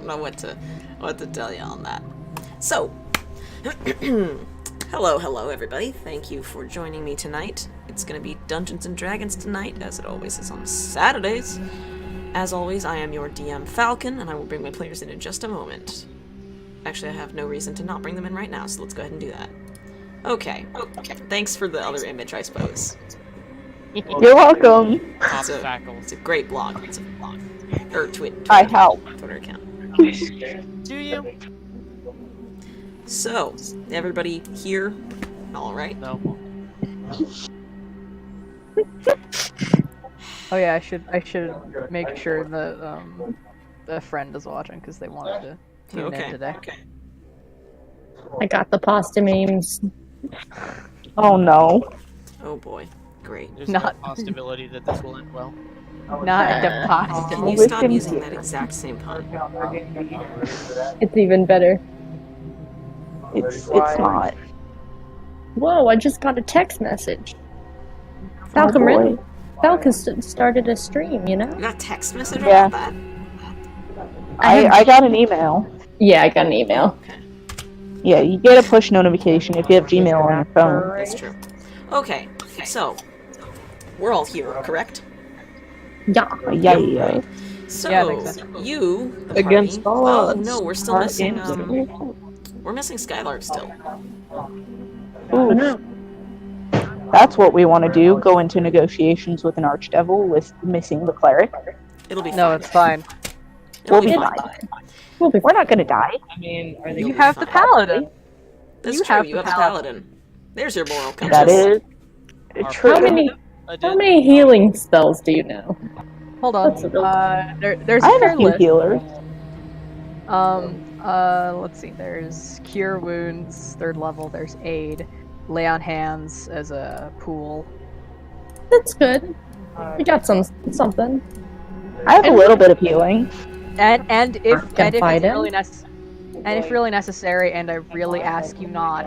know what to tell you on that. So, hello everybody. Thank you for joining me tonight. It's gonna be Dungeons and Dragons tonight, as it always is on Saturdays. As always, I am your DM Falcon, and I will bring my players in just a moment. Actually, I have no reason to not bring them in right now, so let's go ahead and do that. Okay. Thanks for the other image, I suppose. You're welcome. It's a great blog. It's a blog. Or Twitter. I help. Twitter account. Do you? So, everybody here? All right. No. Oh yeah, I should make sure that the friend is watching because they wanted to tune in today. Okay. I got the pasta memes. Oh no. Oh boy. Great. There's Not- no possibility that this will end well. Not the pasta. Can you stop using that exact same pun? It's even better. It's not. Whoa, I just got a text message. Oh, boy. Falcon started a stream, you know? You got a text message Yeah. about that? I got an email. Yeah, I got an email. Okay. Yeah, you get a push notification if you have Gmail on your phone. That's true. Okay. So, we're all here, correct? Yeah. Yeah. So, Yeah, I think so. you, the Against party, all oh odds. no, we're still Our missing, games. we're missing Skylark still. Ooh. That's what we want to do. Go into negotiations with an archdevil with missing the cleric. It'll be fine. No, it's fine. It'll We'll be fine. fine. We're not gonna die. I mean, are You have the paladin. That's You true, have you the have the paladin. There's your moral compass. That is true. How many healing spells do you know? Hold on. That's a real- There's I a have fair a few list. healers. Let's see. There's Cure Wounds, 3rd level. There's Aid. Lay on Hands as a pool. That's good. We got something. I have a little bit of healing. And if Can it's fight it. really necessary, and I really ask you not,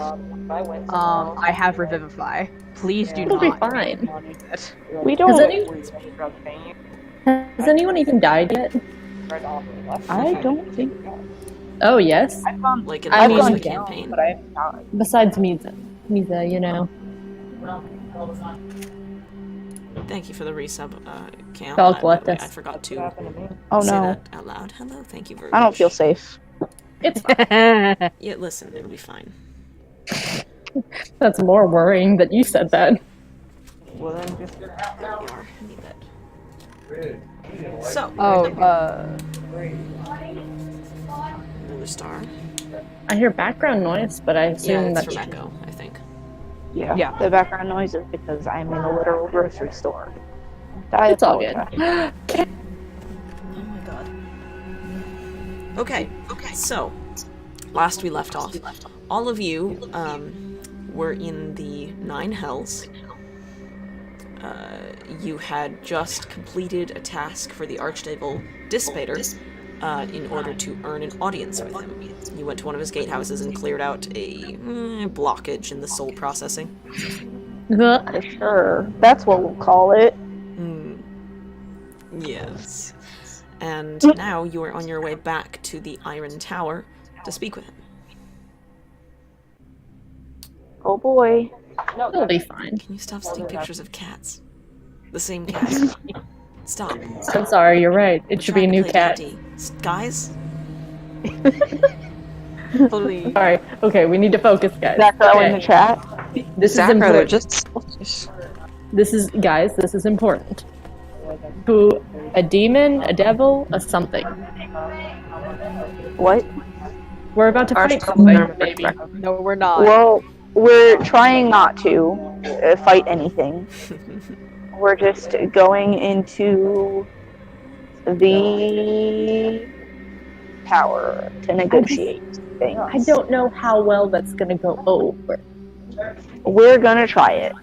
I have Revivify. Please do It'll not. be fine. We don't. Has anyone even died yet? I don't think. Oh yes. Like in I the mean- course of the campaign. Besides Misa, you know. Thank you for the resub, Cam. Falk By left the way, us. I forgot to Oh say no. that out loud. Hello, thank you very much. I don't feel safe. It's Yeah, listen, it'll be fine. That's more worrying that you said that. There we are. I need that. So, another star. I hear background noise, but I Yeah, assume it's that's from Echo, I think. Yeah. The background noise is because I'm in a literal grocery store. It's all good. Oh my god. Okay, so, last we left off, all of you, were in the 9 Hells. You had just completed a task for the Archdevil Dissipator, in order to earn an audience with him. You went to one of his gatehouses and cleared out a blockage in the soul processing. Sure. That's what we'll call it. Yes. And now you are on your way back to the Iron Tower to speak with him. Oh boy. It'll be fine. Can you stop sending pictures of cats? The same cat. Stop. I'm sorry, you're right. It should be a new cat. Guys? Please. Alright, okay, we need to focus, guys. That's Okay. in the chat. This is important. This is important. Who, a demon, a devil, a something. What? We're about to fight something, maybe. No, we're not. Well, we're trying not to fight anything. We're just going into the tower to negotiate things. I don't know how well that's gonna go over. We're gonna try it.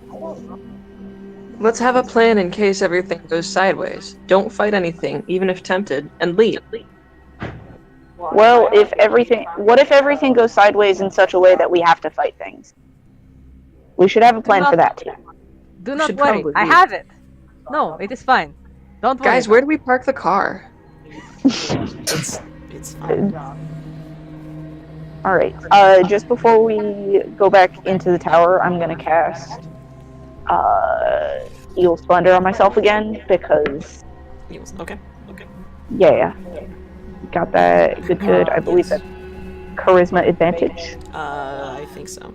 Let's have a plan in case everything goes sideways. Don't fight anything, even if tempted, and leave. Well, what if everything goes sideways in such a way that we have to fight things? We should have a plan for that too. Do not should worry. probably I leave. have it. No, it is fine. Don't worry. Guys, where do we park the car? It's It's fine. Alright, just before we go back into the tower, I'm gonna cast Eagle Splendor on myself again, because Okay. yeah. Got that good. I believe that's charisma advantage, I think so.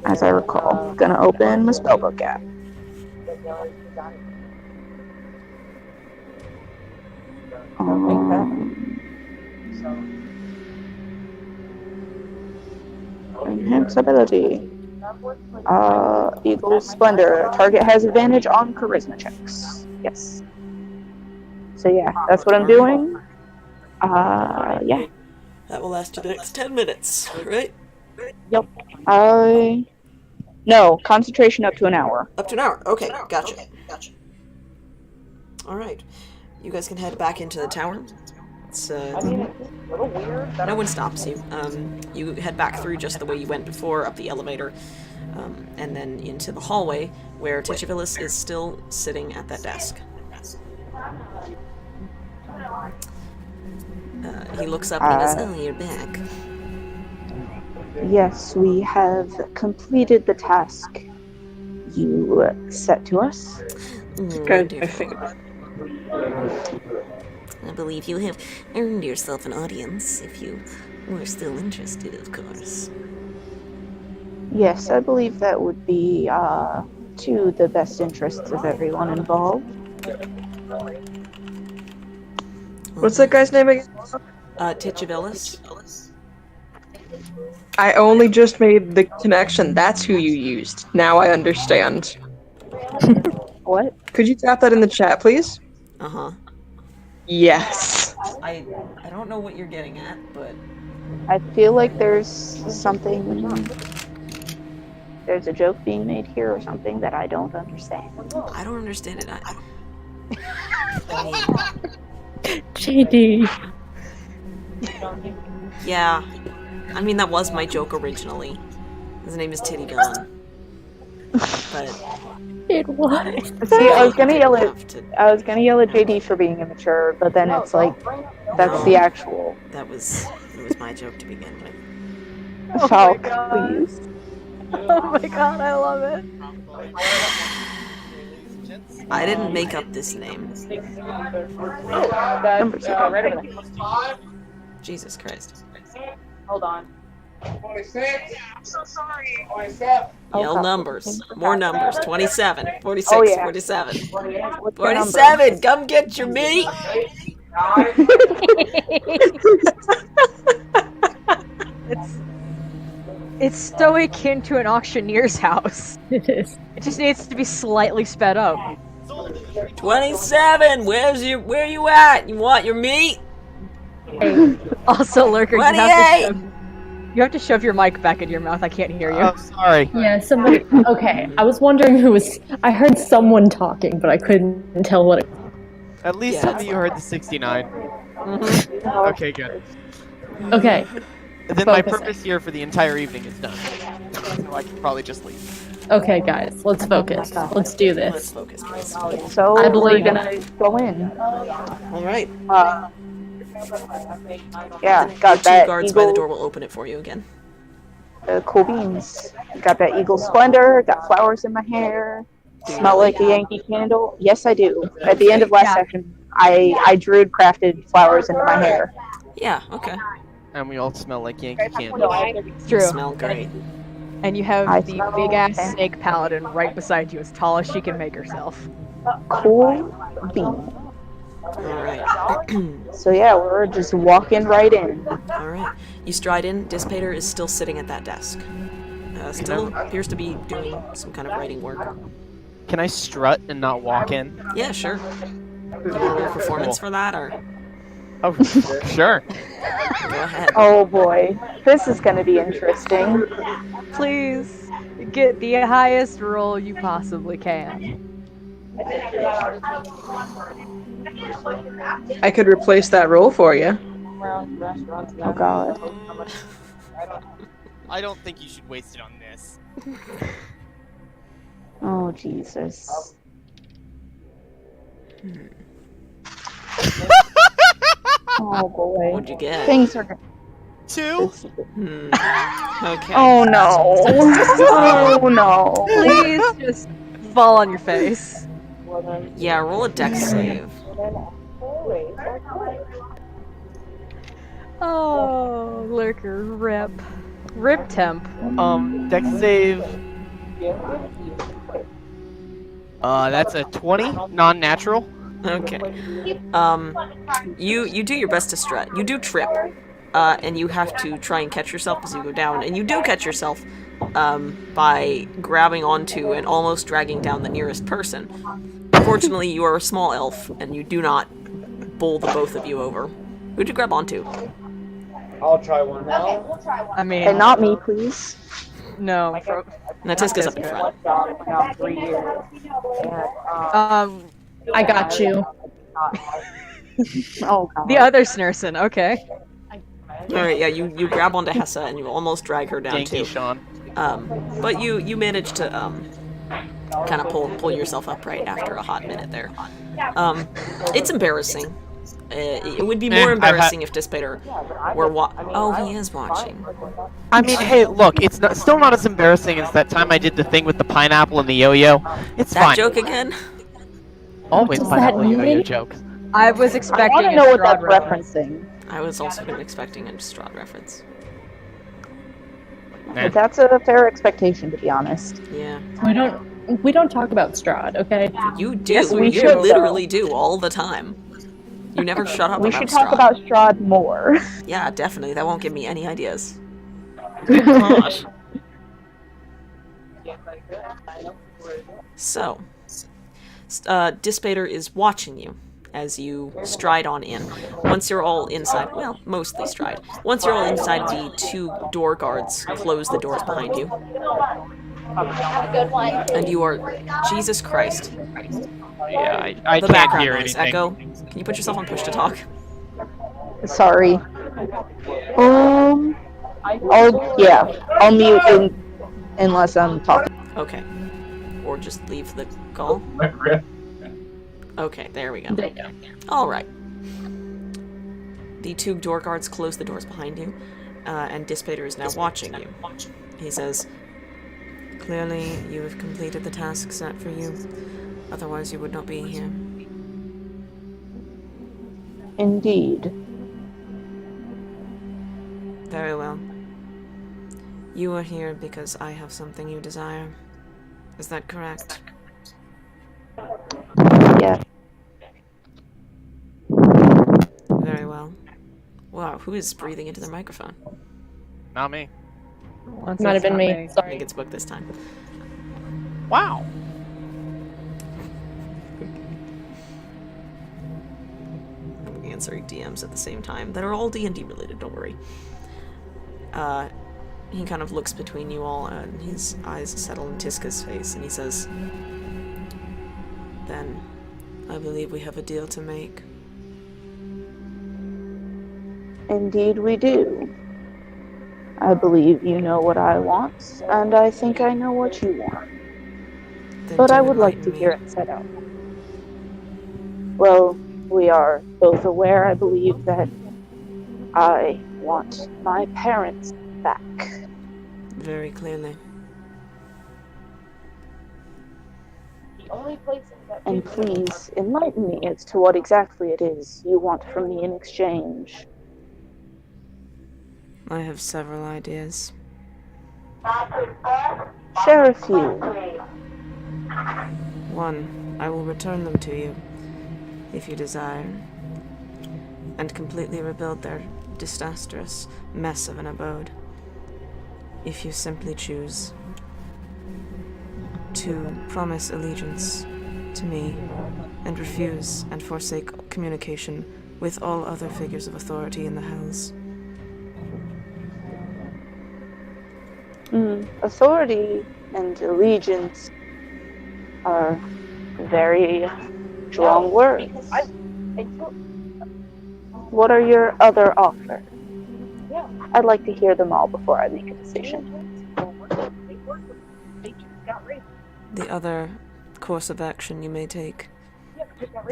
as I recall. Gonna open my spellbook app. Enhance ability. Eagle Splendor. Target has advantage on charisma checks. Yes. So yeah, that's what I'm doing. Yeah. That will last you the next 10 minutes, right? Yep. No, concentration up to an hour. Up to an hour. Okay, gotcha. Alright. You guys can head back into the tower. It's, no one stops you. You head back through just the way you went before, up the elevator, and then into the hallway, where Tichivilis is still sitting at that desk. He looks up and goes, "Oh, you're back." Yes, we have completed the task you set to us. Good, I think. I believe you have earned yourself an audience, if you were still interested, of course. Yes, I believe that would be to the best interests of everyone involved. What's that guy's name again? Tichivilis. I only just made the connection. That's who you used. Now I understand. What? Could you tap that in the chat, please? Uh-huh. Yes. I don't know what you're getting at, but... I feel like there's something... There's a joke being made here or something that I don't understand. I don't understand it. JD. Yeah. I mean, that was my joke originally. His name is Titty Gun. But... It was. See, I was gonna yell at JD for being immature, but then it's like, that's the actual... It was my joke to begin with. Falk, please. Oh my god, I love it. I didn't make up this name. Jesus Christ. Hold on. 26. I'm so sorry. 27. Yell numbers. More numbers. 27, 46, Oh, yeah. 47. What's your number? 47! Come get your meat! It's so akin to an auctioneer's house. It is. It just needs to be slightly sped up. 27! Where you at? You want your meat? Hey, also, Lurker, 28! you have to shove your mic back in your mouth. I can't hear you. Oh, sorry. Yeah, somebody. Okay, I was wondering who was. I heard someone talking, but I couldn't tell what it was. At least some of you heard the 69. Okay, good. Okay, And then my Focus. purpose here for the entire evening is done. So I can probably just leave. okay, guys, let's focus. Let's do Let's this. focus, please. So, I we're believe in gonna go in. Alright. Yeah, The got two that guards by the eagle, door will open it for you again. cool beans. Got that Eagle Splendor, got flowers in my hair, smell like a Yankee candle. Yes, I do. At the end of last session, I druid crafted flowers into my hair. Yeah, okay. And we all smell like Yankee candles. It's You true. smell great. And you have I the smell big ass fantastic. snake paladin right beside you, as tall as she can make herself. Cool beans. Alright. So yeah, we're just walking right in. Alright. You stride in. Dissipator is still sitting at that desk. Still appears to be doing some kind of writing work. Can I strut and not walk in? Yeah, sure. You want to roll performance for that, or Oh, sure. go ahead? Oh boy, this is gonna be interesting. Please, get the highest roll you possibly can. I could replace that role for you. Oh god. I don't think you should waste it on this. Oh Jesus. Oh boy. What'd you get? Things are. 2? Okay. Oh no. Oh no. Please just fall on your face. Yeah, roll a dex save. Oh, lurker, rip. Rip temp. Dex save. That's a 20, non-natural. Okay. You do your best to strut. You do trip, and you have to try and catch yourself as you go down, and you do catch yourself by grabbing onto and almost dragging down the nearest person. Fortunately, you are a small elf, and you do not bowl the both of you over. Who'd you grab onto? I'll try one now. I mean, And not me, please. no. Now Tiska's up in front. I got you. Oh god. The other Snurson, okay. Alright, yeah, you grab onto Hessa, and you almost drag her down Yankee too. Sean. But you manage to kind of pull yourself up right after a hot minute there. It's embarrassing. It would be more embarrassing if Dispater were oh, he is watching. I mean, hey, look, it's still not as embarrassing as that time I did the thing with the pineapple and the yo-yo. It's That fine. joke again? Always What does pineapple that yo-yo mean? jokes. I was I expecting want to a know what Strahd that's reference. referencing. I was also expecting a Strahd reference. Nah. That's a fair expectation, to be honest. Yeah. We don't talk about Strahd, okay? You do. Yes, we you should, literally do all the time. You never shut up We about should talk Strahd. about Strahd more. Yeah, definitely. That won't give me any ideas. Gosh. So, Dispater is watching you as you stride on in. Once you're all inside, well, mostly stride. Once you're all inside, the two door guards close the doors behind you. And you are, Jesus Christ. Yeah, I The can't background hear noise. anything. Echo, can you put yourself on push to talk? Sorry. I'll mute unless I'm talking. Okay. Or just leave the call. Okay, there we go. There you go. Alright. The two door guards close the doors behind you, and Dispater is now watching you. He says, "Clearly, you have completed the task set for you. Otherwise, you would not be here." Indeed. Very well. You are here because I have something you desire. Is that correct? Yeah. Very well. Wow, who is breathing into their microphone? Not me. Once Might have it's been not me. I think Sorry. it's booked this time. Wow. I'm answering DMs at the same time that are all D&D related, don't worry. He kind of looks between you all, and his eyes settle in Tiska's face, and he says, "Then, I believe we have a deal to make." Indeed we do. I believe you know what I want, and I think I know what you want. Then But do I would like enlighten to me. hear it set out. Well, we are both aware, I believe, that I want my parents back. Very clearly. And please enlighten me as to what exactly it is you want from me in exchange. I have several ideas. Share a few. One, I will return them to you, if you desire, and completely rebuild their disastrous mess of an abode. If you simply choose to promise allegiance to me and refuse and forsake communication with all other figures of authority in the Hells. Authority and allegiance are very strong words. What are your other offers? I'd like to hear them all before I make a decision. The other course of action you may take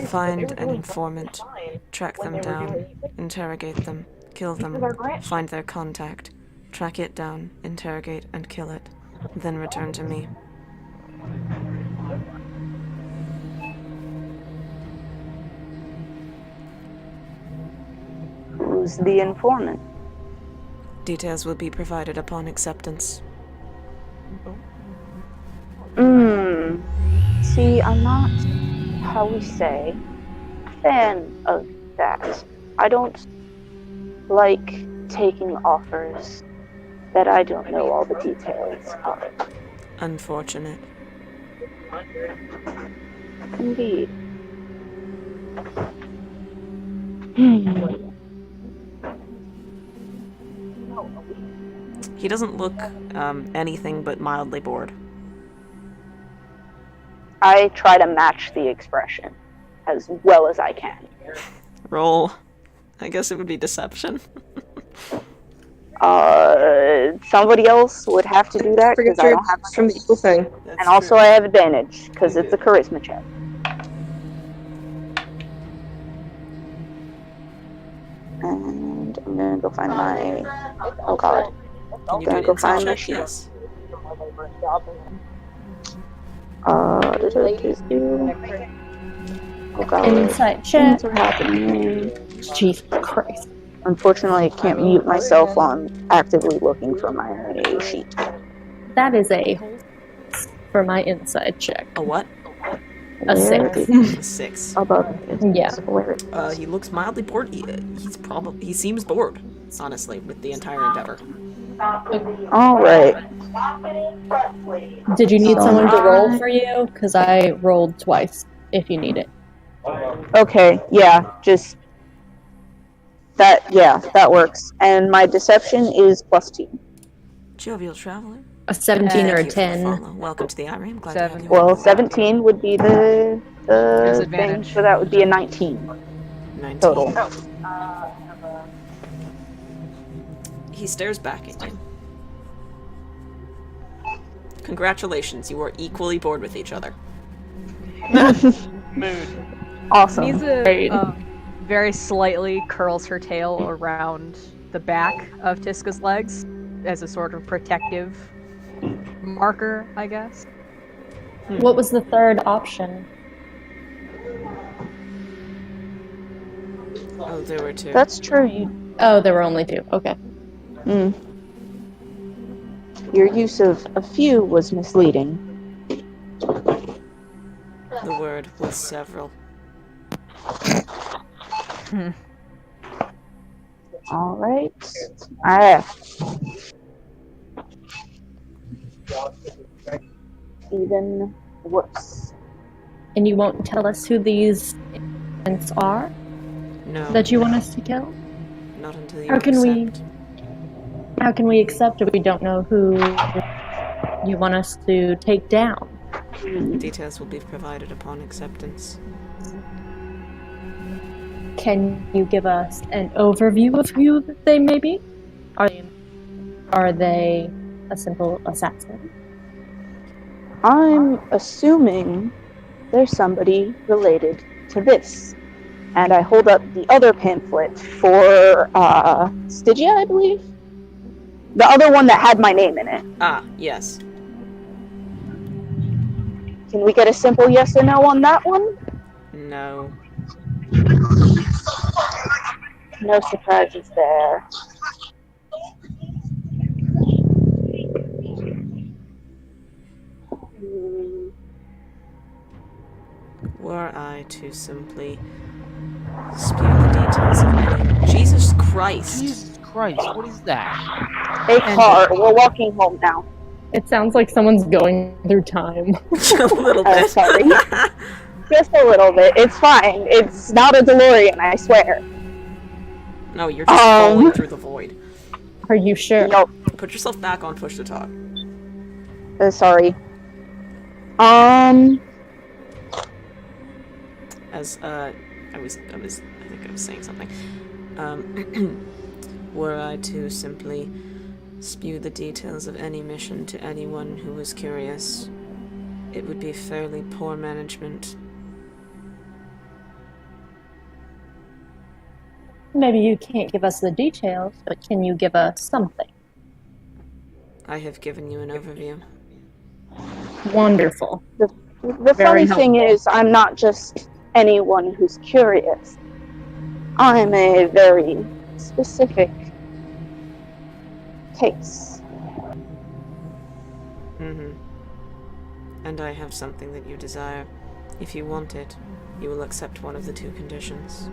Find an informant, track them down, interrogate them, kill them, find their contact, track it down, interrogate and kill it, then return to me. Who's the informant? Details will be provided upon acceptance. See, I'm not, how we say, a fan of that. I don't like taking offers that I don't know all the details of. Unfortunate. Indeed. He doesn't look anything but mildly bored. I try to match the expression as well as I can. Roll. I guess it would be deception. Somebody else would have to do that because I don't have from the equal thing. and also I have advantage because it's a charisma check. And I'm gonna go find my. Oh god. Can you do Gonna an go insight find my check? sheet. Yes. Oh god. Insight check. Things are happening. Jesus Christ. Unfortunately, I can't mute myself while I'm actively looking for my sheet. That is a for my inside check. A what? A Where 6. is- A 6. Above. Yeah. Where? He looks mildly bored. He seems bored, honestly, with the entire endeavor. All right. Did you need someone to roll for you? Because I rolled twice, if you need it. Okay. Yeah. Just that. Yeah, that works. And my deception is +2. Jovial traveler. A 17 or a Thank you for the 10. follow. Welcome to the IRA. I'm glad to have 7. you. Well, 17 would be the thing, Disadvantage. so that would be a 19 19. total. He stares back at you. Congratulations, you are equally bored with each other. Awesome. Niza very slightly curls her tail around the back of Tiska's legs as a sort of protective marker, I guess. What was the third option? Oh, there were 2. That's true. Oh, there were only 2. Okay. Your use of a few was misleading. The word was several. All right. Even worse. And you won't tell us who these agents are No, that you want us to kill? not until you How can we- accept. How can we accept if we don't know who you want us to take down? Details will be provided upon acceptance. Can you give us an overview of who they may be? Are they a simple assassin? I'm assuming there's somebody related to this. And I hold up the other pamphlet for Stygia, I believe? The other one that had my name in it. Ah, yes. Can we get a simple yes or no on that one? No. No surprises there. Were I to simply spew the details of any... Jesus Christ! Jesus Christ, what is that? A car. We're walking home now. It sounds like someone's going through time. A little bit. Sorry. Just a little bit. It's fine. It's not a DeLorean, I swear. No, you're just falling through the void. Are you sure? Nope. Put yourself back on push to talk. Sorry. As I think I was saying something. Were I to simply spew the details of any mission to anyone who was curious, it would be fairly poor management. Maybe you can't give us the details, but can you give us something? I have given you an overview. Wonderful. The Very funny thing helpful. is, I'm not just anyone who's curious. I'm a very specific case. And I have something that you desire. If you want it, you will accept one of the two conditions.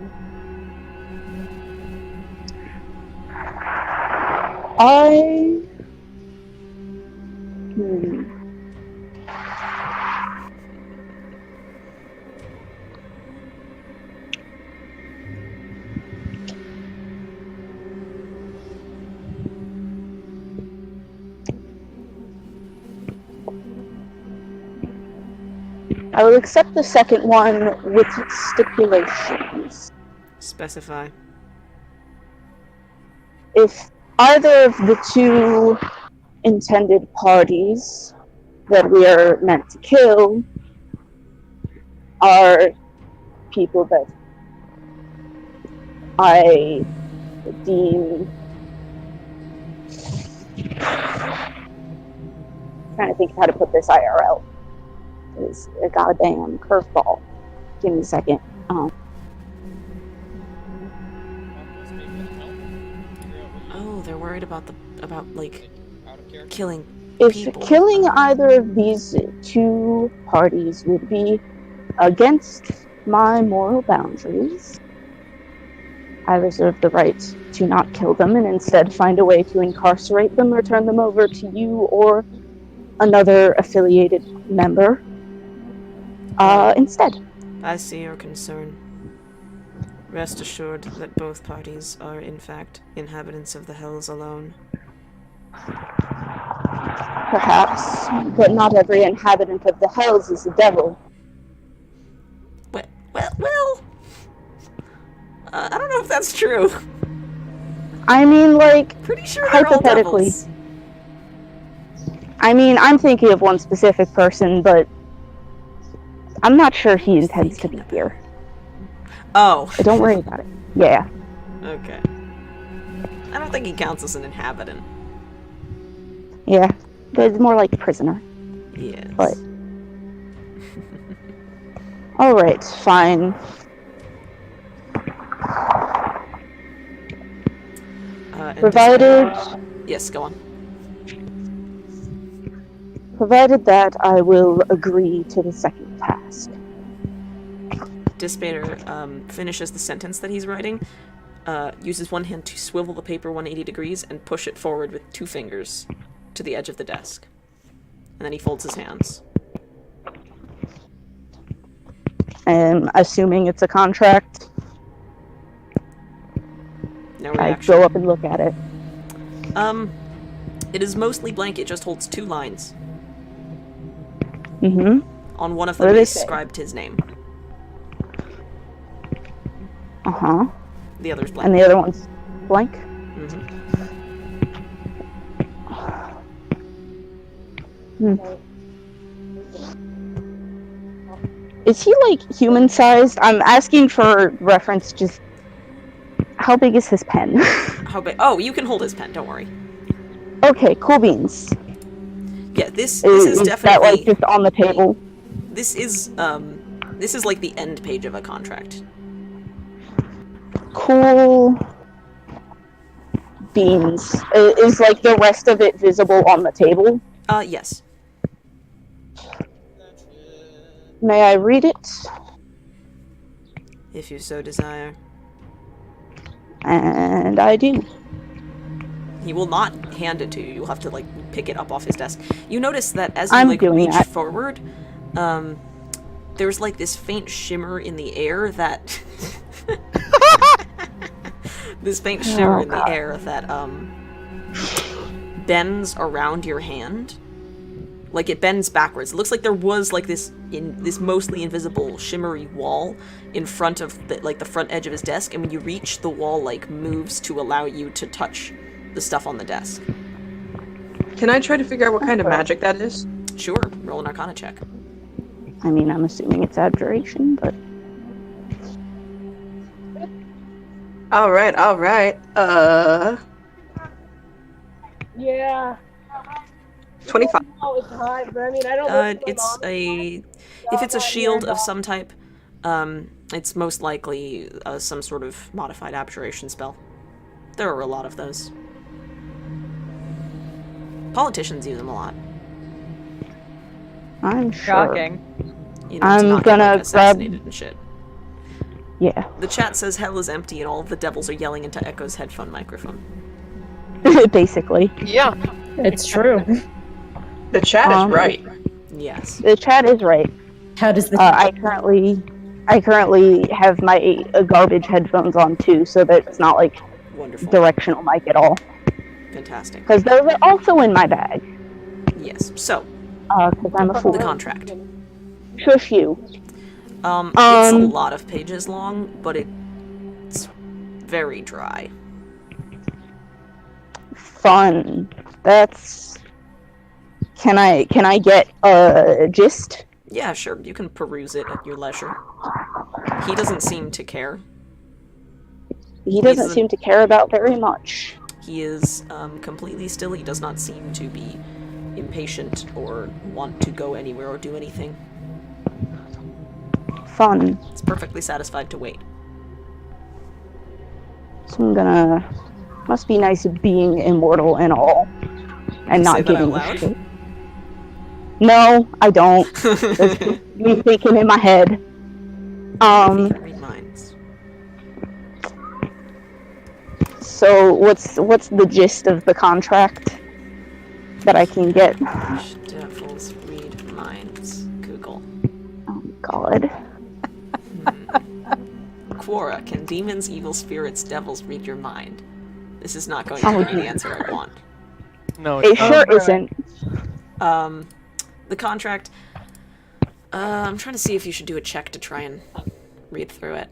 I will accept the second one with stipulations. Specify. If either of the two intended parties that we are meant to kill are people that I deem... trying to think of how to put this IRL. It's a goddamn curveball. Give me a second. Oh, they're worried about killing If people. killing either of these two parties would be against my moral boundaries, I reserve the right to not kill them and instead find a way to incarcerate them or turn them over to you or another affiliated member instead. I see your concern. Rest assured that both parties are, in fact, inhabitants of the Hells alone. Perhaps, but not every inhabitant of the Hells is a devil. Well, I don't know if that's true. I mean, like, Pretty sure they're all hypothetically. devils. I mean, I'm thinking of one specific person, but I'm not sure he intends to be here. Oh. But don't worry about it. Yeah. Okay. I don't think he counts as an inhabitant. Yeah. But it's more like prisoner. Yes. But... Alright, fine. Provided... Yes, go on. Provided that I will agree to the second task. Dissipator finishes the sentence that he's writing, uses one hand to swivel the paper 180 degrees and push it forward with 2 fingers to the edge of the desk. And then he folds his hands. And assuming it's a contract, No I reaction. go up and look at it. It is mostly blank, it just holds 2 lines. Mm-hmm. On one of What them do he they say? described his name. Uh-huh. The other's blank. And the other one's blank? Mm-hmm. Is he, like, human-sized? I'm asking for reference, just... How big is his pen? How big? Oh, you can hold his pen, don't worry. Okay, cool beans. Yeah, this is that, definitely... like, just on the table? This is like the end page of a contract. Cool beans. Is, like, the rest of it visible on the table? Yes. May I read it? If you so desire. And I do. He will not hand it to you. You'll have to, like, pick it up off his desk. You notice that as you, I'm like, doing reach that. forward, there's, like, this faint shimmer in the air that... this faint shimmer in the air that, bends around your hand. Like, it bends backwards. It looks like there was, like, this mostly invisible shimmery wall in front of, the front edge of his desk, and when you reach, the wall, like, moves to allow you to touch the stuff on the desk. Can I try to figure out what kind of magic that is? Sure, roll an Arcana check. I mean, I'm assuming it's abjuration, but... All right. Yeah. 25. Oh, it's hot, but I mean, I don't. It's a... If it's a shield of some type, it's most likely some sort of modified abjuration spell. There are a lot of those. Politicians use them a lot. I'm sure. Shocking. You know, I'm to not gonna get, like, grab- assassinated and shit. Yeah. The chat says hell is empty and all of the devils are yelling into Echo's headphone microphone. Basically. Yeah. It's true. The chat is right. Yes. The chat is right. How does the I currently have my garbage headphones on too, so that it's not like Wonderful. directional mic at all. Fantastic. Because those are also in my bag. Yes. So, Because I'm a fool. the contract. Shush you. It's a lot of pages long, but it's very dry. Fun. That's. Can I get a gist? Yeah, sure. You can peruse it at your leisure. He doesn't seem to care. He doesn't He's a- seem to care about very much. He is completely still. He does not seem to be impatient or want to go anywhere or do anything. Fun. He's perfectly satisfied to wait. So I'm gonna. Must be nice being immortal and all, and Say not that giving out a loud? shit. No, I don't. That's just me thinking in my head. Read minds. So what's the gist of the contract that I can get? Devils read minds. Google. Oh God. Quora, can demons, evil spirits, devils read your mind? This is not going to give me the answer I want. No, It it's sure isn't. The contract. I'm trying to see if you should do a check to try and read through it.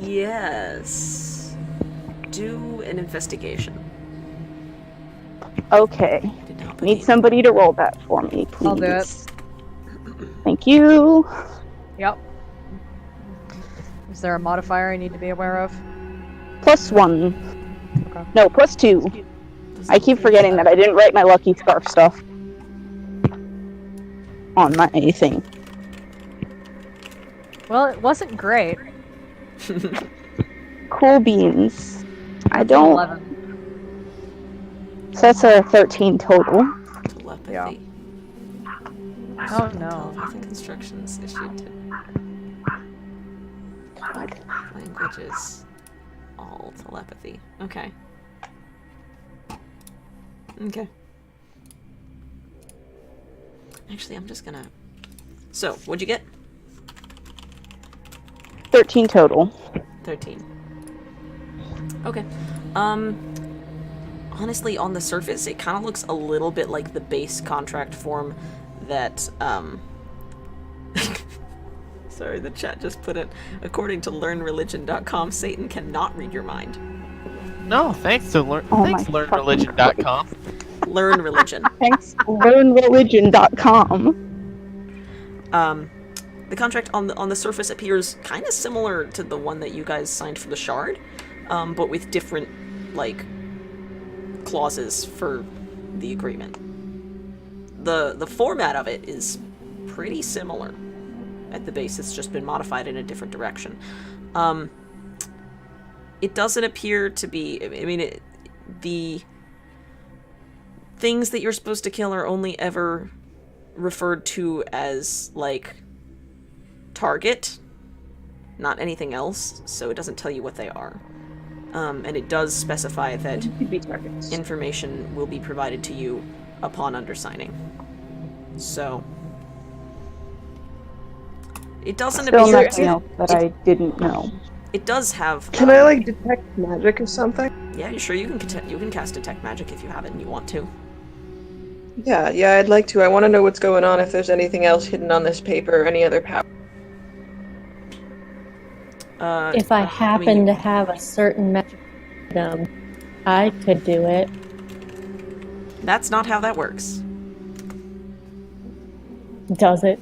Yes. Do an investigation. Okay. Did not put Need the- somebody to roll that for me, please. I'll do it. Thank you. Yep. Is there a modifier I need to be aware of? +1. Okay. No, +2. I keep forgetting that I didn't write my lucky scarf stuff on my thing. Well, it wasn't great. Cool beans. I don't. 11. So that's a 13 total. Telepathy. Yeah. Oh no. Telepathic instructions issued to God. languages. All telepathy. Okay. Okay. Actually, I'm just gonna... So, what'd you get? 13 total. 13. Okay. Honestly, on the surface, it kind of looks a little bit like the base contract form that, Sorry, the chat just put it. According to learnreligion.com, Satan cannot read your mind. No, thanks to learn. Oh Thanks, my learnreligion.com. Learn religion. Thanks, learnreligion.com. The contract on the surface appears kind of similar to the one that you guys signed for the shard, but with different, like, clauses for the agreement. The format of it is pretty similar. At the base, it's just been modified in a different direction. It doesn't appear to be... I mean, the things that you're supposed to kill are only ever referred to as, like, target, not anything else, so it doesn't tell you what they are. And it does specify that information will be provided to you upon undersigning. So... It doesn't Still appear nothing else that I didn't know. It does have... Can I, like, detect magic or something? Yeah, sure, you can cast Detect Magic if you have it and you want to. Yeah, I'd like to. I want to know what's going on, if there's anything else hidden on this paper or any other power. If I happen to have a certain magic item, I could do it. That's not how that works. Does it?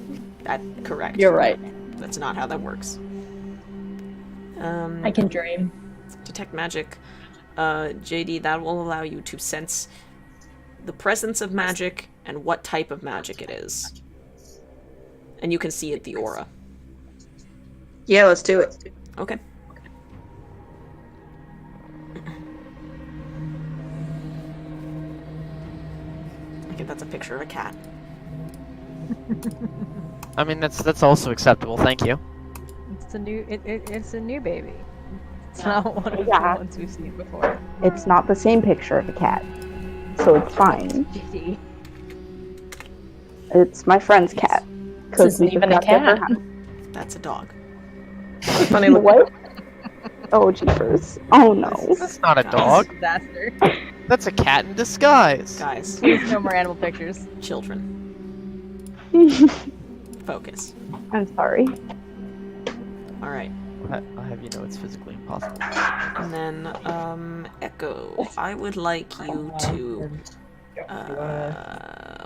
Correct. You're right. That's not how that works. I can dream. Detect magic. JD, that will allow you to sense the presence of magic and what type of magic it is. And you can see it, the aura. Yeah, let's do it. Okay. I think that's a picture of a cat. I mean, that's also acceptable. Thank you. It's a new it's a new baby. It's not one of the Yeah. ones we've seen before. It's not the same picture of a cat, so it's fine. JD. It's my friend's cat. This isn't even a cat. That's a dog. Funny look. What? Oh, jeepers. Oh, no. That's not a dog. Disaster. That's a cat in disguise. Guys, Please, no more animal pictures. children, focus. I'm sorry. Alright. I'll have you know it's physically impossible. And then, Echo, I would like you to,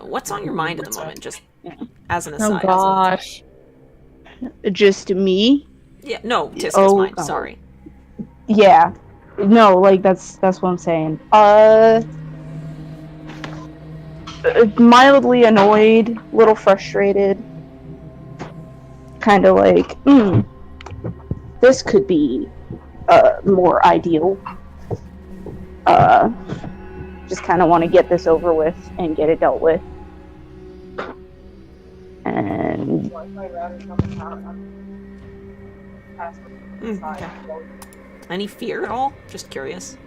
what's on your mind at the moment, just as an Oh aside? gosh. Just me? Yeah, no, Tiska's Oh, mind, God. sorry. Yeah. No, like, that's what I'm saying. Mildly annoyed, little frustrated. Kind of like, this could be, more ideal. Just kind of want to get this over with and get it dealt with. And Okay. Any fear at all? Just curious.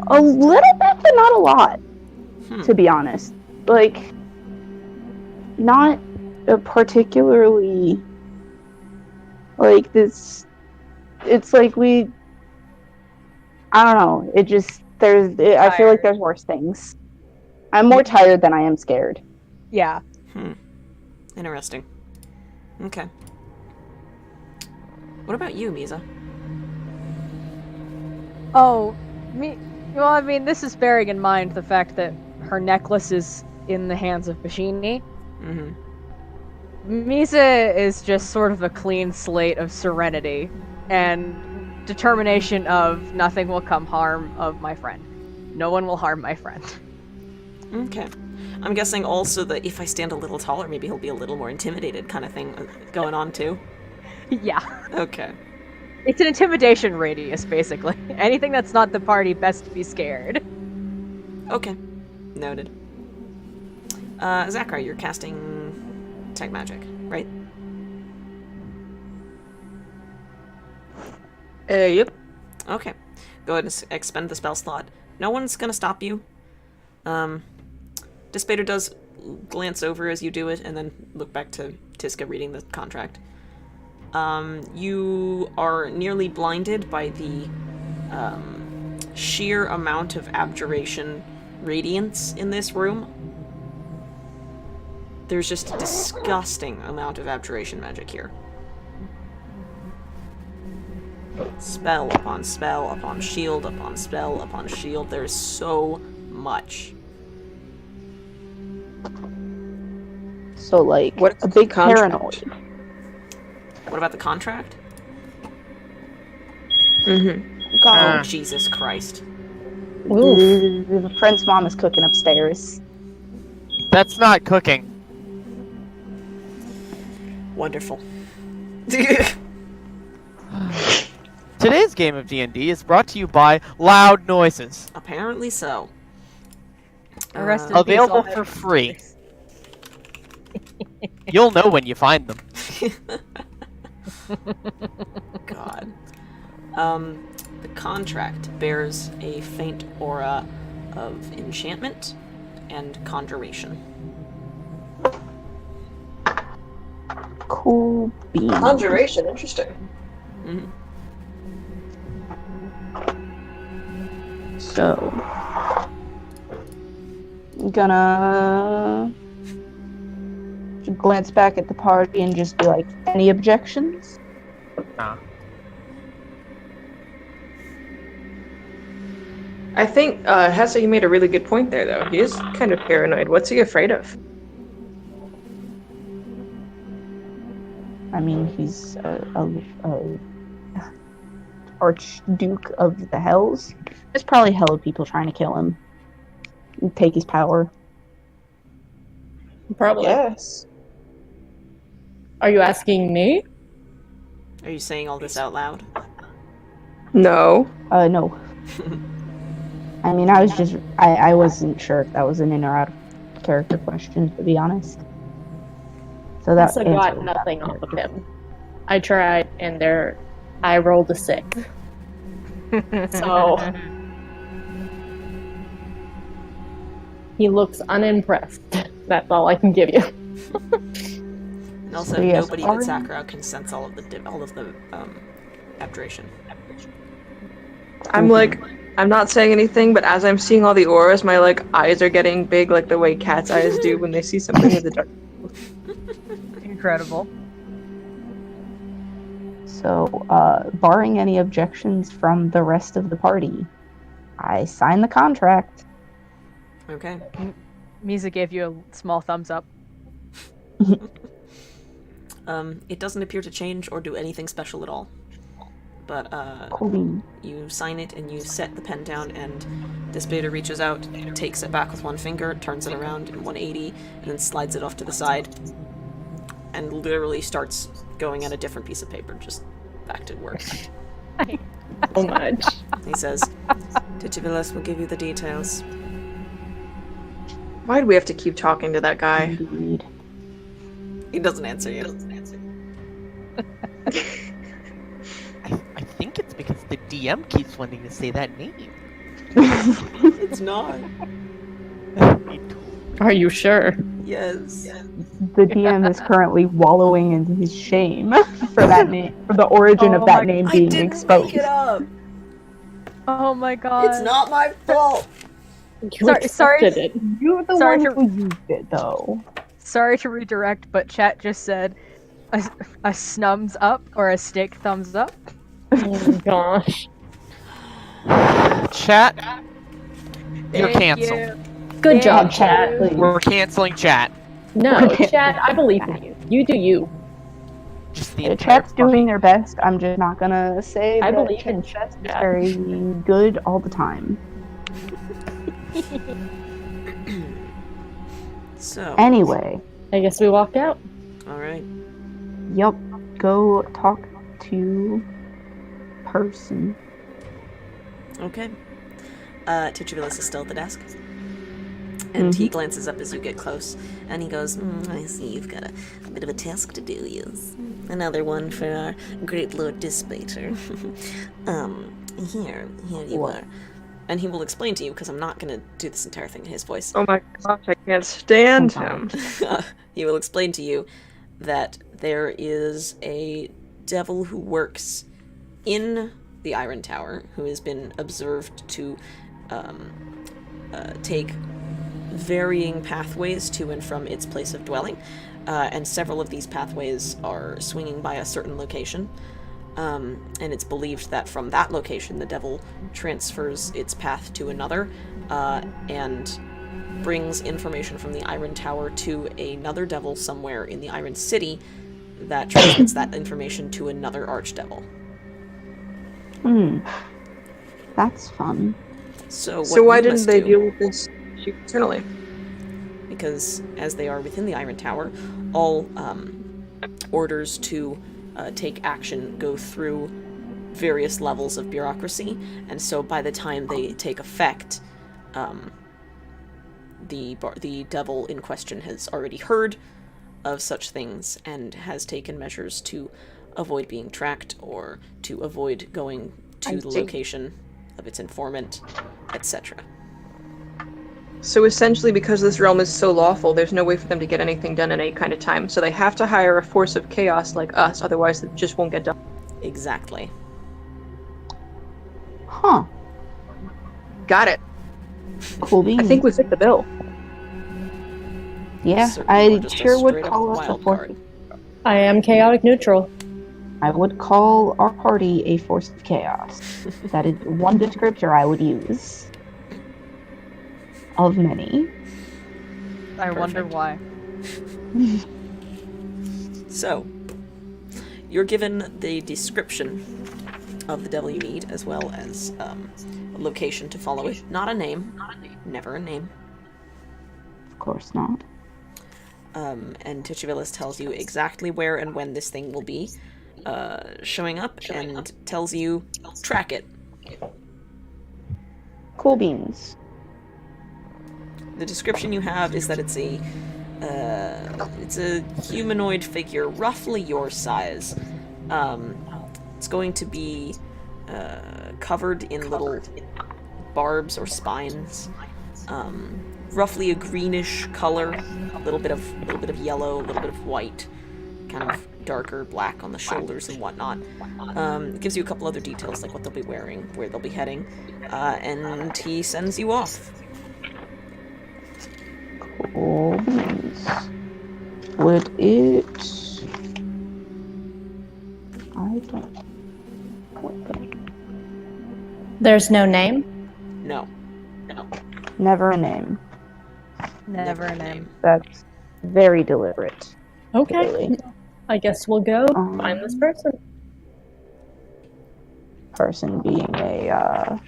a little bit, but not a lot, to be honest. Like, not a particularly, like, this, it's like I don't know, it just, I feel like there's worse things. I'm more tired than I am scared. Yeah. Interesting. Okay. What about you, Misa? Oh, well, I mean, this is bearing in mind the fact that her necklace is in the hands of Bashini. Mm-hmm. Misa is just sort of a clean slate of serenity and determination of nothing will come harm of my friend. No one will harm my friend. Okay. I'm guessing also that if I stand a little taller, maybe he'll be a little more intimidated kind of thing going on too. Yeah. Okay. It's an intimidation radius, basically. Anything that's not the party, best to be scared. Okay. Noted. Zachary, you're casting Tech Magic, right? Yep. Okay. Go ahead and expend the spell slot. No one's gonna stop you. Dissipator does glance over as you do it, and then look back to Tiska reading the contract. You are nearly blinded by the sheer amount of abjuration radiance in this room. There's just a disgusting amount of abjuration magic here. Spell upon spell upon shield upon spell upon shield. There's so much. So, like, What's a big the contract? paranoid. What about the contract? Mm-hmm. Oh, Jesus Christ. The friend's mom is cooking upstairs. That's not cooking. Wonderful. Today's game of D&D is brought to you by Loud Noises. Apparently so. Rest in Uh, peace, Available all for that- free. You'll know when you find them. God. The contract bears a faint aura of enchantment and conjuration. Cool beans. Conjuration, interesting. Mm-hmm. So, I'm gonna glance back at the party and just be like, any objections? Nah. I think Hessa, you made a really good point there, though. He is kind of paranoid. What's he afraid of? I mean, he's a Archduke of the Hells. There's probably hella people trying to kill him. And take his power. Probably. Yes. Are you asking me? Are you saying all this out loud? No. No. I mean, I wasn't sure if that was an in or out of character question, to be honest. So that Hessa got nothing off of him. I tried, and I rolled a 6. So he looks unimpressed. That's all I can give you. And also, So yes, nobody but Sakura can sense all of the abjuration. I'm not saying anything, but as I'm seeing all the auras, my eyes are getting big, like the way cat's eyes do when they see something in the dark. Incredible. So, barring any objections from the rest of the party, I sign the contract. Okay. Misa gave you a small thumbs up. It doesn't appear to change or do anything special at all. But, Cool. you sign it and you set the pen down, and this beta reaches out, takes it back with one finger, turns it around in 180, and then slides it off to the side, and literally starts going at a different piece of paper, just back to work. So much. He says, Titubilis will give you the details. Why do we have to keep talking to that guy? Indeed. He doesn't answer you. I think it's because the DM keeps wanting to say that name. It's not. Are you sure? Yes. The DM is currently wallowing in his shame for that name, for the origin of that name I being didn't exposed. make it up. Oh my god. It's not my fault. You Sorry. accepted it. You're the Sorry one to- who used it, though. Sorry to redirect, but chat just said a snums up or a steak thumbs up. Oh my gosh. Chat, you're Thank canceled. you. Good job, Thank chat. Please. We're canceling chat. No, chat, I believe in you. You do you. Just the The entire chat's doing their best. I'm just not gonna say I that believe in chat is chat. very good all the time. So, Anyway, I guess we walk out. alright. yep. Go talk to person. Okay. Titubilis is still at the desk. And he glances up as you get close, and he goes, I see you've got a bit of a task to do, yes. Another one for our great Lord Dissipator. Here you are. And he will explain to you, because I'm not going to do this entire thing in his voice. Oh my gosh, I can't stand him. He will explain to you that there is a devil who works in the Iron Tower, who has been observed to take varying pathways to and from its place of dwelling, and several of these pathways are swinging by a certain location, and it's believed that from that location the devil transfers its path to another, and brings information from the Iron Tower to another devil somewhere in the Iron City that transmits that information to another archdevil. That's fun. So why you didn't must they do- deal with this internally? Because as they are within the Iron Tower, all orders to take action go through various levels of bureaucracy, and so by the time they take effect, the devil in question has already heard of such things and has taken measures to avoid being tracked or to avoid going to the location of its informant, etc. So essentially, because this realm is so lawful, there's no way for them to get anything done in any kind of time. So they have to hire a force of chaos like us, otherwise it just won't get done. Exactly. Huh. Got it. Cool beans. I think we fit the bill. Yeah, So you I are just a sure would straight-up call us a wild force. card. I am chaotic neutral. I would call our party a force of chaos. That is one descriptor I would use. of many. I wonder why. So, you're given the description of the devil you need, as well as a location to follow it. Not a name. Never a name. Of course not. And Tichivilis tells you exactly where and when this thing will be showing up, and tells you, track it. Cool beans. The description you have is that it's a humanoid figure, roughly your size. It's going to be covered in little barbs or spines. Roughly a greenish color, a little bit of yellow, a little bit of white, kind of darker black on the shoulders and whatnot. It gives you a couple other details, like what they'll be wearing, where they'll be heading, and he sends you off. Cool beans. Would it... I don't... There's no name? No. Never a name. Never a name. That's very deliberate. Okay. Really. I guess we'll go find this person. Person being a,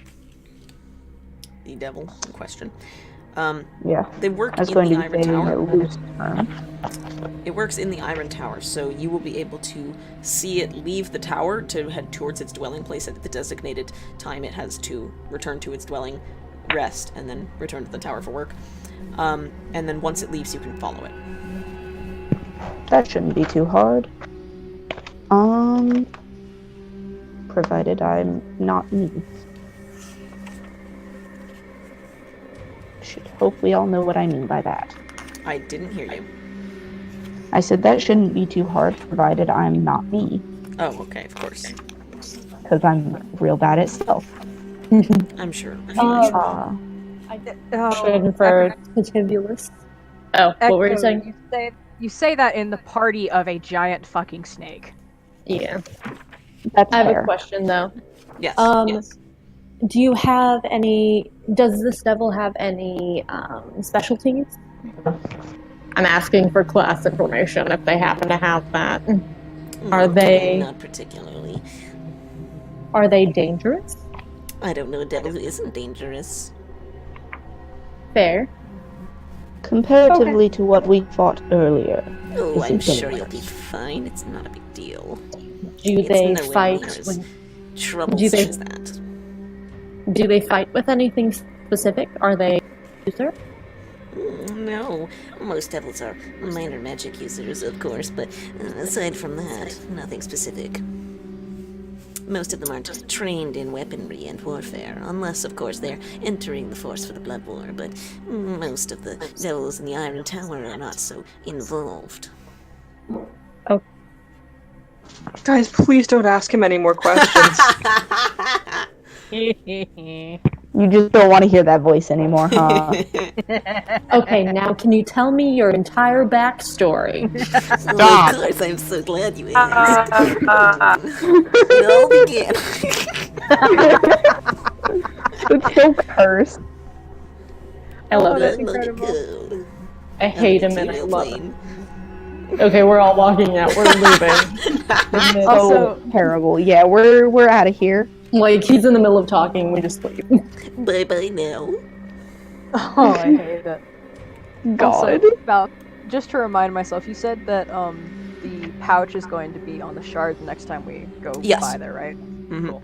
The devil in question. yeah. They work I was in going the to Iron say a Tower. loose term. It works in the Iron Tower, so you will be able to see it leave the tower to head towards its dwelling place at the designated time it has to return to its dwelling, rest, and then return to the tower for work. And then once it leaves, you can follow it. That shouldn't be too hard. Provided I'm not me. Should hope we all know what I mean by that. I didn't hear you. I said that shouldn't be too hard, provided I'm not me. Oh, okay, of course. Because I'm real bad at stealth. I'm sure. Question for Tichivilis. Oh, what were you Echo, saying? You say that in the party of a giant fucking snake. Yeah. That's I have fair. a question though. Yes. Yes. Do you have any? Does this devil have any specialties? I'm asking for class information if they happen to have that. Are they? Not particularly. Are they dangerous? I don't know a devil who isn't dangerous. Fair. Comparatively to what we fought earlier. Oh, This I'm is sure dangerous. you'll be fine. It's not a big deal. Do It's they nowhere fight? near as With, troublesome do they- as that. do they fight with anything specific? Are they user? No, most devils are minor magic users, of course, but aside from that, nothing specific. Most of them aren't trained in weaponry and warfare, unless, of course, they're entering the Force for the Blood War, but most of the devils in the Iron Tower are not so involved. Guys, please don't ask him any more questions. You just don't want to hear that voice anymore, huh? Okay, now can you tell me your entire backstory? Well, of course, I'm so glad you asked. It all began. It's so cursed. I love that's it. incredible. I hate him and I love him. Okay, we're all walking out. We're leaving. So Also- terrible. Yeah, we're out of here. Like, he's in the middle of talking, we just leave. Bye bye now. Oh, I hate it. God. Also, Val, just to remind myself, you said that the pouch is going to be on the shard the next time we go Yes. by there, right? Mhm. Cool.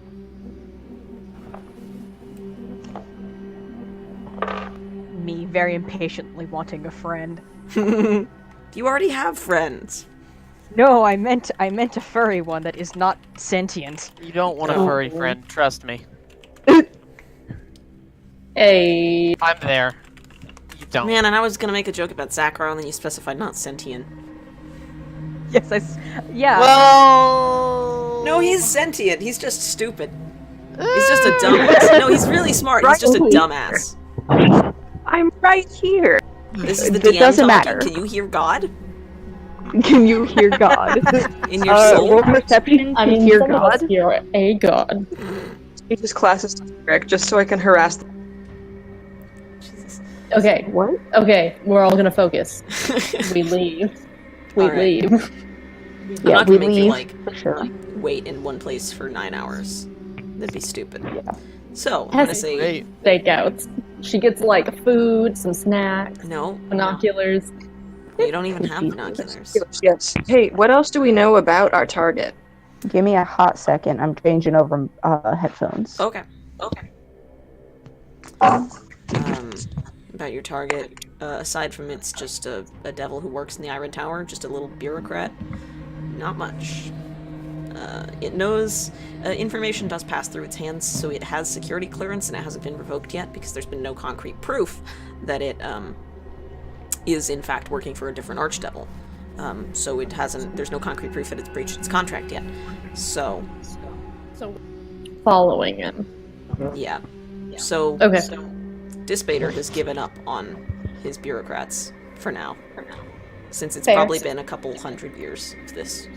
Me very impatiently wanting a friend. You already have friends. No, I meant a furry one that is not sentient. You don't want a furry friend, trust me. Hey. I'm there. You don't. Man, and I was gonna make a joke about Zakro, and then you specified not sentient. Yes, yeah. Well... No, he's sentient. He's just stupid. He's just a dumbass. No, he's really smart. He's just a dumbass. I'm right here. This is the It DM doesn't talking. matter. Can you hear God Can you hear God? in your soul? Roll perception I to mean, hear some of us God. hear a god. This class is correct, just so I can harass them. Jesus. Okay, What? okay, we're all gonna focus. We leave. We All right. leave. I'm Yeah, not we gonna make you leave like for sure. wait in one place for 9 hours. That'd be stupid. Yeah. So I'm gonna Has say Great. stakeouts. She gets like food, some snacks, no. binoculars. You don't even have Jesus. binoculars. Yes. Hey, what else do we know about our target? Give me a hot second. I'm changing over headphones. Okay. About your target, aside from it's just a devil who works in the Iron Tower, just a little bureaucrat, not much. It knows information does pass through its hands, so it has security clearance and it hasn't been revoked yet because there's been no concrete proof that it is in fact working for a different archdevil. So it hasn't. There's no concrete proof that it's breached its contract yet. So Following him. yeah. So Okay. Dispater has given up on his bureaucrats for now, since it's Fair. probably been a couple hundred years of this.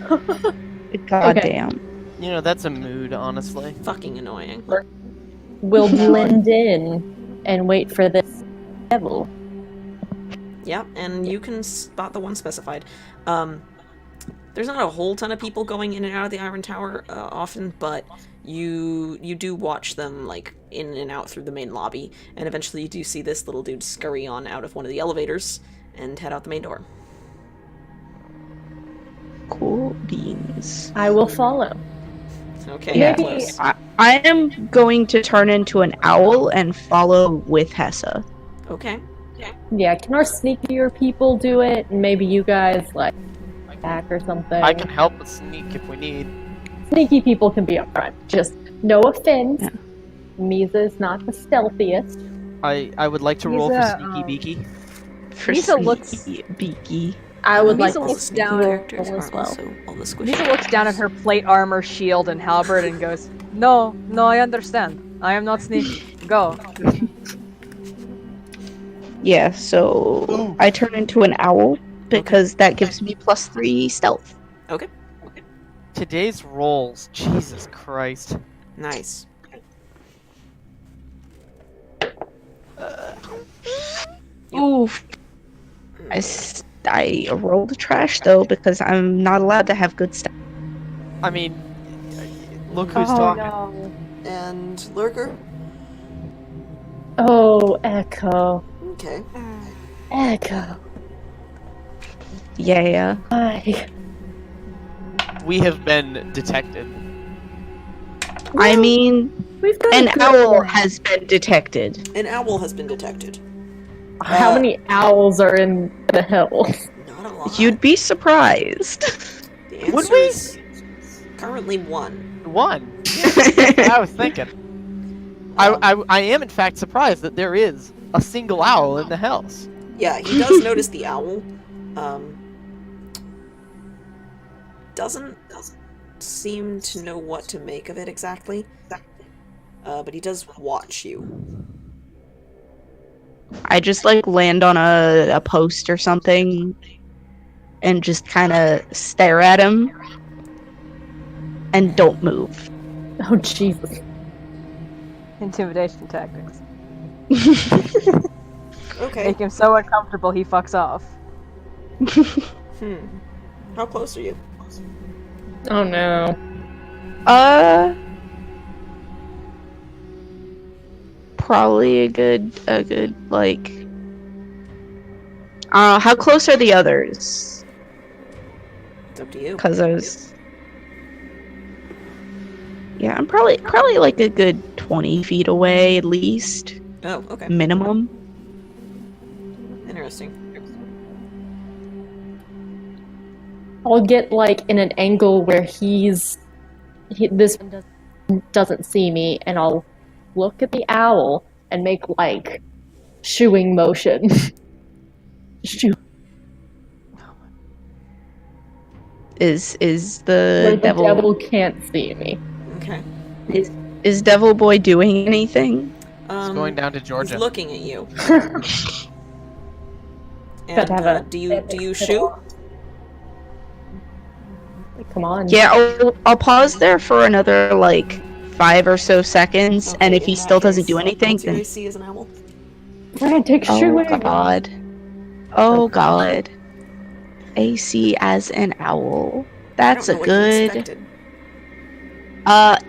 God damn. You know, that's a mood, honestly. Fucking annoying. We'll blend in and wait for this devil. Yeah, and you can spot the one specified. There's not a whole ton of people going in and out of the Iron Tower often, but you do watch them like in and out through the main lobby, and eventually you do see this little dude scurry on out of one of the elevators and head out the main door. Cool beans. I will follow. Okay, Yeah. close. I am going to turn into an owl and follow with Hessa. Okay. Yeah, can our sneakier people do it? And maybe you guys like back or something. I can help with sneak if we need. Sneaky people can be up front. Just no offense. Yeah. Misa is not the stealthiest. I would like to roll for Misa, sneaky beaky. For Misa looks- sneaky beaky. I would Misa like to All the looks sneaky down characters as are well. also all the squishy. Misa looks down at her plate armor, shield, and halberd and goes, No, I understand. I am not sneaky. Go. Yeah, so I turn into an owl because that gives me +3 stealth. Okay. Today's rolls, Jesus Christ. Nice. Oof. I rolled trash though because I'm not allowed to have good stuff. I mean, look who's Oh, talking. no. And Lurker? Oh, Echo. Okay. Echo. Yeah. Hi. We have been detected. I mean, We've got an a good owl one. has been detected. An owl has been detected. How many owls are in the hills? Not a lot. You'd be surprised. The answer Would we? is currently 1. One. I was thinking. I am in fact surprised that there is a single owl in the house. Yeah, he does notice the owl. Doesn't seem to know what to make of it exactly. But he does watch you. I just like land on a post or something and just kind of stare at him and don't move. Oh, Jesus. Intimidation tactics. Okay. Make him so uncomfortable he fucks off. How close are you? Oh, no. Probably a good like. How close are the others? It's up to you. Because I was. Yeah, I'm probably like a good 20 feet away at least, Oh, okay. minimum. Interesting. I'll get like in an angle where this one doesn't see me, and I'll look at the owl and make like shooing motion. Shoo. Is Where the the devil, devil can't see me. Okay. is Devil Boy doing anything? It's going down to He's Georgia. looking at you. Gotta have And a- do you shoot? Come on. Yeah, I'll pause there for another like 5 or so seconds, and if he still doesn't do anything, What's your then AC as an owl? Frantic Oh shooing. god. Oh god. AC as an owl. That's I a don't know what you good. expected.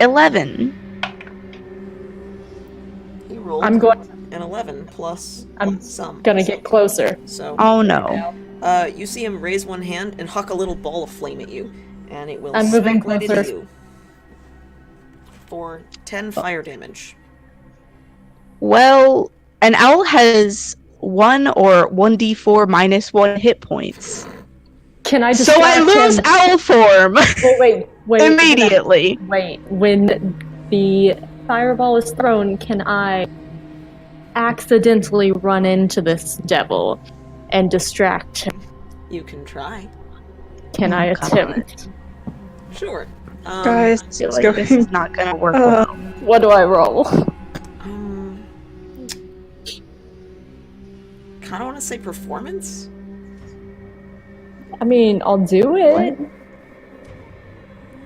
11. He rolled I'm going. an 11 plus I'm some. gonna get closer. So, Oh no. you see him raise one hand and huck a little ball of flame at you, and it will I'm moving smack right into closer. you for 10 fire damage. Well, an owl has 1 or 1d4 minus 1 hit points. Can I So distract I lose him? owl form Wait. immediately. Wait. When the fireball is thrown, can I accidentally run into this devil and distract him? You can try. Can I God. attempt? Sure. Guys, I feel it's like going. this is not gonna work well. What do I roll? Kind of want to say performance? I mean, I'll do it.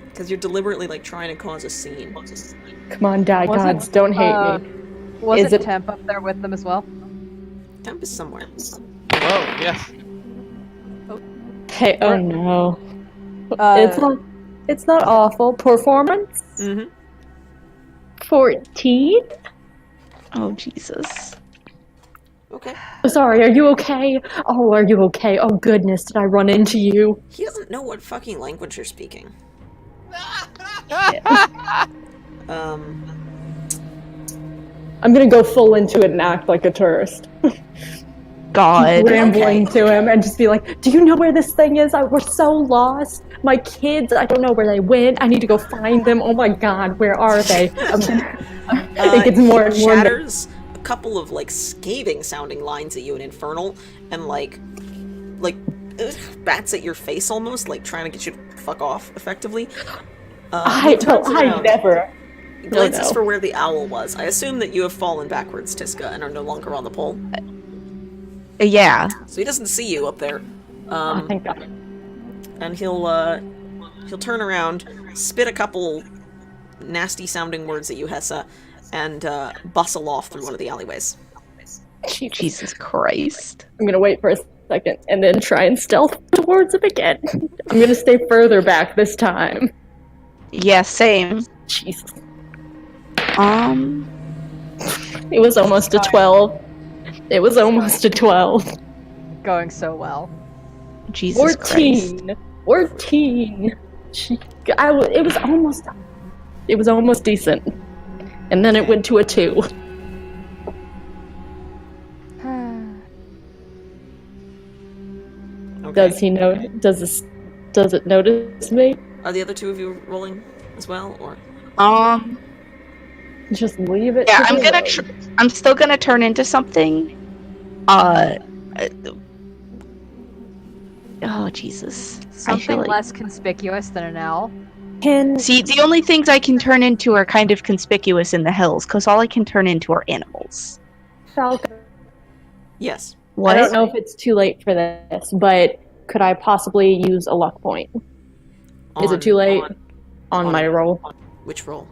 Because you're deliberately, like, trying to cause a scene. Come on, die Was it, gods, don't hate me. Was Is it it- Temp up there with them as well? Temp is somewhere. Whoa, yes. Hey, oh no. Uh, It's not awful. Performance? Mm-hmm. 14? Oh Jesus. Okay. Sorry, are you okay? Oh, are you okay? Oh goodness, did I run into you? He doesn't know what fucking language you're speaking. I'm gonna go full into it and act like a tourist. God. Rambling to him and just be like, do you know where this thing is? We're so lost. My kids, I don't know where they went. I need to go find them. Oh my god, where are they? I think it's more and more. Shatters a couple of, like, scathing sounding lines at you in Infernal, and, like, bats at your face almost, like, trying to get you to fuck off, effectively. He turns around, never. glances no. for where the owl was. I assume that you have fallen backwards, Tiska, and are no longer on the pole. Yeah. So he doesn't see you up there. Oh, thank god. And he'll turn around, spit a couple nasty sounding words at you, Hessa, and bustle off through one of the alleyways. Jesus Christ. I'm gonna wait for a second and then try and stealth towards him again. I'm gonna stay further back this time. Yeah, same. Jesus. It It was almost a 12. It was almost a 12. going so well. Jesus Christ. 14. It was almost decent. And then it went to a 2. Okay. Does he know? Does it notice me? Are the other two of you rolling as well, or? Just leave it. Yeah, to I'm the gonna. road. I'm still gonna turn into something. Oh Jesus! I feel Something like. less conspicuous than an owl. See, the only things I can turn into are kind of conspicuous in the hills, because all I can turn into are animals. Falcon. Yes. What? I don't know if it's too late for this, but could I possibly use a luck point? Is it too late? On my roll? Which roll?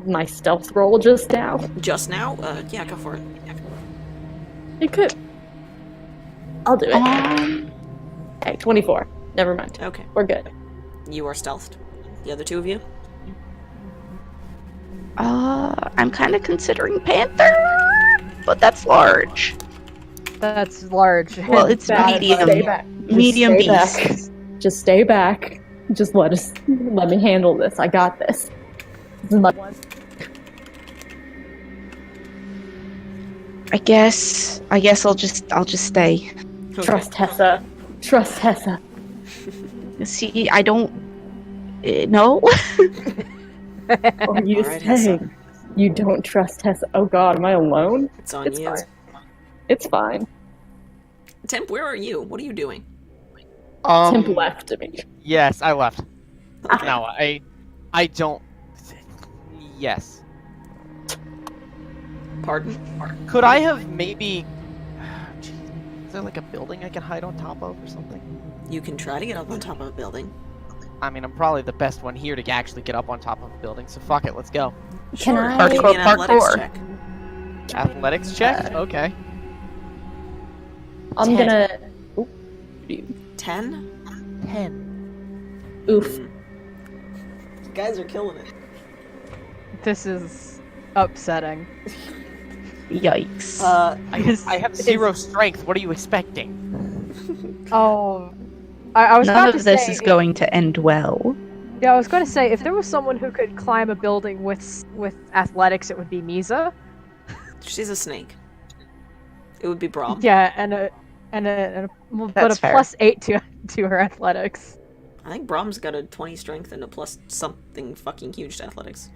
My stealth roll just now? Just now? Yeah, go for it. It could. I'll do it. Okay, 24. Never mind. Okay. We're good. You are stealthed. The other two of you? I'm kind of considering panther, but that's large. That's large. Well, it's Stay medium. back. Medium Just stay beast. back. Just stay back. Just let me handle this. I got this. This is my one. I guess I'll just stay. Okay. Trust Hessa. Trust Hessa. See, I don't no. Or you Alright, say you don't trust Hessa. Oh god, am I alone? It's on It's you. fine. It's fine. Temp, where are you? What are you doing? Temp left me. Yes, I left. Okay. No, I don't. Yes. Pardon? Could I have maybe? Jeez, is there like a building I can hide on top of or something? You can try to get up on top of a building. I mean, I'm probably the best one here to actually get up on top of a building, so fuck it, let's go. Can Sure. I- Give me an Parkour. athletics check. Athletics check? Okay. I'm 10. gonna. 10? 10. Oof. You guys are killing it. This is upsetting. Yikes. I have 0 strength. What are you expecting? Oh, I was None about of to this say, is going to end well. Yeah, I was going to say if there was someone who could climb a building with athletics, it would be Misa. She's a snake. It would be Braum. Yeah, but That's a fair. +8 to her athletics. I think Brahm's got a 20 strength and a plus something fucking huge to athletics.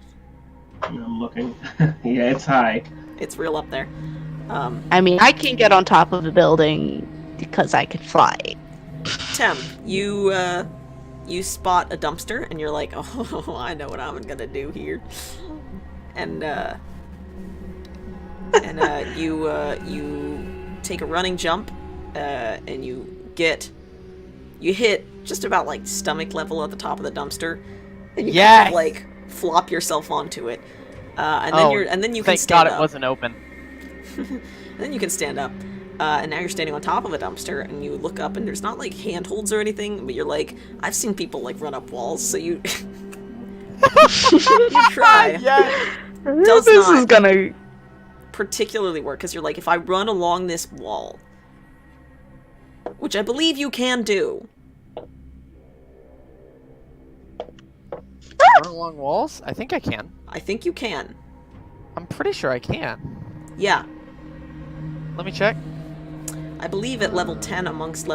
I'm looking. Yeah, it's high. It's real up there. I mean, I can get on top of a building because I could fly. Tem, you spot a dumpster and you're like, oh, I know what I'm gonna do here. And you take a running jump, and you hit just about like stomach level at the top of the dumpster, and you kind of like flop yourself onto it, and then you can Thank stand God up. it wasn't open. And then you can stand up, and now you're standing on top of a dumpster, and you look up, and there's not like handholds or anything, but you're like, I've seen people like run up walls, so you you try. Yeah. Does This not is gonna. particularly work, because you're like, if I run along this wall, which I believe you can do. Run along walls? I think I can. I think you can. I'm pretty sure I can. Yeah. Let me check. I believe at level 10 amongst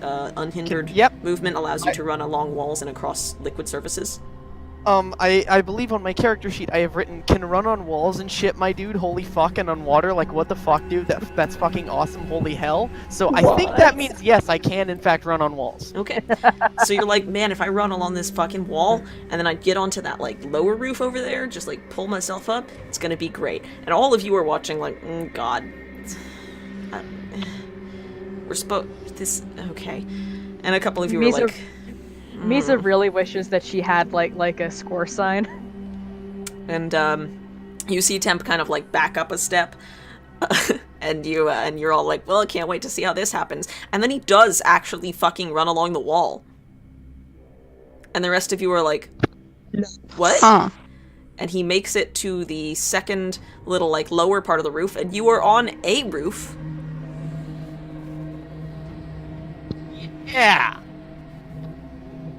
unhindered Yep. movement allows you to run along walls and across liquid surfaces. I believe on my character sheet I have written, can run on walls and shit, my dude, holy fuck, and on water, like, what the fuck, dude, that's fucking awesome, holy hell. So I think that means, yes, I can, in fact, run on walls. Okay. So you're like, man, if I run along this fucking wall, and then I get onto that, like, lower roof over there, just, like, pull myself up, it's gonna be great. And all of you are watching, like, God. Okay. And a couple of you are like... Misa really wishes that she had like a score sign. And you see Temp kind of like back up a step, and you're all like, well, I can't wait to see how this happens. And then he does actually fucking run along the wall, and the rest of you are like, what? Huh. And he makes it to the second little like lower part of the roof, and you are on a roof. Yeah.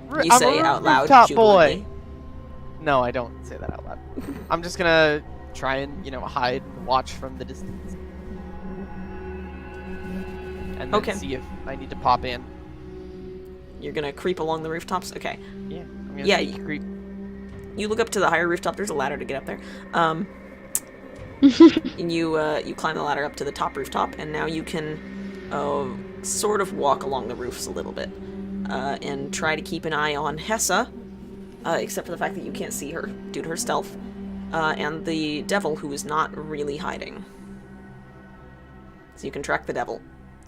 You I'm say a out loud, rooftop jubilantly. boy. No, I don't say that out loud. I'm just gonna try and, hide and watch from the distance. And then Okay. see if I need to pop in. You're gonna creep along the rooftops? Okay. Yeah. I'm gonna Yeah, sneak creep. You look up to the higher rooftop. There's a ladder to get up there. And you climb the ladder up to the top rooftop, and now you can sort of walk along the roofs a little bit, and try to keep an eye on Hessa, except for the fact that you can't see her due to her stealth, and the devil, who is not really hiding. So you can track the devil.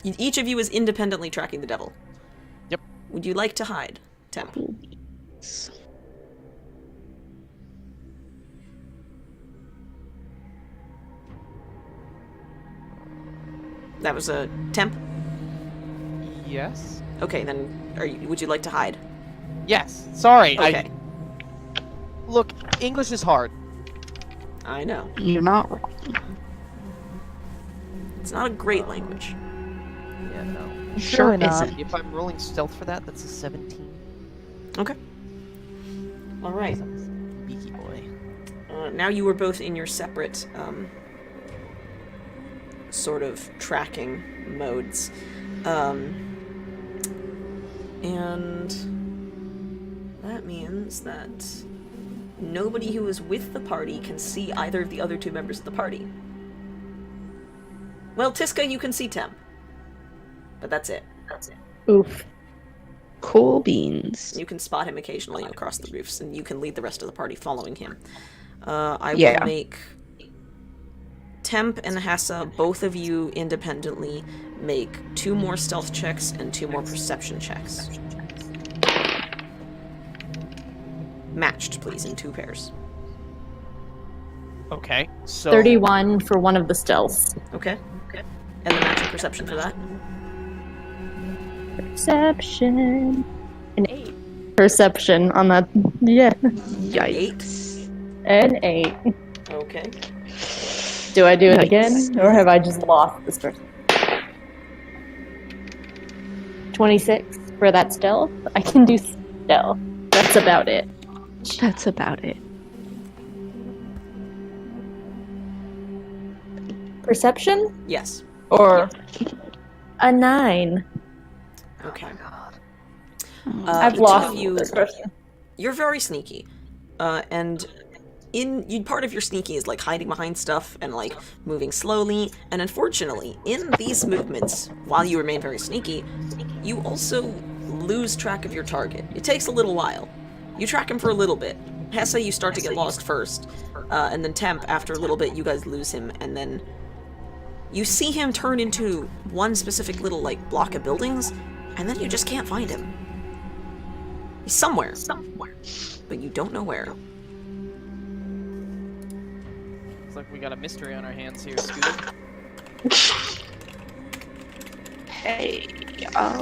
Each of you is independently tracking the devil. Yep. Would you like to hide, Temp? That was a Temp? Yes. Okay, then would you like to hide? Yes. Sorry. Okay. Look, English is hard. I know. You're not wrong. It's not a great language. Yeah, no. Sure Really not. isn't. If I'm rolling stealth for that, that's a 17. Okay. Alright. Beaky boy. Now you are both in your separate, sort of tracking modes. And that means that nobody who is with the party can see either of the other two members of the party. Well, Tiska, you can see Temp. But that's it. Oof. Cool beans. You can spot him occasionally across the roofs, and you can lead the rest of the party following him. I Yeah. will make Temp and Hessa, both of you independently, make 2 more stealth checks and 2 more perception checks. Matched, please, in 2 pairs. Okay, so 31 for one of the stealths. Okay. And the magic perception for that? Perception. An 8. Perception on that. Yeah. Yikes. An 8. Okay. Do I do it Nice. again? Or have I just lost this person? 26 for that stealth. I can do stealth. That's about it. That's about it. Perception? Yes. Or a 9. Okay. I've the two lost of you, this person. you're very sneaky. And part of your sneaky is like hiding behind stuff and like moving slowly. And unfortunately, in these movements, while you remain very sneaky, you also lose track of your target. It takes a little while. You track him for a little bit. Hessa, you start to get lost first. And then Temp, after a little bit, you guys lose him. And then you see him turn into one specific little like block of buildings. And then you just can't find him. He's somewhere. But you don't know where. looks like we got a mystery on our hands here, Scooby. Hey,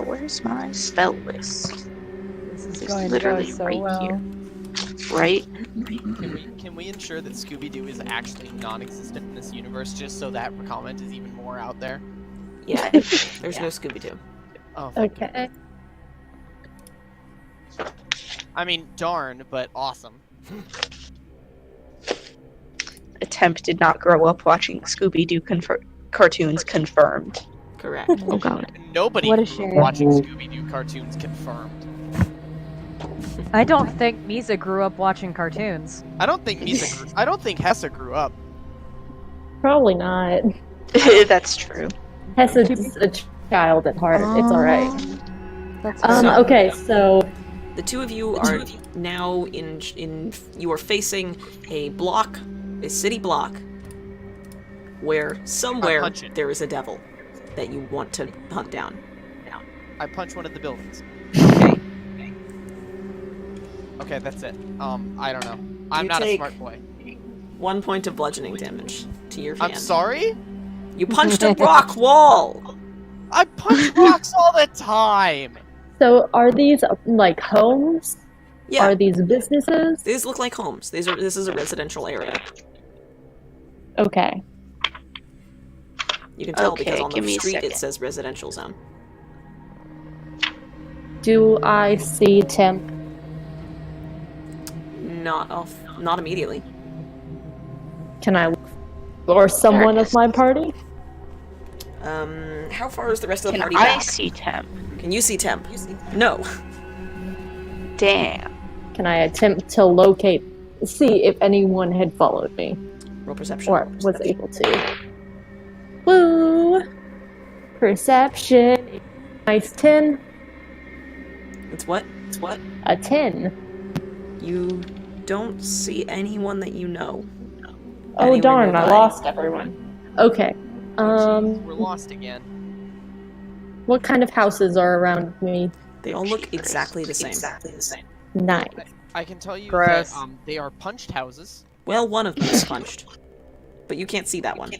where's my spell list? This is It's going to go literally so right well. here. Right? Can we ensure that Scooby-Doo is actually non-existent in this universe, just so that comment is even more out there? Yeah, there's no Scooby-Doo. Oh, Okay. I mean, darn, but awesome. Attempt did not grow up watching Scooby-Doo cartoons, confirmed. Correct. Oh god. Nobody What a grew up shame. watching Scooby-Doo cartoons, confirmed. I don't think Misa grew up watching cartoons. I don't think Hessa grew up. Probably not. That's true. Hessa's a child at heart. It's alright. That's Okay, so The two of you are now you are facing a block, a city block, where somewhere punch it. there is a devil that you want to hunt down. I punch one of the buildings. Okay. Okay, that's it. I don't know. I'm You not a take- smart boy. 1 point of bludgeoning damage to your hand. I'm sorry? You punched a rock wall! I punch rocks all the time! so are these like homes? Yeah, Are these businesses? these look like homes. This is a residential area. Okay. You can tell Okay, because on give the me a street it second. says residential zone. Do I see Temp? Not immediately. Can I or someone of my party? How far is the rest of the Can party I back? see Temp? Can you see Temp? No. Damn. Can I attempt to see if anyone had followed me Roll perception. or was able to? Woo! Perception. Nice 10. It's what? A 10. You don't see anyone that you know. Oh Anywhere darn! I nearby. lost everyone. Okay. We're lost again. What kind of houses are around me? They all look exactly the same. Nice. I can tell you Gross. that they are punched houses. Well, one of them is punched. But you can't see that one.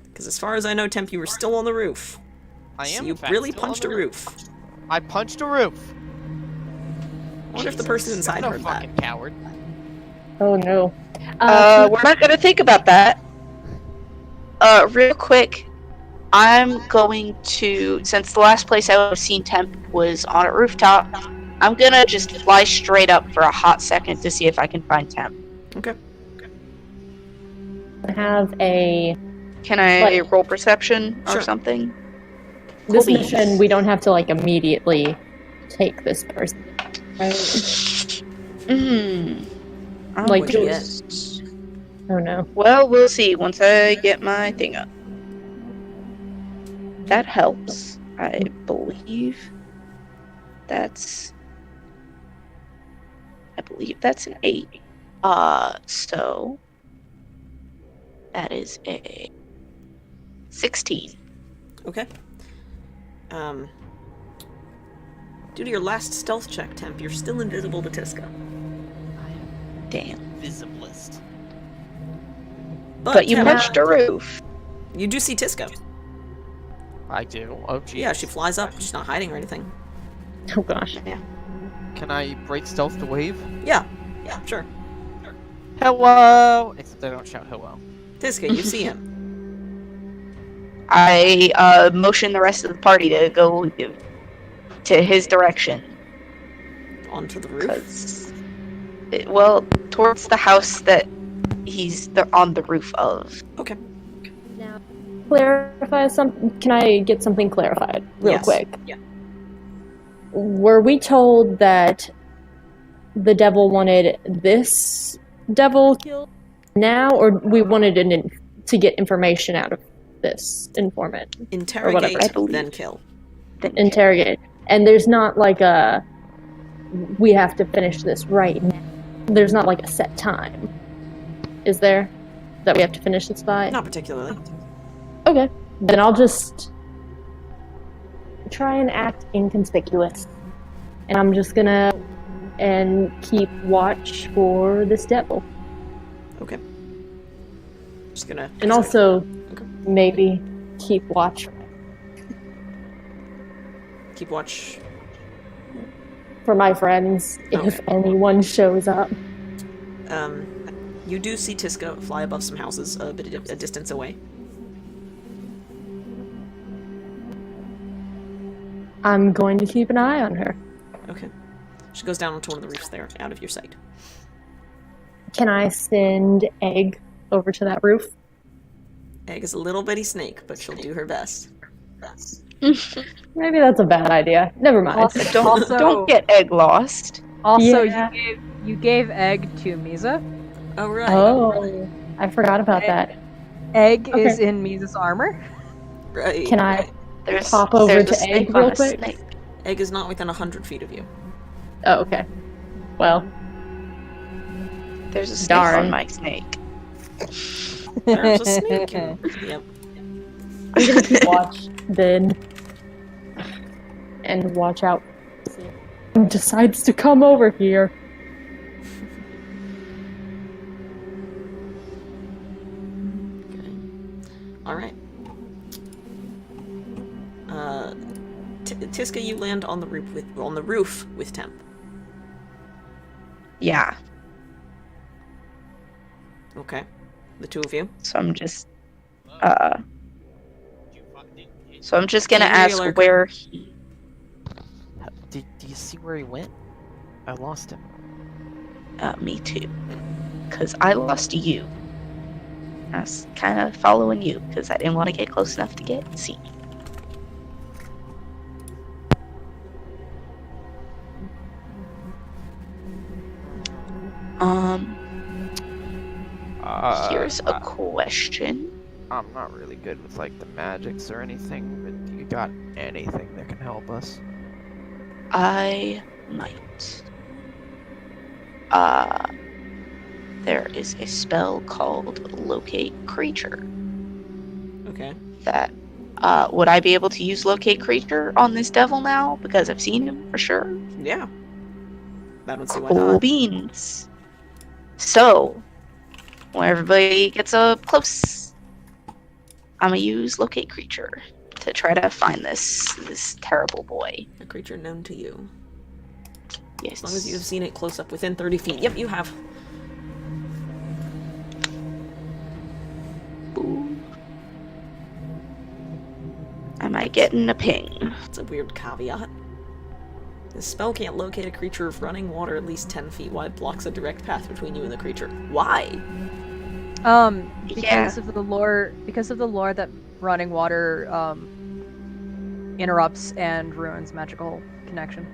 Because as far as I know, Temp, you were still on the roof. I am. So in you fact, really still on punched the a roof. I punched a roof. I wonder if the person inside I'm heard no that. fucking coward. Oh no. We're not gonna think about that. Real quick, I'm going to, since the last place I've seen Temp was on a rooftop, I'm gonna just fly straight up for a hot second to see if I can find Temp. Okay. have a Can I Like- roll perception or Sure. something? this Please. mission. We don't have to like immediately take this person. Right? Like, What'd you get? Oh no. Well, we'll see once I get my thing up. That helps. I believe that's an 8. So that is a 16. Okay. Due to your last stealth check, Temp, you're still invisible to Tiska. Damn. Visiblist. But you Tim, punched a roof. you do see Tiska. I do. Oh, geez. Yeah, she flies up. She's not hiding or anything. Oh gosh. Can I break stealth to wave? Yeah, sure. Hello! Except I don't shout hello. Tiska, you see him. I motion the rest of the party to go to his direction. Onto the roof? Well, towards the house that he's on the roof of. Okay. Now, clarify something. Can I get something clarified real Yes. quick? Yeah. Were we told that the devil wanted this devil killed now, or we wanted to get information out of this informant? Interrogate, I believe. then kill. Interrogate. And there's not like a we have to finish this right now. There's not like a set time. Is there? That we have to finish this by? Not particularly. Okay. Then I'll just try and act inconspicuous. And I'm just gonna keep watch for this devil. Okay. Just gonna... And also Okay. maybe keep watch Keep watch. for my friends if anyone shows up. You do see Tiska fly above some houses a distance away. I'm going to keep an eye on her. Okay. She goes down onto one of the roofs there, out of your sight. Can I send Egg over to that roof? Egg is a little bitty snake, but she'll do her best. Maybe that's a bad idea. Never mind. Also, Don't get egg lost. Also, Yeah. you gave egg to Misa. Oh, right. Oh, I forgot about that. Egg Okay. is in Misa's armor. Right. Can I There's pop over there's to a snake Egg on real a quick? snake. Egg is not within 100 feet of you. Oh, okay. Well, There's a snake Darn. on my snake. There's a snake. Yep. I'm gonna keep watch then, and watch out. See if he decides to come over here. Alright. Tiska, you land on the roof with Temp. Yeah. Okay. The two of you. So I'm just gonna Can you ask heal her? where he Do you see where he went? I lost him. me too. Cause I lost you. I was kinda following you because I didn't want to get close enough to get seen. Here's a question. I'm not really good with like the magics or anything, but you got anything that can help us? I might. There is a spell called Locate Creature. Okay. That, would I be able to use Locate Creature on this devil now? Because I've seen him for sure. Yeah. I don't see why Cool not. beans. So, when everybody gets up close, I'm gonna use Locate Creature to try to find this terrible boy. A creature known to you. Yes. As long as you've seen it close up within 30 feet. Yep, you have. Ooh. Am I getting a ping? It's a weird caveat. This spell can't locate a creature if running water at least 10 feet wide blocks a direct path between you and the creature. Why? Because Yeah. of the lore that running water interrupts and ruins magical connection.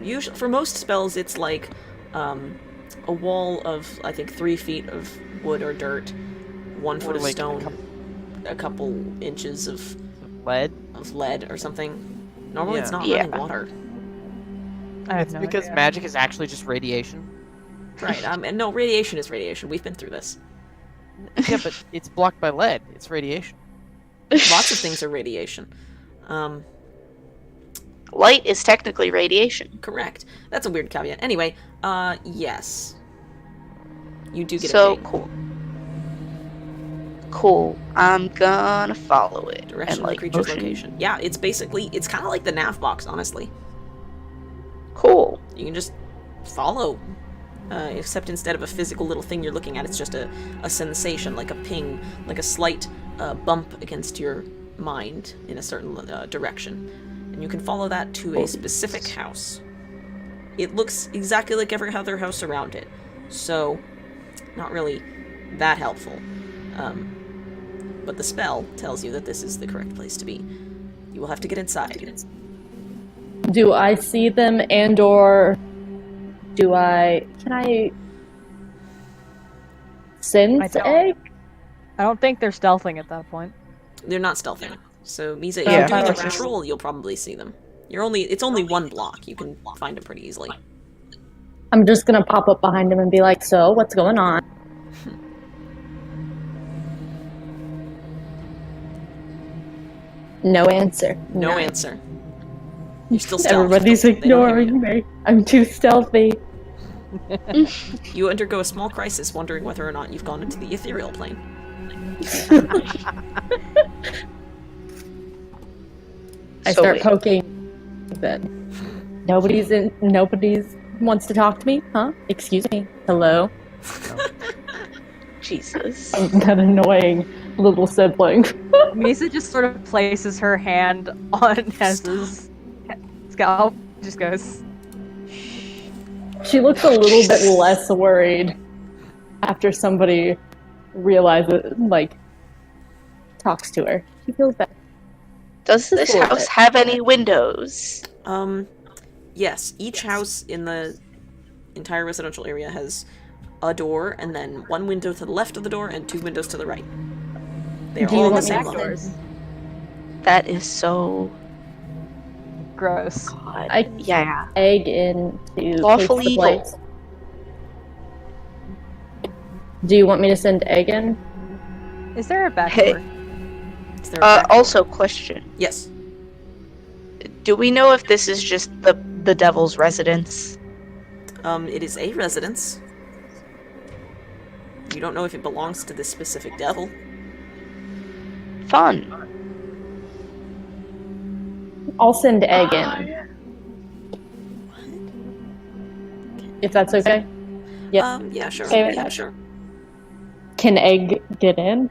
Usually, for most spells, it's like a wall of, I think, 3 feet of wood or dirt, 1 foot Or of like stone, a couple inches of lead? or something. Normally, it's Yeah. not Yeah. running water. I have It's no because idea. magic is actually just radiation. Right. And no, radiation is radiation. We've been through this. Yeah, but it's blocked by lead. It's radiation. Lots of things are radiation. Light is technically radiation. Correct. That's a weird caveat. Anyway, yes. You do get So a ping. cool. Cool. I'm gonna follow it. Direction and, of the like, creature's motion. location. Yeah, it's basically, it's kind of like the nav box, honestly. Cool. You can just follow. Except instead of a physical little thing you're looking at, it's just a sensation, like a ping, like a slight bump against your mind in a certain direction. And you can follow that to a specific house. It looks exactly like every other house around it. So, not really that helpful. But the spell tells you that this is the correct place to be. You will have to get inside. Do I see them and or can I sense egg? I don't think they're stealthing at that point. They're not stealthing. So, Misa, if Yeah. you're doing a Okay. patrol, you'll probably see them. It's only one block. You can find them pretty easily. I'm just gonna pop up behind him and be like, so, what's going on? No answer. No None. answer. You're still stealth. Everybody's They don't hear ignoring you. me. I'm too stealthy. You undergo a small crisis, wondering whether or not you've gone into the ethereal plane. I So start wait. poking. Then nobody's wants to talk to me, huh? Excuse me. Hello. Jesus. That annoying little sibling. Misa just sort of places her hand on Hessa's scalp, just goes, She looks a little bit less worried after somebody realizes, talks to her. She feels better. Does this Cool. house have any windows? Yes, each house in the entire residential area has a door, and then one window to the left of the door, and two windows to the right. They're Do you all on the want me same to level. doors. That is so Gross. God. Yeah. Egg into Lawful taste the evil. place. Do you want me to send egg in? Is there a back Hey. door? Is there a back door? Also, question. Yes. Do we know if this is just the devil's residence? It is a residence. You don't know if it belongs to this specific devil. Fun. I'll send egg in. If that's okay. Yeah. Yeah, sure. Okay. Yeah, sure. Can egg get in?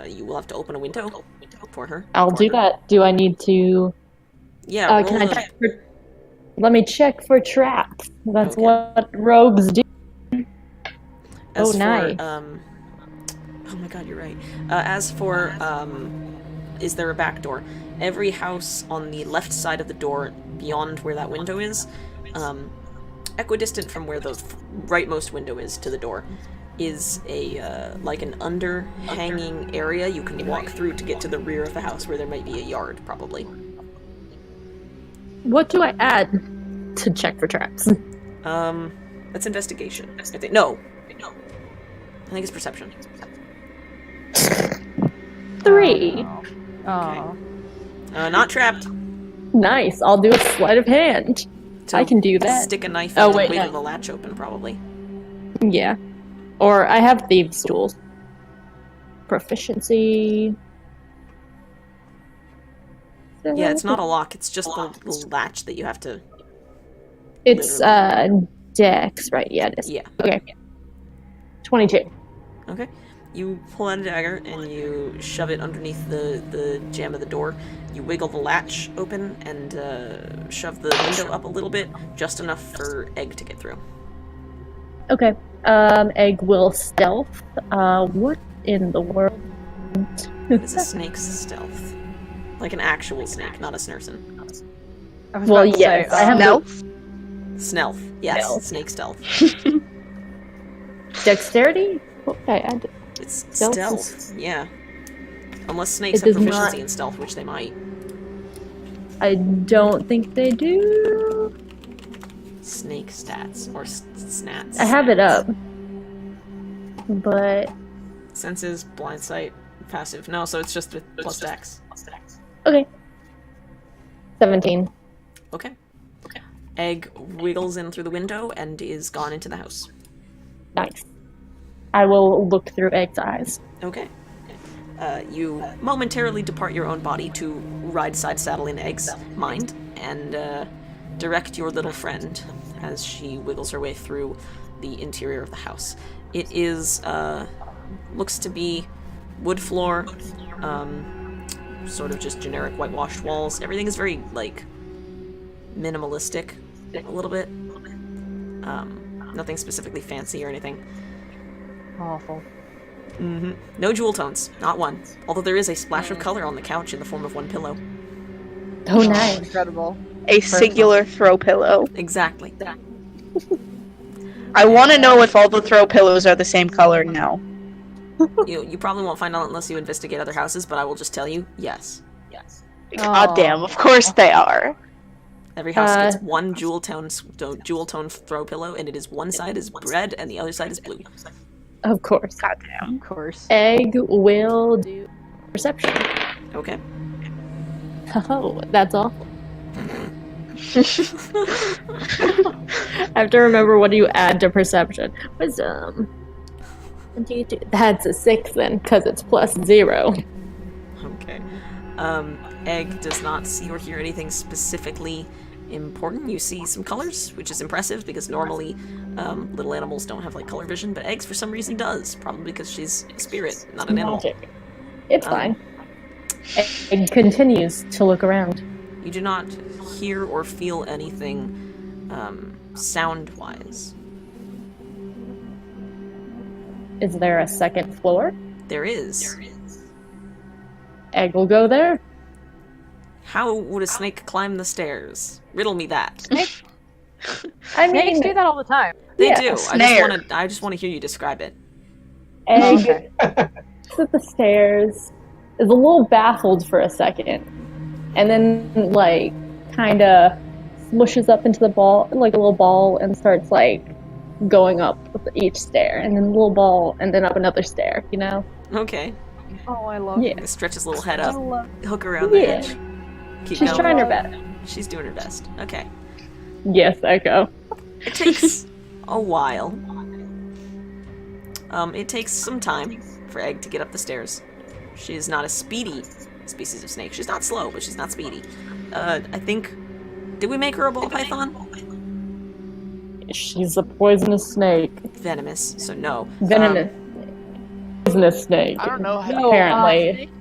You will have to open a window for her. I'll do that. Do I need to? Yeah, Can roll I check for? Let me check for traps. That's Okay. what rogues do. As Oh, for, nice. oh my god, you're right. As for, is there a back door? Every house on the left side of the door, beyond where that window is, equidistant from where the rightmost window is to the door, is a, like an underhanging area you can walk through to get to the rear of the house, where there might be a yard, probably. What do I add to check for traps? That's investigation. I think. No. I think it's perception. 3. Oh. Not trapped. Nice. I'll do a sleight of hand. So I can do that. Stick a knife Oh, in wait, and wiggle no. the latch open, probably. Yeah. Or I have thieves' tools. Proficiency. Yeah, it's not a lock, it's just the latch that you have to... It's dex, right? Yeah, it is. Yeah. Okay. 22. Okay. You pull out a dagger and you shove it underneath the jamb of the door. You wiggle the latch open and shove the window up a little bit, just enough for Egg to get through. Okay. Egg will stealth. What in the world? It's a snake's stealth. Like an actual snake, not a snurson. I was Well, about to yes, say, I have No. Snelf. Yes, Stealth. snake stealth. Dexterity? Okay, I did. It's Stealth stealth, yeah. Unless snakes It have does proficiency not- in stealth, which they might. I don't think they do. Snake stats, or snats. I have it up. But Senses, blind sight, passive. No, so it's just with plus dex. okay. 17. Okay. Egg wiggles in through the window and is gone into the house. Nice. I will look through Egg's eyes. Okay. You momentarily depart your own body to ride side saddle in Egg's mind and direct your little friend as she wiggles her way through the interior of the house. It is, looks to be wood floor, sort of just generic whitewashed walls. Everything is very, like, minimalistic a little bit. Nothing specifically fancy or anything. Awful. No jewel tones, not one. Although there is a splash of color on the couch in the form of one pillow. Oh, nice. Incredible. A singular throw pillow. Exactly. I want to know if all the throw pillows are the same color now. You probably won't find out unless you investigate other houses, but I will just tell you, yes. God damn, of course they are. Every house gets one jewel tone throw pillow, and it is one side is red and the other side is blue. Of course. God damn. Of course. Egg will do perception. Okay. Oh, that's awful. I have to remember what do you add to perception. Wisdom. That's a 6 then, because it's +0. Okay. Egg does not see or hear anything specifically important. You see some colors, which is impressive because normally little animals don't have like color vision, but Eggs for some reason does, probably because she's a spirit, not an animal. Magic. It's fine. Egg continues to look around. You do not hear or feel anything sound-wise. Is there a second floor? There is. Egg will go there. How would a snake climb the stairs? Riddle me that. I Snakes mean, do that all the time. They Yeah, do. a snare. I just want to hear you describe it. Egg Okay. sits at the stairs, is a little baffled for a second, and then like kind of smushes up into the ball, like a little ball, and starts like going up each stair, and then a little ball, and then up another stair. You know? Okay. Oh, I love Yeah. Stretch his little head I up, love hook around the Yeah. edge. Keep She's going. trying her best. She's doing her best. Okay. Yes, Echo. It takes a while. It takes some time for Egg to get up the stairs. She is not a speedy species of snake. She's not slow, but she's not speedy. I think... Did we make her a ball python? She's a poisonous snake. Venomous, so no. Venomous. Poisonous snake. I don't know how. No, Apparently.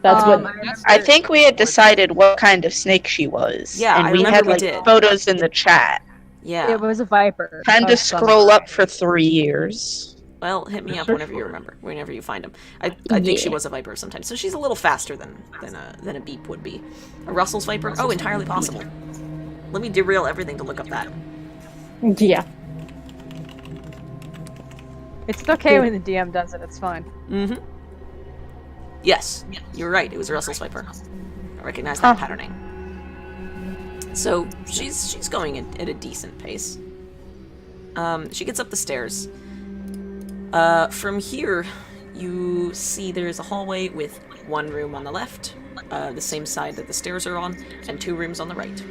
That's what. I think we had decided what kind of snake she was. Yeah, and I we remember had we like did. photos in the chat. Yeah. It was a viper. Time to of some scroll sort. up for 3 years. Well, hit me up whenever you remember, whenever you find him. I think she Yeah. was a viper sometimes, so she's a little faster than a beep would be. A Russell's viper? Oh, entirely possible. Let me derail everything to look up that. Yeah. It's okay when the DM does it. It's fine. Mm-hmm. Yes, you're right. It was a Russell's viper. I recognize that patterning. So she's going at a decent pace. She gets up the stairs. From here, you see there's a hallway with one room on the left, the same side that the stairs are on, and 2 rooms on the right.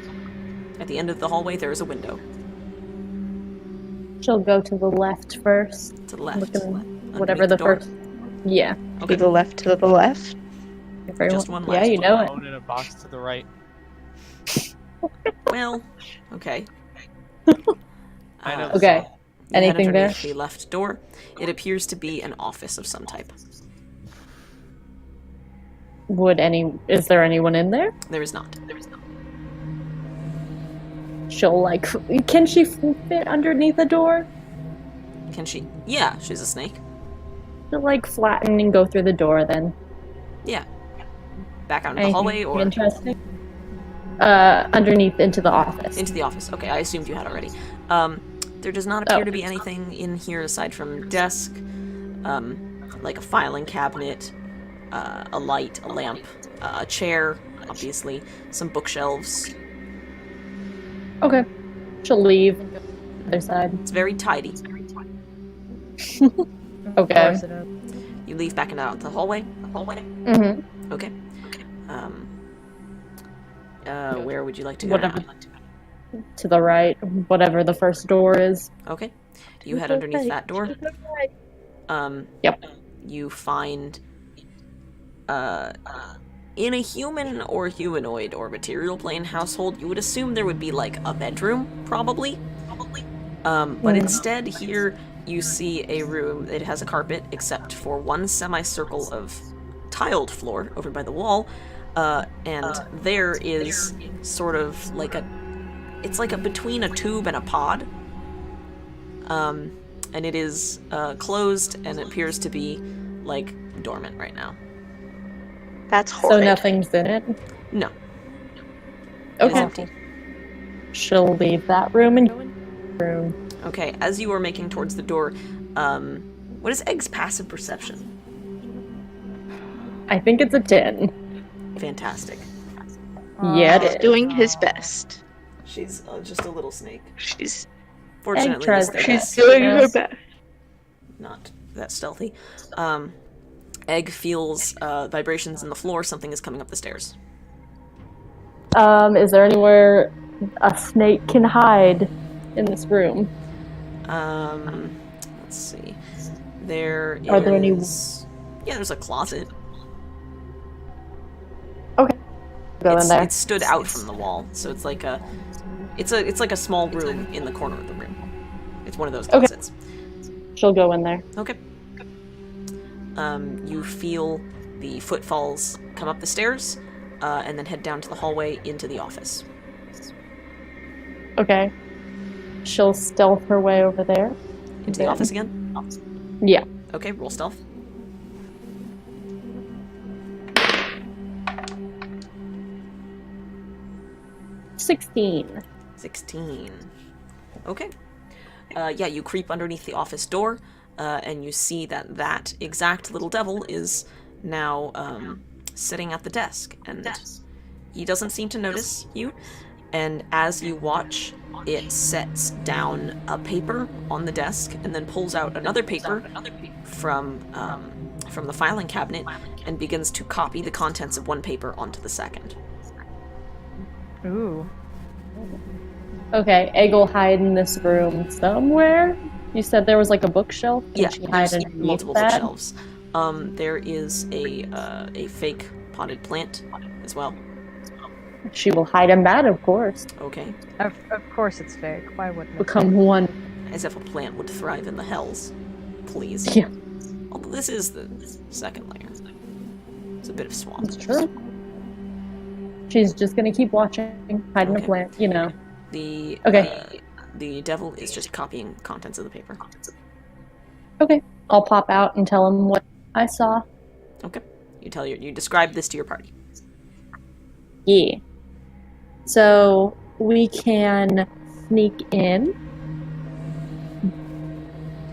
At the end of the hallway, there is a window. She'll go to the left first. To the left. Looking whatever Underneath the door. first. Yeah. To the left, to the left. Just one Yeah, left. you know it. Phone in a box to the right. Well, okay. I know. Okay. You head Anything there? underneath the left door. It appears to be an office of some type. Is there anyone in there? There is not. She'll like, can she fit underneath the door? Can she? Yeah, she's a snake. She'll like flatten and go through the door then. Yeah. Back out into the Anything hallway or interesting? Underneath into the office. into the office. Okay, I assumed you had already. There does not appear to be anything in here aside from desk, like a filing cabinet, a light, a lamp, a chair, obviously, some bookshelves. Okay. She'll leave. Other side. It's very tidy. Okay. Of course it is. You leave back into the hallway. Mm-hmm. Okay. Where would you like to go? Whatever. To the right, whatever the first door is. Okay. You head underneath that door. Yep. You find in a human or humanoid or material plane household, you would assume there would be like a bedroom, probably. But instead, here you see a room that has a carpet, except for one semicircle of tiled floor over by the wall, and there is sort of like it's like between a tube and a pod, and it is closed and it appears to be like dormant right now. That's horrid. So nothing's in it? No. It's Okay. empty. She'll leave that room and go in the room. Okay, as you are making towards the door, what is Egg's passive perception? I think it's a 10. Fantastic. Yeah, it is. Doing his best. She's just a little snake. She's Fortunately, tries this their thing best. is doing her best. not that stealthy. Egg feels vibrations in the floor. Something is coming up the stairs. Is there anywhere a snake can hide in this room? Let's see. Are there any- Yeah, there's a closet. Okay. Go in there. It's stood out from the wall, so it's like a small room in the corner of the room. It's one of those Okay. closets. She'll go in there. Okay. You feel the footfalls come up the stairs, and then head down to the hallway into the office. Okay. She'll stealth her way over there. Into the office again? Yeah. Okay, roll stealth. $16. 16. Okay. Yeah, you creep underneath the office door, and you see that exact little devil is now sitting at the desk, and he doesn't seem to notice you. And as you watch, it sets down a paper on the desk, and then pulls out another paper from the filing cabinet, and begins to copy the contents of one paper onto the second. Ooh. Okay, Egg will hide in this room somewhere. You said there was like a bookshelf? Can Yeah, she hide there's underneath multiple that? bookshelves. There is a fake potted plant as well. She will hide in that, of course. Okay. Of course it's fake. Why wouldn't it? Become one. As if a plant would thrive in the hells. Please. Yeah, Although this is the second layer. It's a bit of swamp. it's true. She's just gonna keep watching, hiding Okay. a plant, you know. The the devil is just copying contents of the paper. Okay, I'll pop out and tell him what I saw. Okay. You describe this to your party. Yeah. So we can sneak in,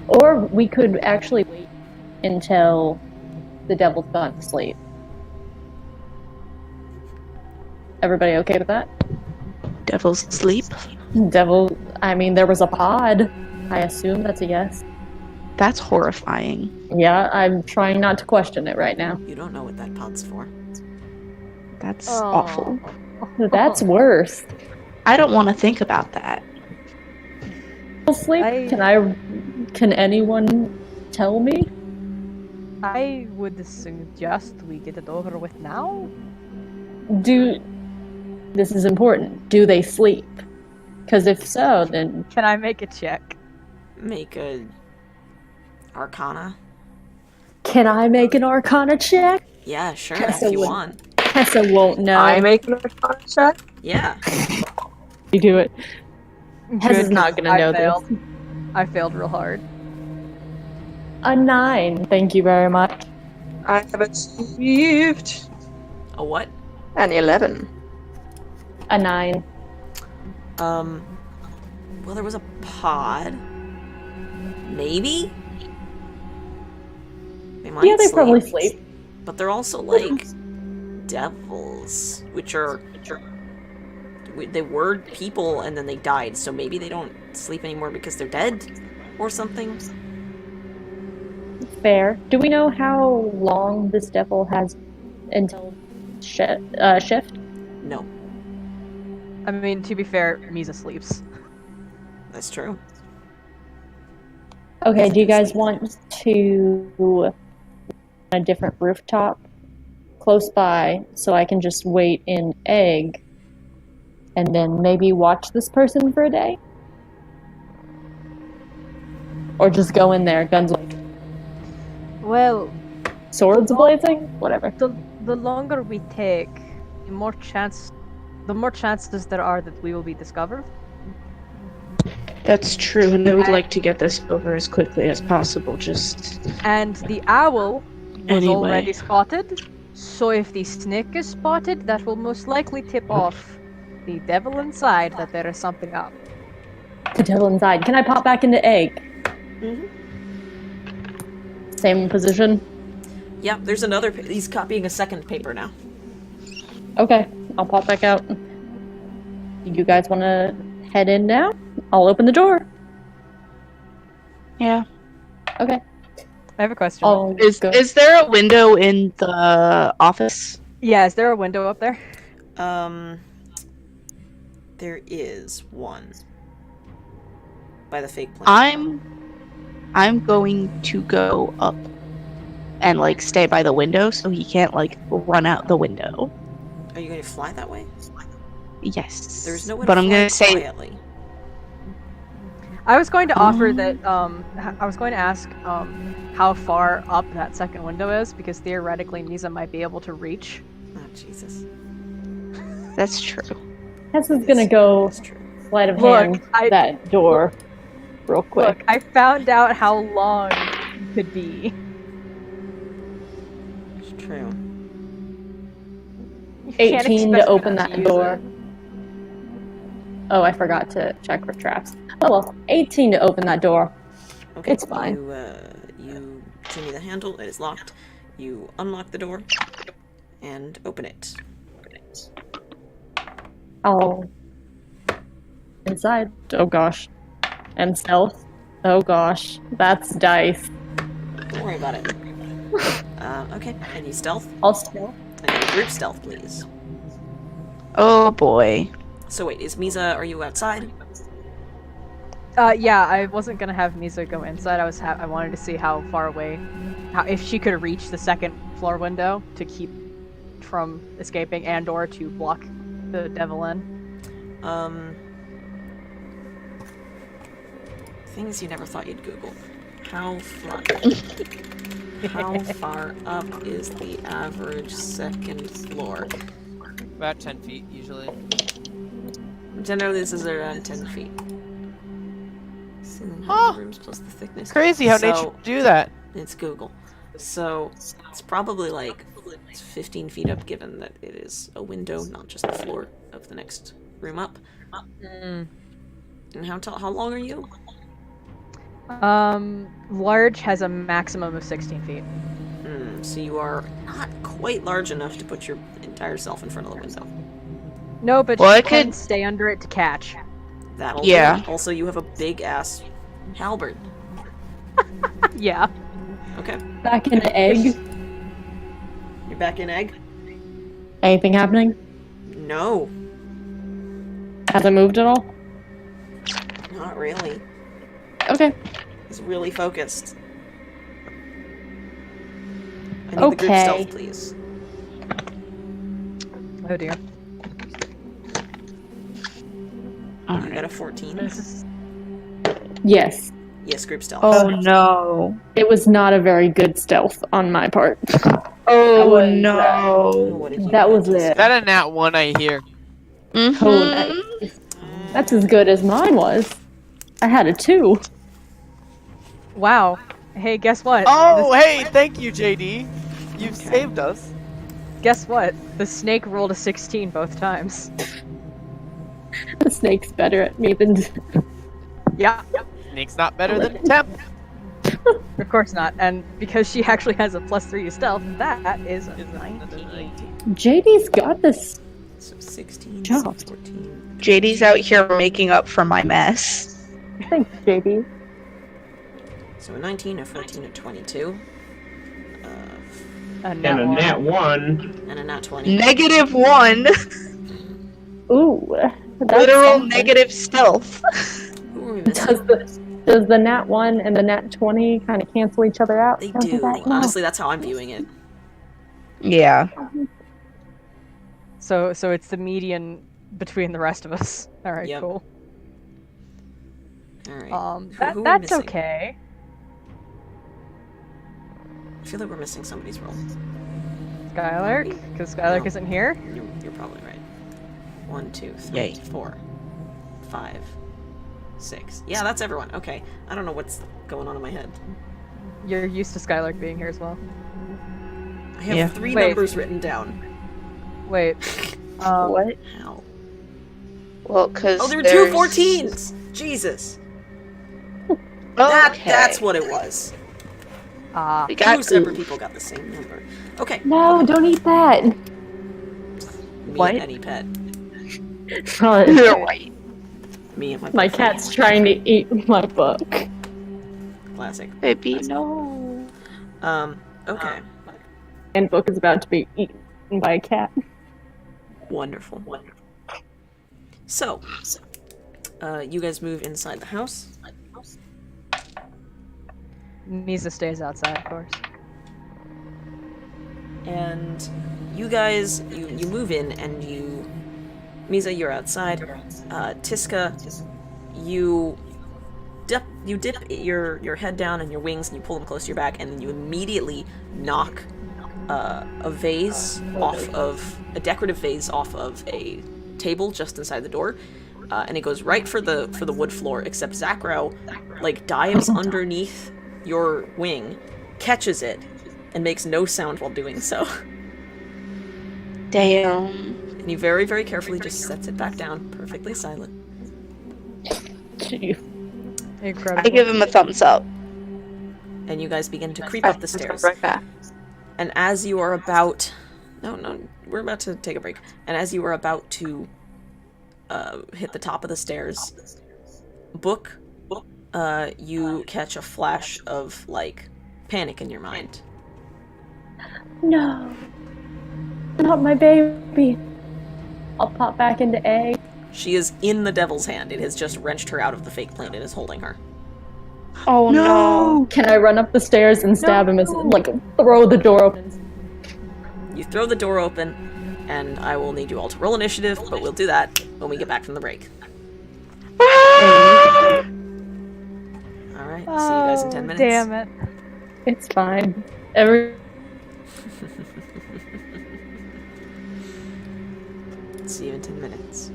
or we could actually wait until the devil's gone to sleep. Everybody okay with that? Devil's sleep. Devil, I mean, there was a pod. I assume that's a yes. That's horrifying. Yeah, I'm trying not to question it right now. You don't know what that pod's for. That's Oh. awful. That's worse. I don't want to think about that. Sleep? I- Can anyone tell me? I would suggest we get it over with now. This is important. Do they sleep? Because if so, then Can I make a check? Make a Arcana. can I make an Arcana check? Yeah, sure, Hessa if you would- want. Hessa won't know. I make an Arcana check. Yeah. You do it. Hessa's Good, not gonna I know failed. this. I failed real hard. A 9. Thank you very much. I have achieved A what? an 11. A 9. Well, there was a pod. Maybe? They might Yeah, they probably sleep. But they're also like devils, which are they were people and then they died, so maybe they don't sleep anymore because they're dead or something. Fair. Do we know how long this devil has until shift? No, I mean, to be fair, Misa sleeps. that's true. Okay, do you guys want to a different rooftop close by so I can just wait in egg and then maybe watch this person for a day? Or just go in there, guns Well, swords blazing? Whatever. the longer we take, the more chances there are that we will be discovered. That's true, and I would like to get this over as quickly as possible, just... And the owl was Anyway. already spotted, so if the snake is spotted, that will most likely tip off the devil inside that there is something up. The devil inside. Can I pop back into egg? Mm-hmm. Same position? Yep, there's another. He's copying a second paper now. Okay, I'll pop back out. You guys want to head in now? I'll open the door. Yeah. Okay. I have a question. I'll go. Is there a window in the office? Yeah, is there a window up there? There is one by the fake plane. I'm going to go up and like stay by the window so he can't like run out the window. Are you going to fly that way? Yes. There's no way but to I'm fly gonna say quietly. I was going to offer that, I was going to ask, how far up that second window is, because theoretically Misa might be able to reach. Oh, Jesus. that's true. Hessa's gonna go That's true. sleight of Look, hand I- that door real quick. Look, I found out how long it could be. It's true. You can't 18 to expect open them to that use door. it. Oh, I forgot to check for traps. Oh well, 18 to open that door. Okay, It's fine. You show me the handle. It is locked. You unlock the door and open it. I'll inside. Oh gosh. And stealth. Oh gosh. That's dice. Don't worry about it. Okay, I need stealth. I'll stealth. I need group stealth, please. Oh boy. So wait, is Misa, are you outside? Yeah, I wasn't gonna have Misa go inside. I wanted to see how far away, if she could reach the second floor window to keep from escaping and/or to block the devil in. Things you never thought you'd Google. How far up is the average second floor? About 10 feet, usually. Generally, this is around 10 feet. Ceiling height Huh. of the rooms plus the thickness. Crazy how So, nature would do that. It's Google. So, it's probably like 15 feet up, given that it is a window, not just the floor of the next room up. And how long are you? Large has a maximum of 16 feet. So you are not quite large enough to put your entire self in front of the window. No, but Well, she I can could- stay under it to catch. That'll Yeah. do. Also, you have a big ass halberd. Yeah. Okay, Back in the egg. you're back in egg. Anything happening? No, Has it moved at all? not really. Okay. He's really focused. I need the group Okay. stealth, please. Oh dear. You got a 14. This is Yes. Yes, group stealth. Oh no. It was not a very good stealth on my part. Oh was, no. What did you That get? was it. That a nat 1 I hear. Mhm. Oh, nice. That's as good as mine was. I had a 2. wow. Hey, guess what? Oh, hey, thank you, JD. You've saved us. Guess what? The snake rolled a 16 both times. The snake's better at me than. Yeah. Snake's not better than Temp. Of course not. And because she actually has a +3 to stealth, that is a 19. JD's got this. So 16, Job. 14. JD's out here making up for my mess. Thanks, JD. So a 19, a 14, a 22. A And a one. nat 1. And a nat 20. -1. Ooh. That's Literal something. negative stealth. Who are we missing? Does Does the nat 1 and the nat 20 kind of cancel each other out? They Don't do. think I know. Honestly, that's how I'm viewing it. Yeah. So it's the median between the rest of us. All right, Yep. cool. All right. Who are we That's missing? okay. I feel like we're missing somebody's role. Skylark, because Skylark No. isn't here. You're probably right. 1, 2, 3, Yay. 4, 5, 6. Yeah, that's everyone. Okay. I don't know what's going on in my head. You're used to Skylark being here as well. I have Yeah. 3 Wait. numbers written down. Wait. What? How? Well, because Oh, there were 2 14s! Jesus. That's what it was. We 2 got separate people got the same number. Okay. No, don't eat that. Me What? and any pet. Run. You're right. Me and my My pet. cat's trying to eat my book. Classic. Baby, no. Okay. And book is about to be eaten by a cat. Wonderful. So, you guys move inside the house. Misa stays outside, of course. And you guys, you move in and you... Misa, you're outside. Tiska, you dip your head down and your wings and you pull them close to your back and then you immediately knock a vase off of... a decorative vase off of a table just inside the door. And it goes right for the wood floor, except Zakrau, like, dives underneath your wing, catches it, and makes no sound while doing so. Damn. And he very, very carefully just sets it back down, perfectly silent. Jeez. Incredible. I give him a thumbs up. And you guys begin to creep up the stairs. Right back. And as you are about... No, we're about to take a break. And as you are about to hit the top of the stairs, Book, you catch a flash of, like, panic in your mind. No. Not my baby. I'll pop back into A. She is in the devil's hand. It has just wrenched her out of the fake plane and is holding her. Oh no. Can I run up the stairs and stab him as, like, throw the door open? You throw the door open, and I will need you all to roll initiative, but we'll do that when we get back from the break. Alright, see you guys in 10 minutes. Damn it. It's fine. See you in 10 minutes.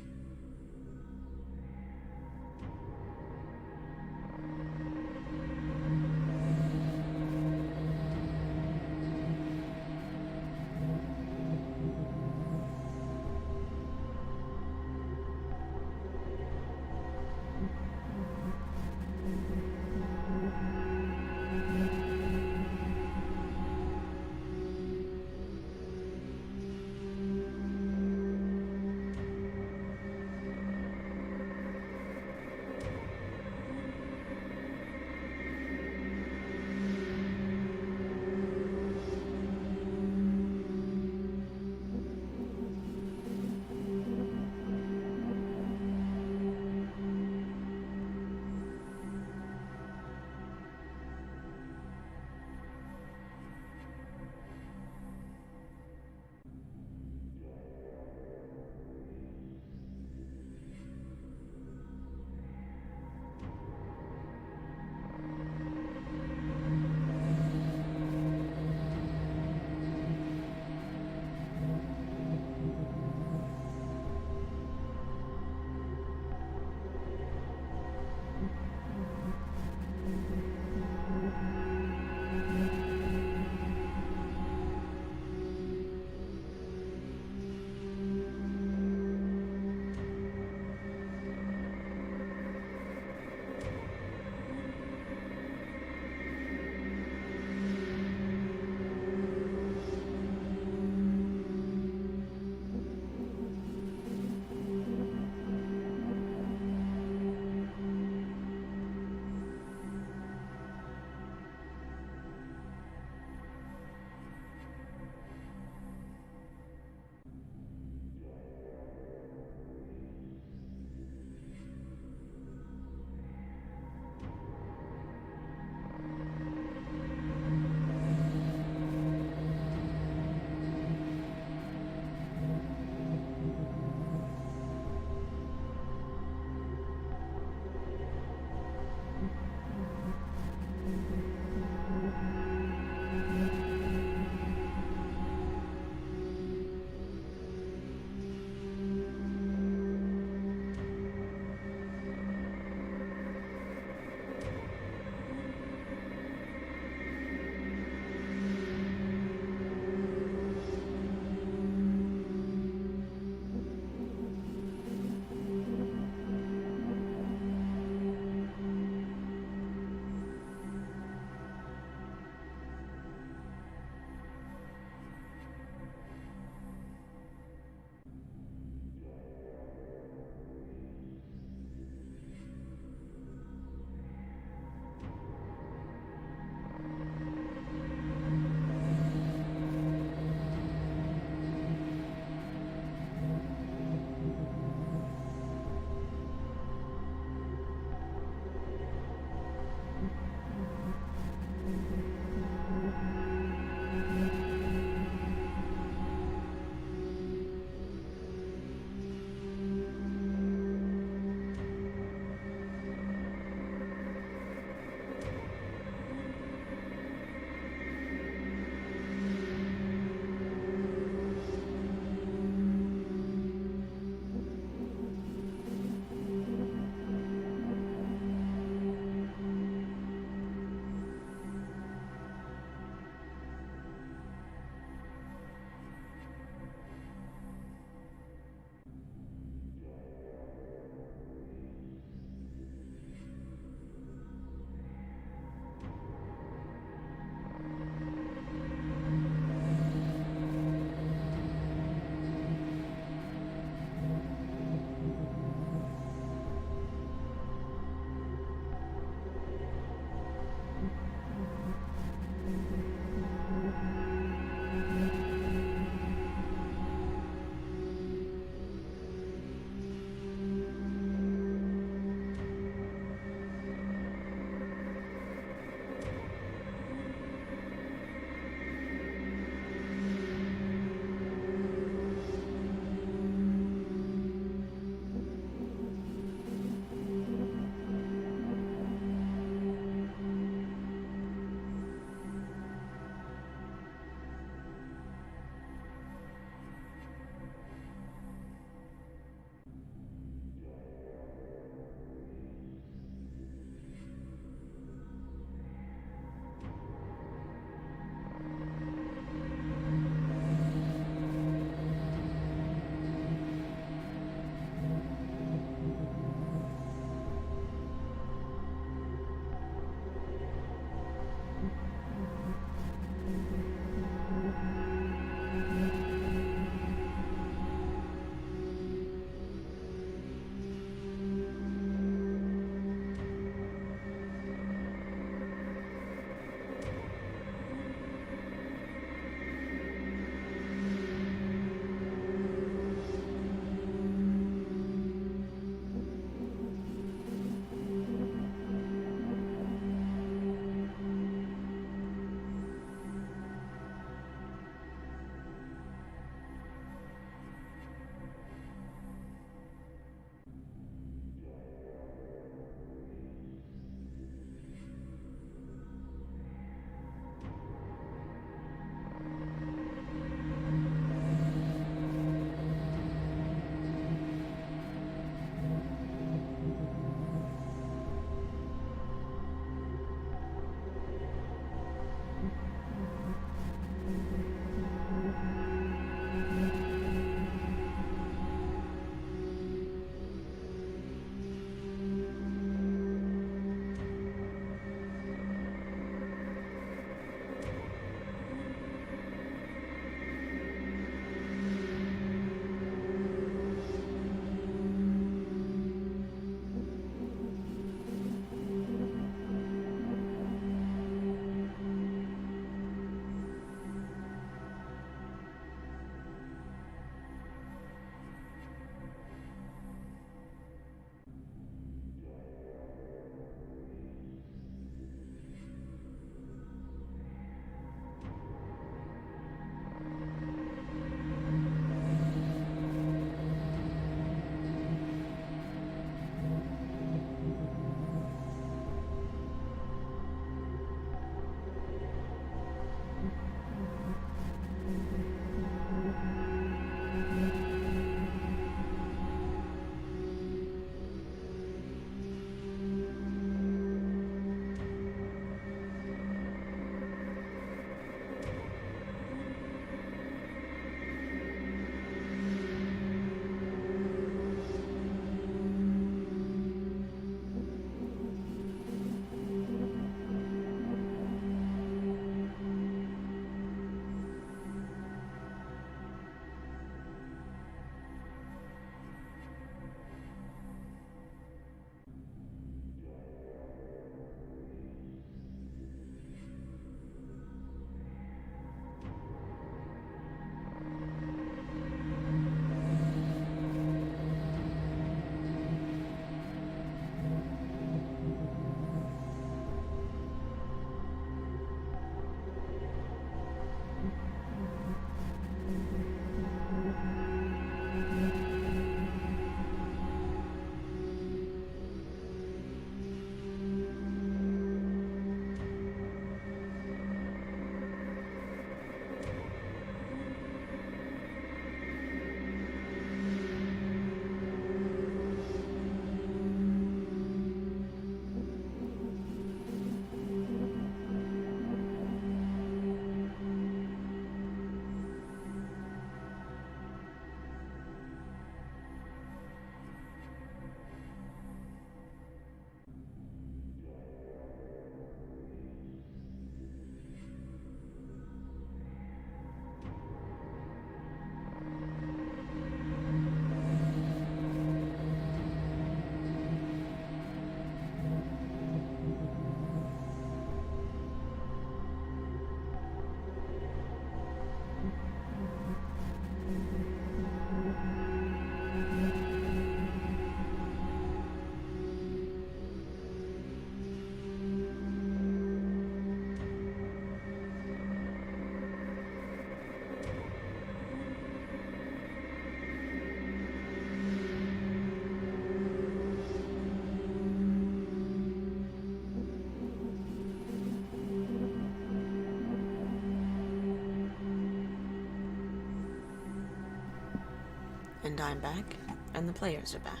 And I'm back, and the players are back.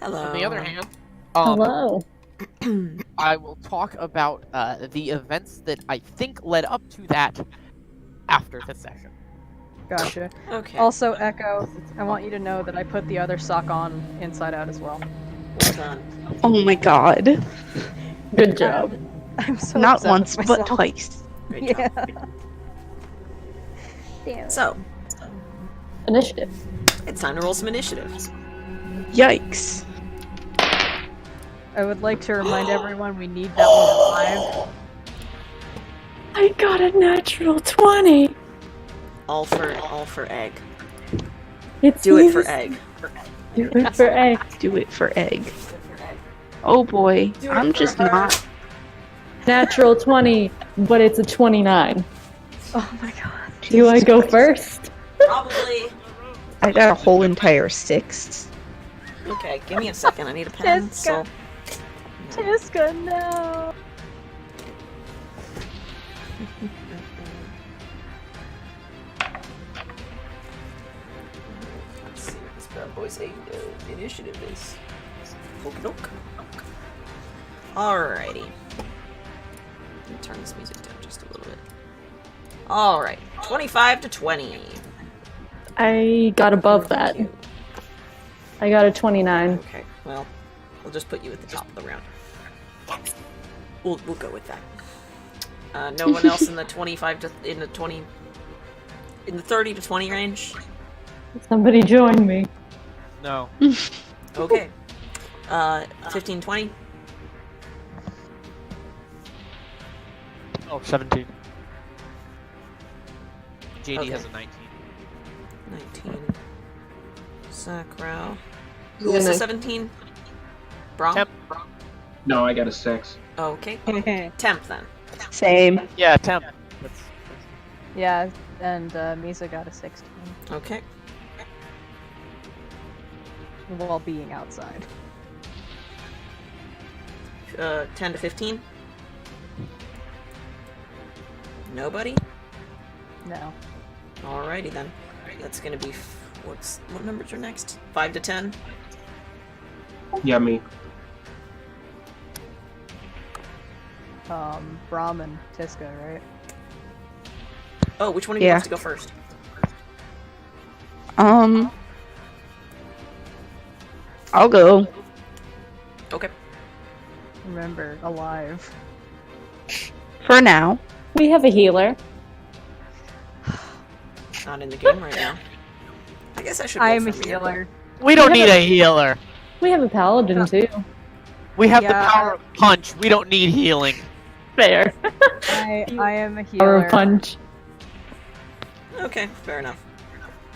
Hello. On the other hand, Hello. I will talk about the events that I think led up to that after the session. Gotcha. Okay. Also, Echo, I want you to know that I put the other sock on inside out as well. Well done. Oh my god. Good job. I'm so Not upset once, with but myself. twice. Great Yeah. job. Damn. So, Initiative. it's time to roll some initiative. Yikes. I would like to remind everyone we need that one alive. I got a natural 20. All for egg. It's Do it for used- egg. Do it for egg. Do it for egg. Oh boy. I'm just not. Natural 20, but it's a 29. Oh my god. Do I go first? Probably. I got a whole entire 6. Okay, give me a second. I need a pencil. Tiska, no! Let's see what this bad boy's initiative is. Okie doke. Alrighty. Let me turn this music down just a little bit. Alright. 25 to 20. I got above that. I got a 29. Okay, well, we'll just put you at the top of the round. We'll go with that. No one else in the 25 to in the 30 to 20 range. Somebody join me. No. Okay. 15, 20. Oh, 17. JD Okay. has a 19. 19. Sakrow. Yeah, Who was the no. 17? Brom? Temp. No, I got a 6. Okay. Temp then. Same. Yeah, temp. Yeah, and Misa got a 16 Okay. while being outside. 10 to 15. Nobody? No. Alrighty then. That's gonna be what numbers are next? 5 to 10. Yeah, me. Brahm and Tiska, right? Oh, which one of you Yeah. wants to go first? I'll go. Okay. Remember, alive. For now. We have a healer. Not in the game right now. I guess I should. I roll am a from here. healer. We don't We need have a healer. We have a paladin too. We have the Yeah. power of punch. We don't need healing. Fair. I am a Power healer. of punch. Okay, fair enough.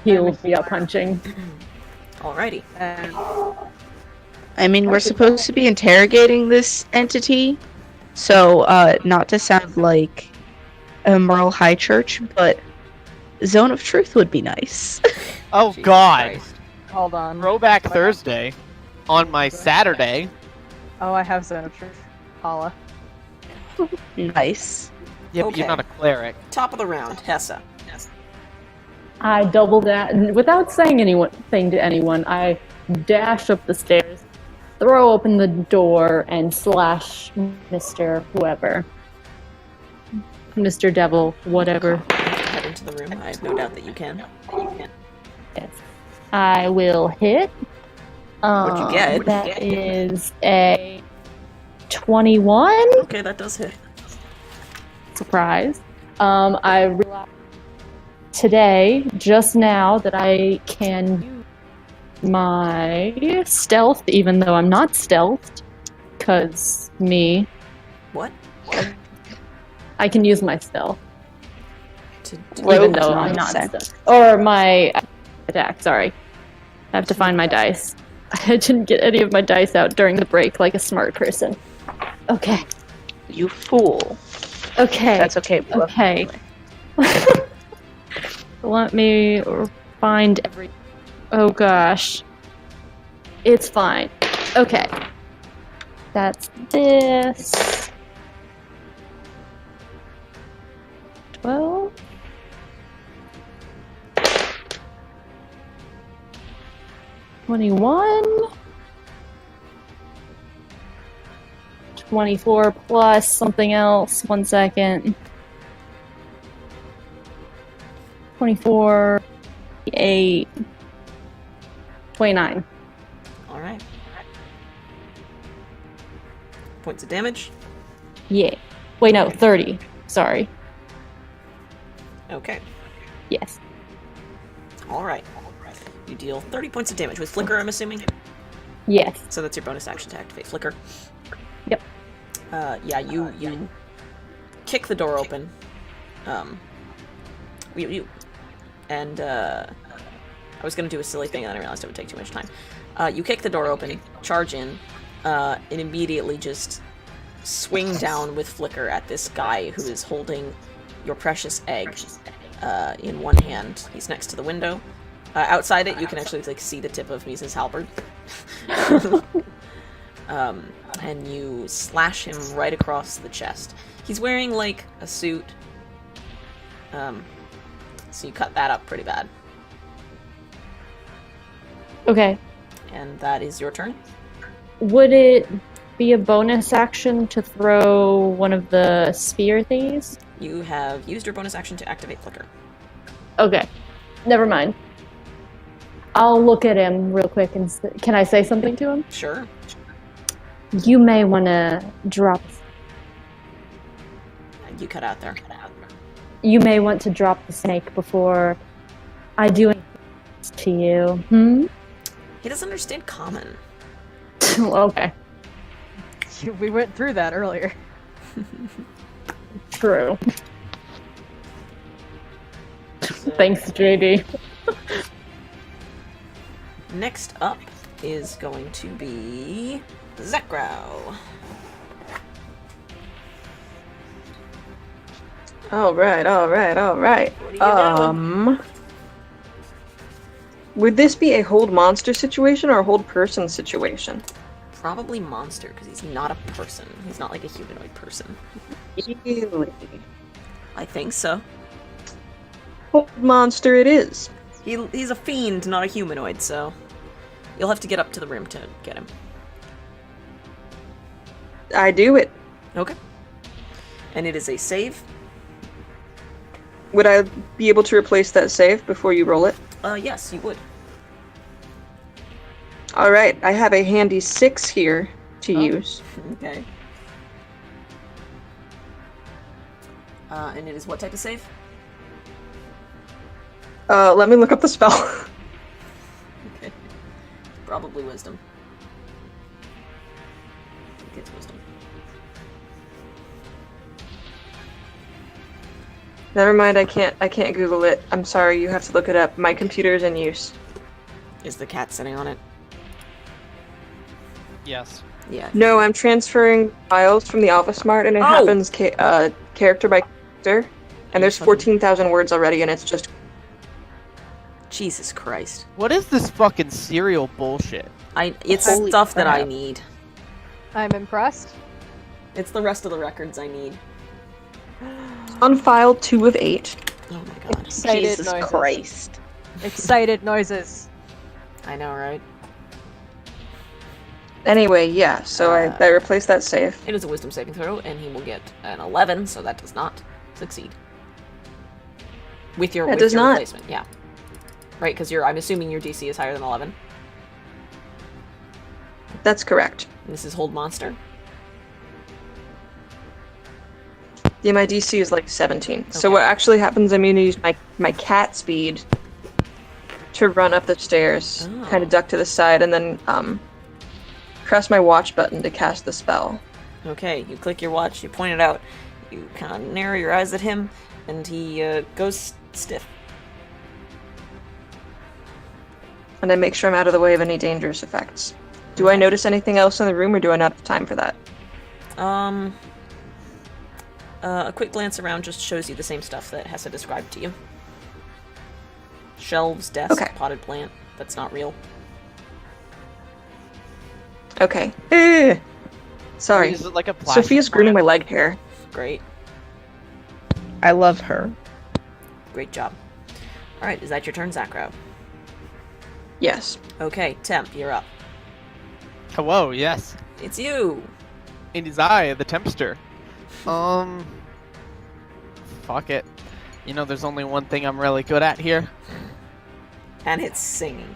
Heals via punching. Alrighty. And I mean, we're supposed to be interrogating this entity, so, not to sound like a Merle High Church, but Zone of Truth would be nice. Oh Jesus God! Christ. hold on. Throwback Thursday on my Saturday. Oh, I have Zone of Truth. Holla. Nice. Yeah, but Okay. you're not a cleric. Top of the round, Hessa. I double that without saying anything to anyone. I dash up the stairs, throw open the door, and slash Mr. Whoever, Mr. Devil, whatever. Head into the room. I have no doubt that you can. Yes, I will hit. What'd you get? That is a 21. Okay, that does hit. Surprise. I realized today, just now, that I can use my stealth, even though I'm not stealthed, because me. What? I can use my stealth, Well, even though I'm not nonsense. stealthed. Or my attack, sorry. I have to find my dice. I didn't get any of my dice out during the break like a smart person. Okay. You fool. Okay. That's okay. Okay. Let me find every. Oh gosh. It's fine. Okay. That's this. 12. 21. 24 plus something else. 1 second. 24, 8, 29. All right. Points of damage. Yeah. Wait, no, 30. Sorry. Okay. Yes. All right. You deal 30 points of damage with Flicker, I'm assuming? Yes. So that's your bonus action to activate Flicker. Yep. Yeah, you kick the door open. And I was gonna do a silly thing and then I realized it would take too much time. You kick the door open, charge in, and immediately just swing down with Flicker at this guy who is holding your precious egg in one hand. He's next to the window. Outside it, you can actually see the tip of Misa's halberd. And you slash him right across the chest. He's wearing, a suit. So you cut that up pretty bad. Okay. And that is your turn. Would it be a bonus action to throw one of the spear thingies? You have used your bonus action to activate Flicker. Okay. Never mind. I'll look at him real quick and can I say something to him? Sure. You may want to drop. You cut out there. You may want to drop the snake before I do anything to you. He doesn't understand common. Okay. We went through that earlier. True. Thanks, JD. Next up is going to be Zekrow. All right. What are you doing? Would this be a hold monster situation or a hold person situation? Probably monster, because he's not a person. He's not like a humanoid person. Really? I think so. Hold monster it is. He's a fiend, not a humanoid, so you'll have to get up to the rim to get him. I do it. Okay. And it is a save. Would I be able to replace that save before you roll it? Yes, you would. Alright, I have a handy 6 here to use. Okay. And it is what type of save? Let me look up the spell. Okay. Probably wisdom. I think it's wisdom. Never mind, I can't Google it. I'm sorry, you have to look it up. My computer is in use. Is the cat sitting on it? Yes. Yeah. No, I'm transferring files from the AlphaSmart, and it happens character by character. And there's 14,000 words already, and it's just... Jesus Christ. What is this fucking serial bullshit? It's Holy stuff that I crap. need. I'm impressed. It's the rest of the records I need. on file 2 of 8. Oh my god. Excited Jesus noises. Christ. Excited noises. I know, right? Anyway, yeah, so I replaced that save. It is a wisdom saving throw, and he will get an 11, so that does not succeed. With your, That does not. replacement, yeah. Right, because I'm assuming your DC is higher than 11. That's correct. And this is Hold Monster. Yeah, my DC is like 17. So what actually happens, I'm going to use my cat speed to run up the stairs, Oh. kind of duck to the side, and then press my watch button to cast the spell. Okay, you click your watch, you point it out, you kind of narrow your eyes at him, and he goes stiff. And I make sure I'm out of the way of any dangerous effects. Do I notice anything else in the room, or do I not have time for that? A quick glance around just shows you the same stuff that Hessa described to you. Shelves, desk, Okay. potted plant. That's not real. Okay. Sorry. Is it like a plastic Sophia's grooming my leg hair. Great. I love her. Great job. Alright, is that your turn, Zakro? Yes. Okay, Temp, you're up. Hello, yes. It's you. It is I, the Tempster. Fuck it. You know, there's only one thing I'm really good at here. And it's singing.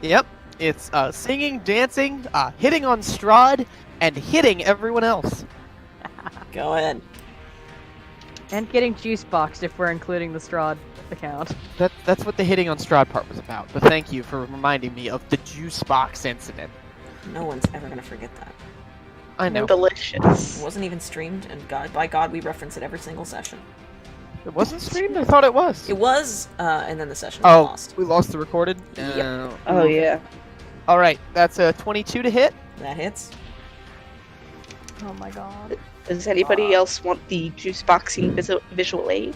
Yep. It's singing, dancing, hitting on Strahd, and hitting everyone else. Go ahead. And getting juice boxed if we're including the Strahd account. That's what the hitting on Strahd part was about. But thank you for reminding me of the juice box incident. No one's ever gonna forget that. I know. Delicious. It wasn't even streamed, and by God, we reference it every single session. It wasn't streamed? I thought it was. It was, and then the session was lost. We lost the recorded? Yep. Oh yeah. Alright, that's a 22 to hit. That hits. Oh my god. Does anybody else want the juice boxing visual aid?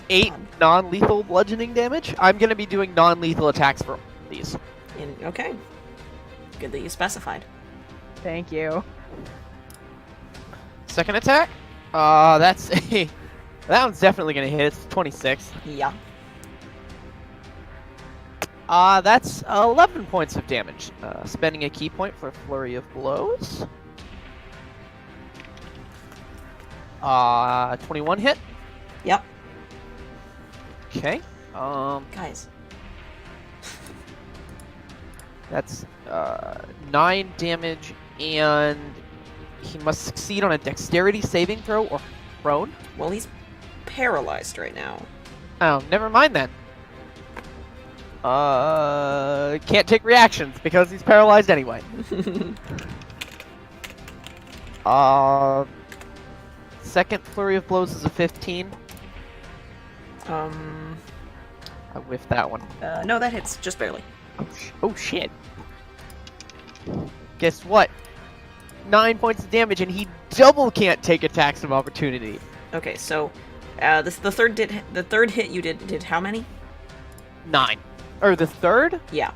8 non-lethal bludgeoning damage. I'm going to be doing non-lethal attacks for these. Okay. Good that you specified. Thank you. Second attack? That's a... That one's definitely going to hit. It's 26. Yeah. That's 11 points of damage. Spending a key point for Flurry of Blows. 21 hit. Yep. Okay. Guys. That's 9 damage, and he must succeed on a dexterity saving throw or prone. Well, he's paralyzed right now. Oh, never mind then. Can't take reactions because he's paralyzed anyway. Second flurry of blows is a 15. I whiffed that one. No, that hits just barely. Oh shit. Guess what? 9 points of damage, and he double can't take attacks of opportunity. Okay, so the third hit you did how many? 9. Or the third? Yeah.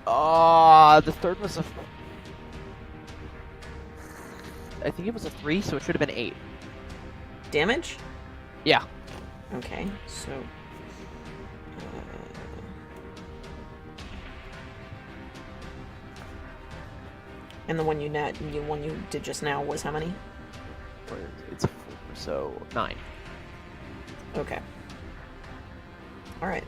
The third was a... I think it was a 3, so it should have been 8. Damage? Yeah. Okay, so... And the one you did just now was how many? It's 4, so 9. Okay. Alright.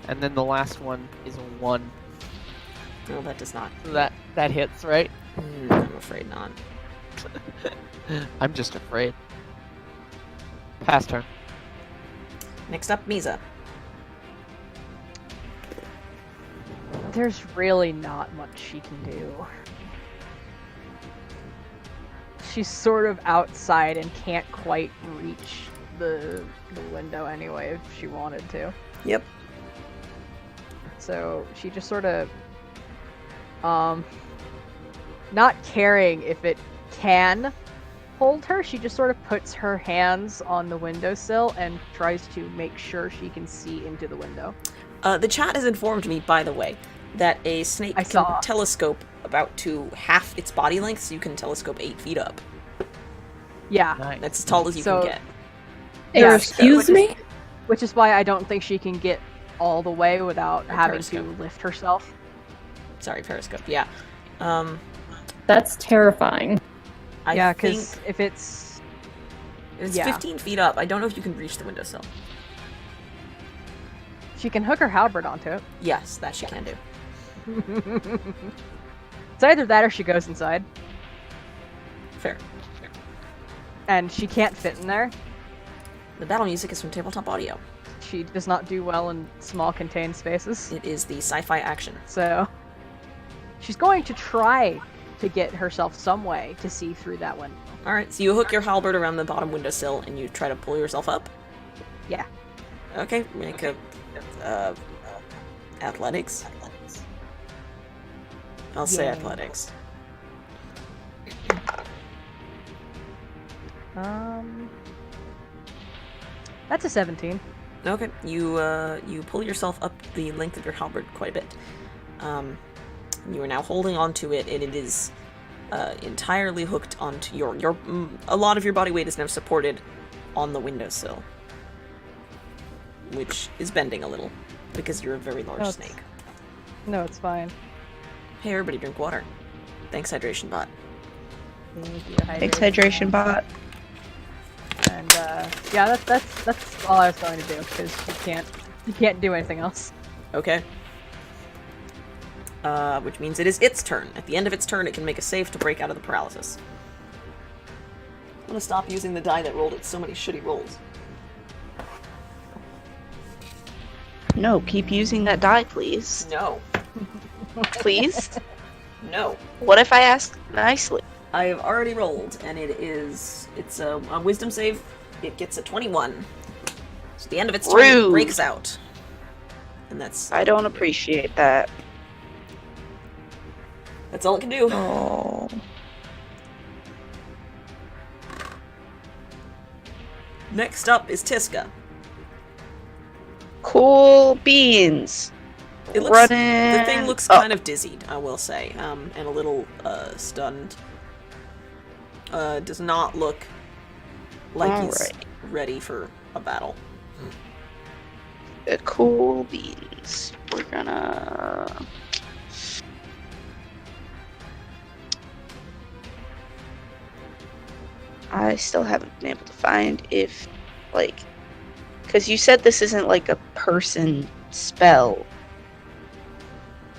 And then the last one is a 1. No, that does not. So that hits, right? I'm afraid not. I'm just afraid. Pass turn. Next up, Misa. There's really not much she can do. She's sort of outside and can't quite reach the window anyway if she wanted to. Yep. So she just sort of, not caring if it can hold her, she just sort of puts her hands on the windowsill and tries to make sure she can see into the window. The chat has informed me, by the way, that a snake can telescope about to half its body length, so you can telescope 8 feet up. Yeah. Nice. That's as tall as you can get. Yeah, Excuse me? Which is why I don't think she can get all the way without having to periscope. lift herself. Sorry, periscope. Yeah. That's terrifying. Yeah, think because if it's... it's yeah. 15 feet up. I don't know if you can reach the windowsill. She can hook her halberd onto it. Yes, that she can do. It's either that or she goes inside. Fair. And she can't fit in there. The battle music is from Tabletop Audio. She does not do well in small contained spaces. It is the sci-fi action. So she's going to try to get herself some way to see through that window. Alright, so you hook your halberd around the bottom windowsill and you try to pull yourself up? Yeah. Okay, make a... athletics? I'll say Yay. athletics. That's a 17. Okay, you pull yourself up the length of your halberd quite a bit. You are now holding onto it, and it is entirely hooked onto your a lot of your body weight is now supported on the windowsill. which is bending a little because you're a very large No, snake. No, it's fine. Hey, everybody, drink water. Thanks, hydration bot. Thank you, Thanks, hydration bot. And yeah, that's all I was going to do because you can't do anything else. Okay. Which means it is its turn. At the end of its turn, it can make a save to break out of the paralysis. I'm gonna stop using the die that rolled it so many shitty rolls. No, keep using that die, please. No. Please? No. What if I ask nicely? I have already rolled, and it's a wisdom save. It gets a 21. So at the end of its turn, it Rude. breaks out. And that's I don't appreciate that. all it can do. Oh. Next up is Tiska. Cool beans. It looks, Running. the thing looks Oh. kind of dizzied, I will say, and a little stunned. Does not look like he's Alright. ready for a battle. Cool beans. We're gonna... I still haven't been able to find if, like... Because you said this isn't like a person spell.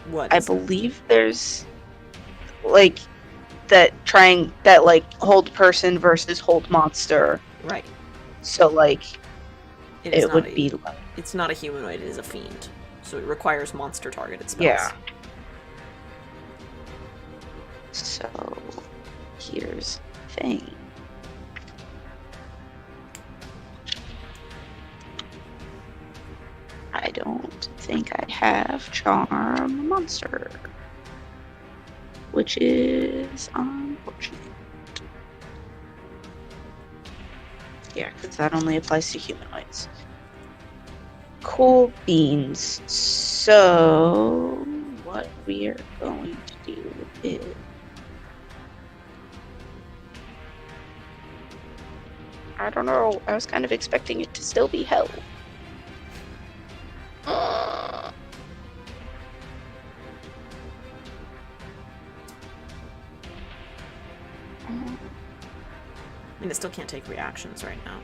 What? I believe there's... Like... That like hold person versus hold monster. Right. So like is it not would a- be like, It's not a humanoid, it is a fiend. So it requires monster targeted spells. yeah. So here's the thing. I don't think I have charm monster, which is unfortunate. Yeah, because that only applies to humanoids. Cool beans. So, what we are going to do is... I don't know. I was kind of expecting it to still be hell. I mean, it still can't take reactions right now.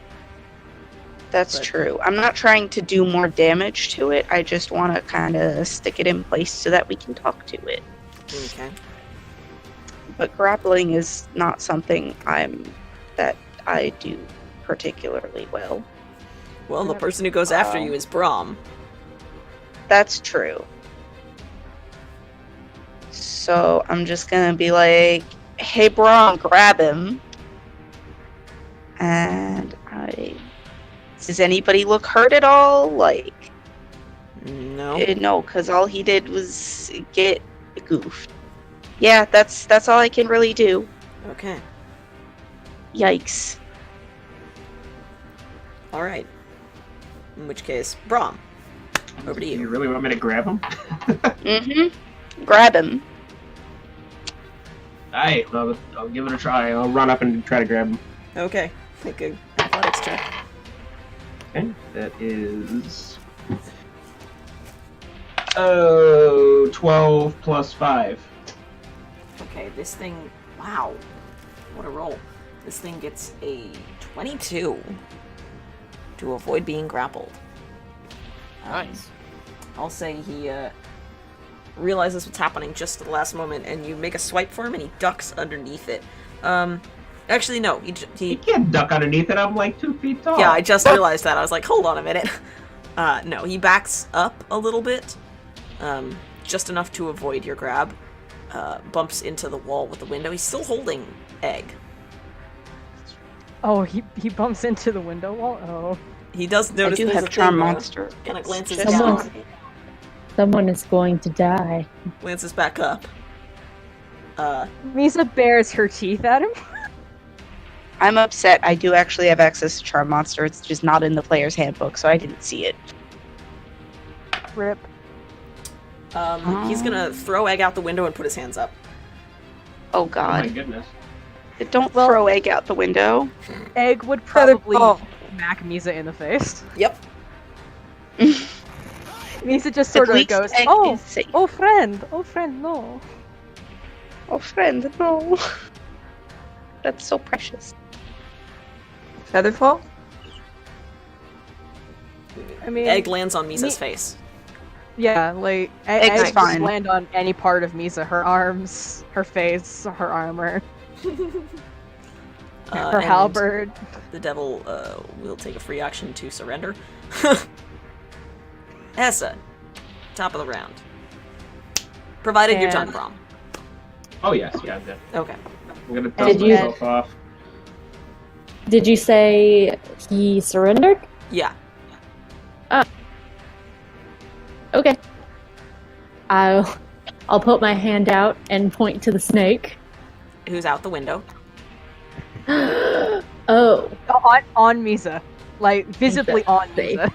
That's But- true. I'm not trying to do more damage to it. I just want to kind of stick it in place so that we can talk to it. Okay. But grappling is not something that I do particularly well. Well, the person who goes after you is Brahm. That's true. So I'm just gonna be like, "Hey, Braun, grab him." And does anybody look hurt at all? Like, No. no, because all he did was get goofed. Yeah, that's all I can really do. Okay. Yikes. Alright. In which case, Brahm. Over to You you. really want me to grab him? Mm-hmm. Grab him. Alright, well, I'll give it a try. I'll run up and try to grab him. Okay. Make a athletics check. Okay, that is... 12 plus 5. Okay, this thing... Wow. What a roll. This thing gets a 22 to avoid being grappled. Nice. I'll say he realizes what's happening just at the last moment, and you make a swipe for him, and he ducks underneath it. Actually, no. You He can't duck underneath it, I'm like 2 feet tall. yeah, I just realized that. I was like, hold on a minute. No, he backs up a little bit, just enough to avoid your grab. Bumps into the wall with the window. He's still holding Egg. Oh, he bumps into the window wall? Oh. He does I notice do there's have a charm thing there. monster. Kinda It's glances just- down. Someone is going to die. Glances back up. Misa bares her teeth at him. I'm upset. I do actually have access to charm monster. It's just not in the player's handbook, so I didn't see it. Rip. He's gonna throw Egg out the window and put his hands up. Oh Oh my god. goodness. Don't throw Egg out the window. Egg would probably Oh. smack Misa in the face. Yep. Misa just sort At of least goes, Egg oh, is safe. oh friend, no. Oh, friend, no. That's so precious. Featherfall? I mean, Egg lands on Misa's face. yeah, like Egg's egg just fine. land on any part of Misa, her arms, her face, her armor, her And halberd. The devil will take a free action to surrender. Hessa, top of the round. Provided you're done, And- Brom. Oh yes, yeah. That, Okay. I'm gonna Did dust you- myself off. Did you say he surrendered? Yeah. Okay. I'll put my hand out and point to the snake. Who's out the window? Oh, On Misa, like visibly on Safe. Misa.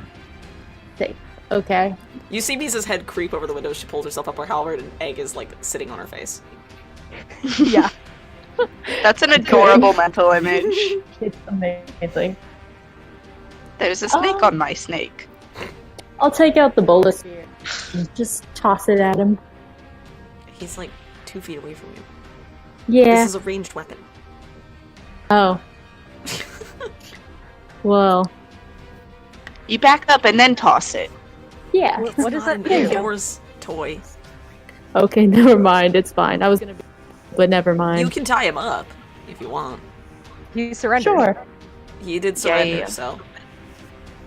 safe. Okay. You see Misa's head creep over the window. She pulls herself up her halberd, and Egg is like sitting on her face. Yeah. That's an adorable mental image. It's amazing. There's a snake on my snake. I'll take out the boulder spear and just toss it at him. He's like 2 feet away from you. Yeah. This is a ranged weapon. Oh. Well. You back up and then toss it. Yeah. What does It's that not an do? indoors toy. Okay, never mind. It's fine. I was gonna be, but never mind. You can tie him up if you want. He surrendered. Sure. He did surrender, yeah. so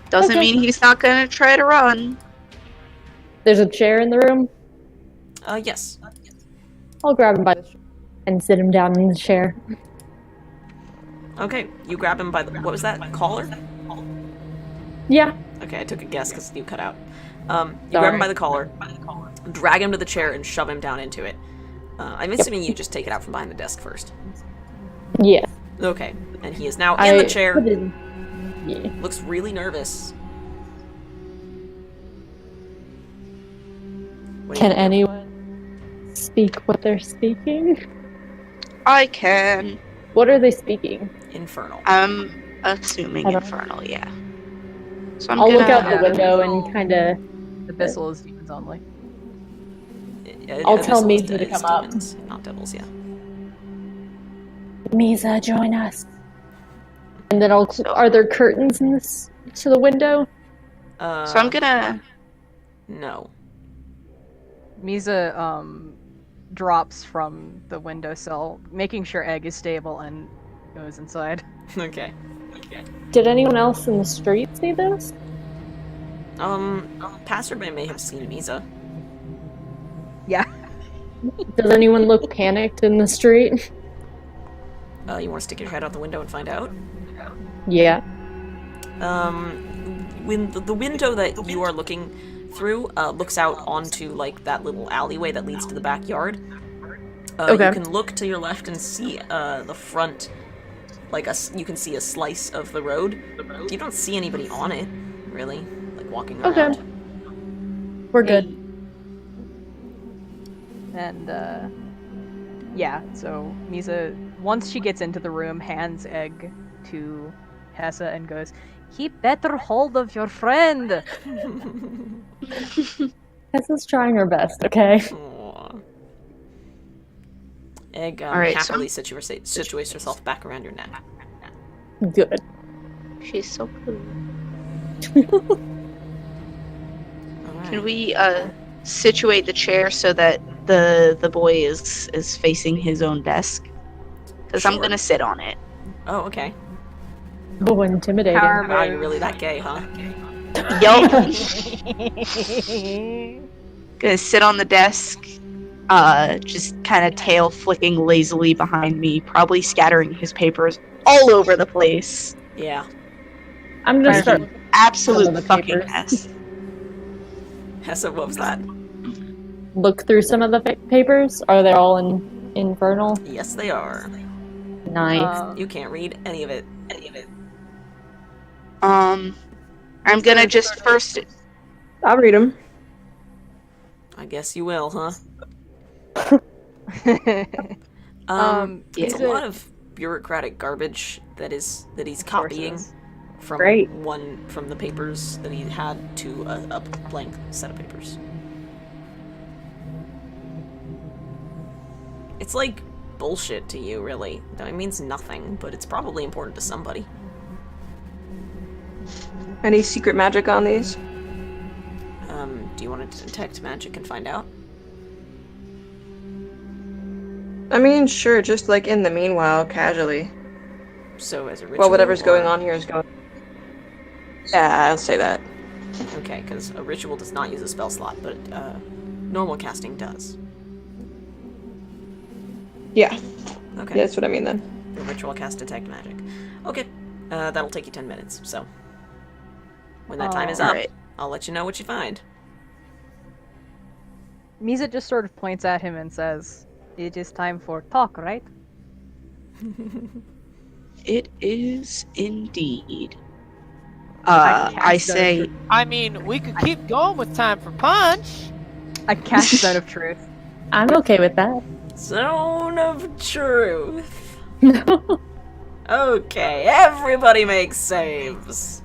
Doesn't Okay. mean he's not gonna try to run. There's a chair in the room. yes. I'll grab him by the shoulder and sit him down in the chair. Okay, you grab him by the what was that? Collar? Yeah. Okay, I took a guess because you cut out. You grab him by the collar, drag him to the chair, and shove him down into it. I'm assuming you just take it out from behind the desk first. Yeah. Okay, and he is now in the chair. put it in- Yeah. Looks really nervous. What do Can you do? anyone speak what they're speaking? I can. What are they speaking? Infernal. I'm assuming I don't- infernal, yeah. So I'm I'll gonna look out the Yeah. window and kind of. The Abyssal is demons only. I'll tell Abyssal is Misa to is come up. demons, not devils, yeah. Misa, join us. And then I'll. Are there curtains in this to the window? So I'm gonna No. Misa drops from the windowsill, making sure Egg is stable, and goes inside. Okay. Did anyone else in the street see this? Passerby may have seen Misa. Yeah. Does anyone look panicked in the street? You want to stick your head out the window and find out? Yeah. When the window that you are looking through looks out onto like that little alleyway that leads to the backyard. Okay. You can look to your left and see the front, like you can see a slice of the road. You don't see anybody on it, really, like walking around. Okay. We're good. And yeah, so Misa, once she gets into the room, hands Egg to Hessa and goes, "Keep better hold of your friend." Hessa's trying her best, okay? Aw. Egg Alright, so- happily situates herself back around your neck. Good. She's so cool. Alright. Can we situate the chair so that the boy is facing his own desk? Because I'm Sure. gonna sit on it. Oh, okay. Oh, intimidating. Power Wow, you're really that gay, huh? Yup. Gonna sit on the desk, just kind of tail flicking lazily behind me, probably scattering his papers all over the place. Yeah. I'm gonna Right. start Absolute Some of the fucking papers. mess. Hessa, what was that? look through some of the papers. Are they all in infernal? Yes, they are. Nice. You can't read any of it. I'm gonna just first. I'll read them. I guess you will, huh? Um, It's is a it- lot of bureaucratic garbage that he's copying from Great. from the papers that he had to a blank set of papers. It's like bullshit to you, really. It means nothing, but it's probably important to somebody. Any secret magic on these? Do you want to detect magic and find out? I mean, sure, just like in the meanwhile, casually. So as a ritual. Well, whatever's or... going on here is going. Yeah, I'll say that. Okay, because a ritual does not use a spell slot, but normal casting does. Yeah. Okay. Yeah, that's what I mean then. The ritual cast detect magic. Okay, that'll take you 10 minutes, so... When that time is up, Alright. I'll let you know what you find. Misa just sort of points at him and says, "It is time for talk, right?" It is indeed. I I say, I mean, we could keep going with time for punch. I cast Zone of Truth. I'm okay with that. Zone of Truth. Okay, everybody makes saves.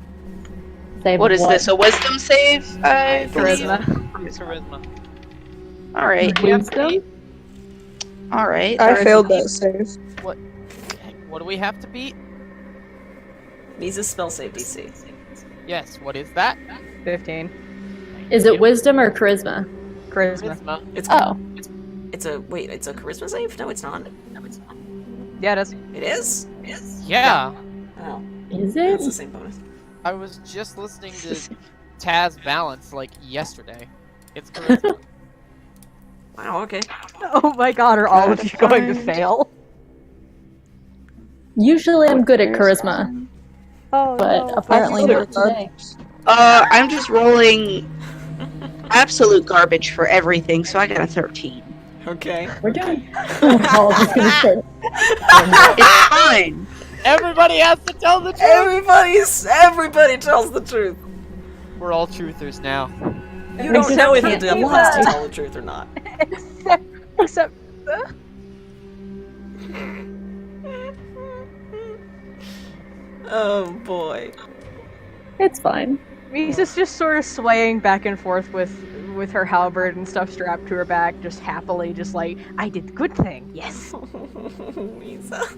Save what is this? A wisdom save? Charisma. Charisma. All right. Wisdom? All right. I failed that save. What do we have to beat? Misa's spell save DC. Yes. What is that? 15. Is it wisdom or charisma? Charisma. Charisma. It's it's a charisma save? No, it's not. Yeah, it is. It is? Yeah. Oh, Is that's the it? same bonus. I was just listening to Taz Balance like yesterday. It's charisma. Wow, okay. Oh my god, are all of you going to fail? Usually I'm good at charisma, Oh but apparently not today. I'm just rolling absolute garbage for everything, so I got a 13. Okay. We're doing. Oh, I was gonna say. It's fine. Everybody has to tell the truth. Everybody tells the truth. We're all truthers now. You don't know if the Except devil you has to lie. tell the truth or not. Except Oh boy. It's fine. Misa's just sort of swaying back and forth with her halberd and stuff strapped to her back, just happily, just like, I did the good thing, yes. Misa.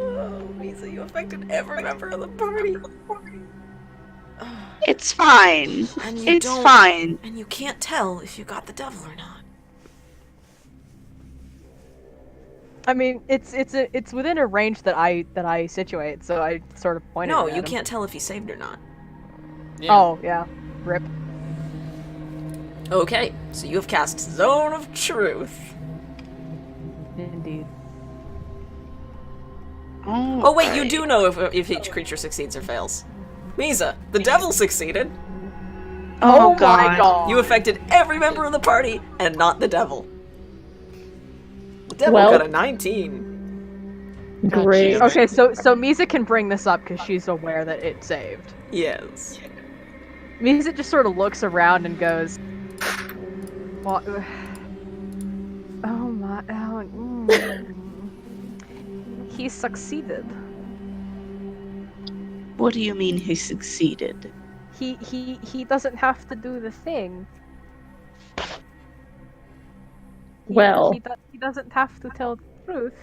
Oh, Misa, you affected every member of the party. It's fine. And you It's don't- fine. And you can't tell if you got the devil or not. I mean, it's within a range that I situate, so I sort of pointed. No, at you him. can't tell if he saved or not. Yeah. Oh yeah, rip. Okay, so you have cast Zone of Truth. Indeed. Oh wait, you do know if each creature succeeds or fails. Misa, the devil succeeded. Oh, my god. You affected every member of the party, and not the devil. The devil Well- got a 19. Great. Okay, so Misa can bring this up because she's aware that it saved. Yes. Misa just sort of looks around and goes, well, "Oh my, he succeeded. What do you mean he succeeded? He doesn't have to do the thing. Well. He doesn't have to tell the truth.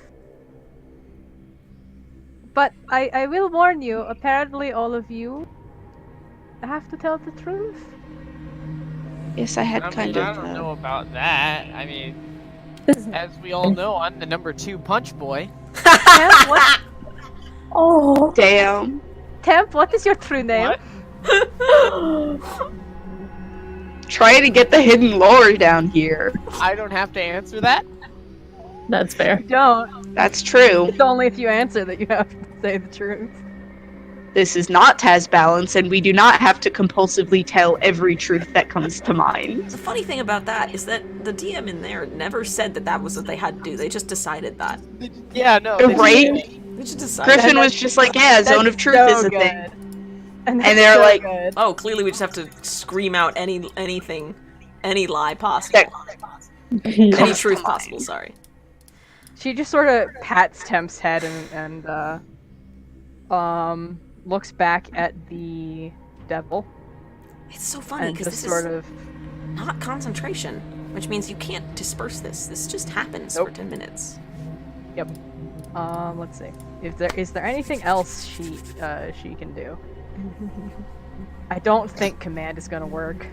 But I will warn you, apparently all of you have to tell the truth. Yes, I had I kind don't of. know about that. I mean, as we all know, I'm the number 2 punch boy. Temp, what, Oh. Damn. Temp, what is your true name? What? Try to get the hidden lore down here. I don't have to answer that? That's fair. Don't. That's true. It's only if you answer that you have to say the truth. This is not Taz Balance, and we do not have to compulsively tell every truth that comes to mind. The funny thing about that is that the DM in there never said that was what they had to do. They just decided that. Yeah, no. Right? They just decided. Griffin was just like, yeah, Zone of Truth so is a good. thing. And And they're so like- good. Oh, clearly we just have to scream out anything, any lie possible. That- Any comes truth to possible, mind. sorry. She just sort of pats Temp's head and looks back at the devil. It's so funny And because just this sort is of not concentration, which means you can't disperse this. This just happens Nope. for 10 minutes. Yep. Let's see. If there is there anything else she can do? I don't think command is gonna work.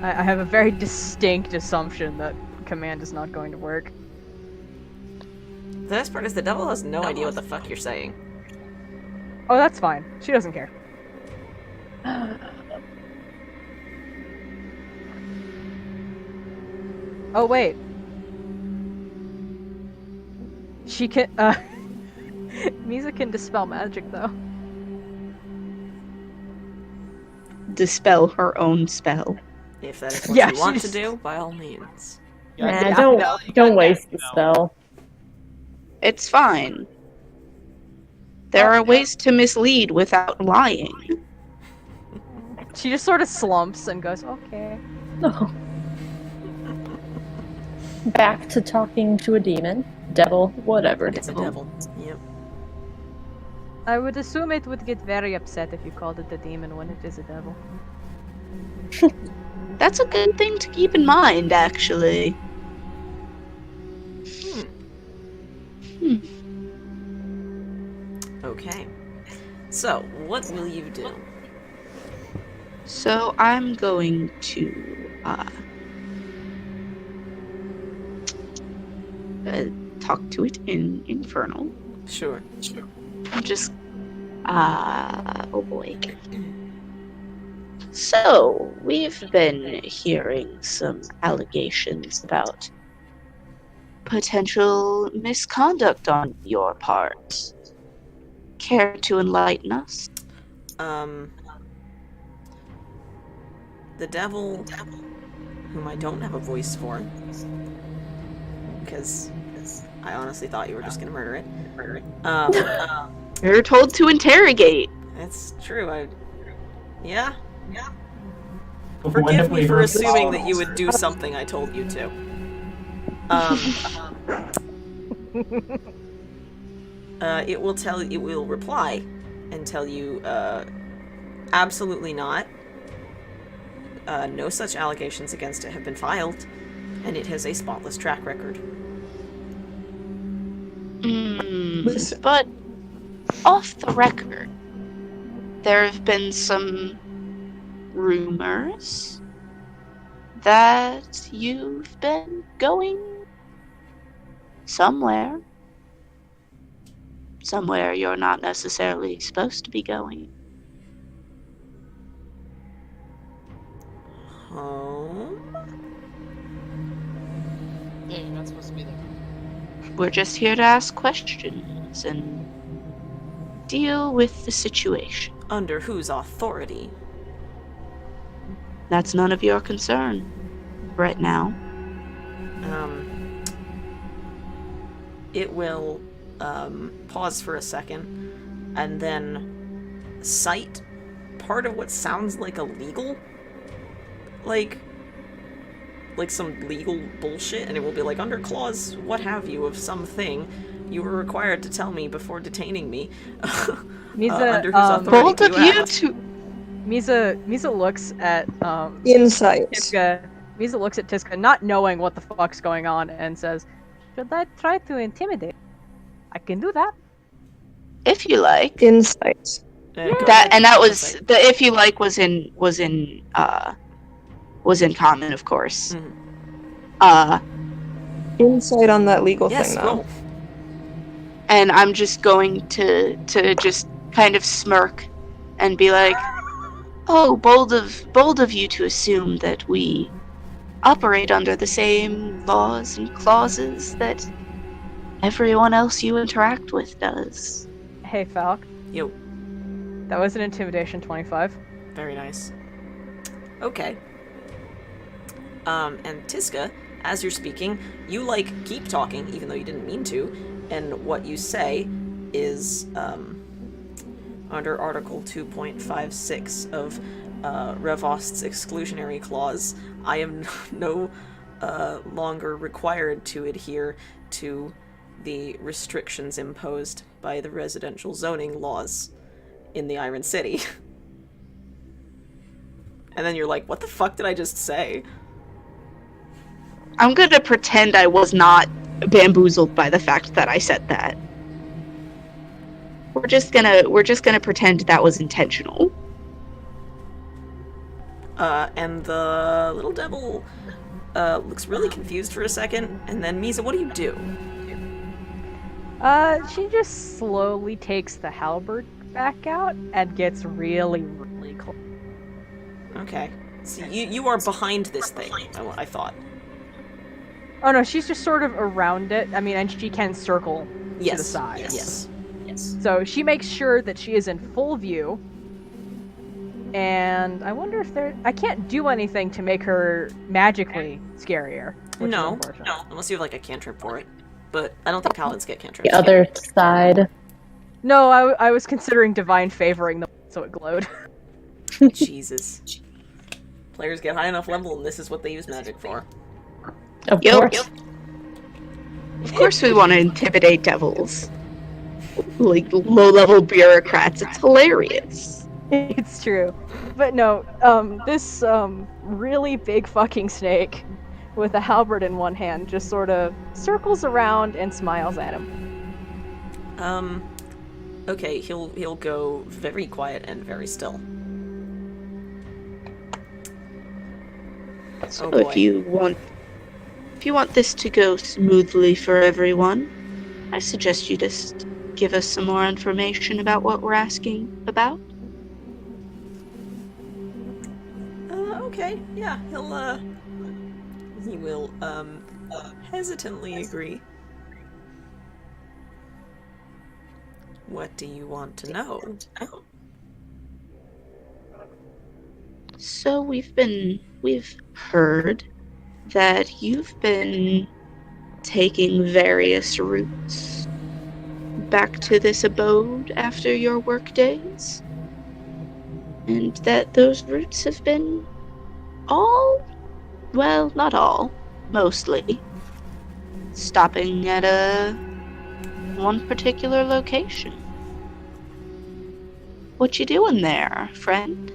I have a very distinct assumption that command is not going to work. The best part is the devil has no idea what the fuck you're saying. Oh, that's fine. She doesn't care. Oh wait. She can Misa can dispel magic though. Dispel her own spell. If that is what Yeah, you want to she's- do, by all means. Nah, Yeah, don't no, don't waste the spell. It's fine. There are ways to mislead without lying. She just sort of slumps and goes, "Okay." No. Back to talking to a demon, devil, whatever. It's a devil. Yep. I would assume it would get very upset if you called it a demon when it is a devil. That's a good thing to keep in mind, actually. Okay. So, what will you do? So I'm going to talk to it in Infernal. Sure. I'm just oh boy. So we've been hearing some allegations about potential misconduct on your part. Care to enlighten us? The devil, whom I don't have a voice for, because I honestly thought you were just gonna murder it. You're told to interrogate. That's true. Yeah. But Forgive me for wonderfully assuming that you resolved. would do something I told you to. It will reply and tell you, absolutely not. No such allegations against it have been filed, and it has a spotless track record. But off the record, there have been some rumors that you've been going somewhere. Somewhere you're not necessarily supposed to be going. Home? Yeah, you're not supposed to be there. We're just here to ask questions and deal with the situation. Under whose authority? That's none of your concern right now. It will, pause for a second, and then cite part of what sounds like a legal, like some legal bullshit, and it will be like, under clause what have you of something, you were required to tell me before detaining me. Misa, under whose authority Both do of you you act? two. Misa looks at Insight. Tiska. Misa looks at Tiska, not knowing what the fuck's going on, and says, "Should I try to intimidate? I can do that." If you like. Insight. Go That ahead. and that was the if you like was in common, of course. Insight on that legal Yes, thing, though. roll. And I'm just going to just kind of smirk and be like, "Oh, bold of you to assume that we operate under the same laws and clauses that everyone else you interact with does." Hey, Falk. Yo. That was an intimidation 25. Very nice. Okay. And Tiska, as you're speaking, you, keep talking, even though you didn't mean to, and what you say is, under Article 2.56 of, Revost's exclusionary clause, I am no longer required to adhere to the restrictions imposed by the residential zoning laws in the Iron City. And then you're like, what the fuck did I just say? I'm gonna pretend I was not bamboozled by the fact that I said that. We're just gonna pretend that was intentional. And the little devil looks really confused for a second, and then Misa, what do you do? She just slowly takes the halberd back out and gets really, really close. Okay. So you are behind this thing, I thought. Oh no, she's just sort of around it. I mean, and she can circle to the side. Yes. So she makes sure that she is in full view. And I wonder if I can't do anything to make her magically scarier. No, unless you have like a cantrip for it. But I don't think paladins get cantrips. The other side. No, I was considering divine favoring them so it glowed. Jesus. Players get high enough level and this is what they use magic for. Of course. Of course we want to intimidate devils. Like, low-level bureaucrats. It's hilarious. It's true. But no, this really big fucking snake with a halberd in one hand just sort of circles around and smiles at him. Okay, he'll go very quiet and very still. So boy. if you want this to go smoothly for everyone, I suggest you just give us some more information about what we're asking about. Okay, yeah, he will, hesitantly agree. What do you want to know? So we've heard that you've been taking various routes back to this abode after your work days, and that those routes have been not all, mostly, stopping at one particular location. What you doing there, friend?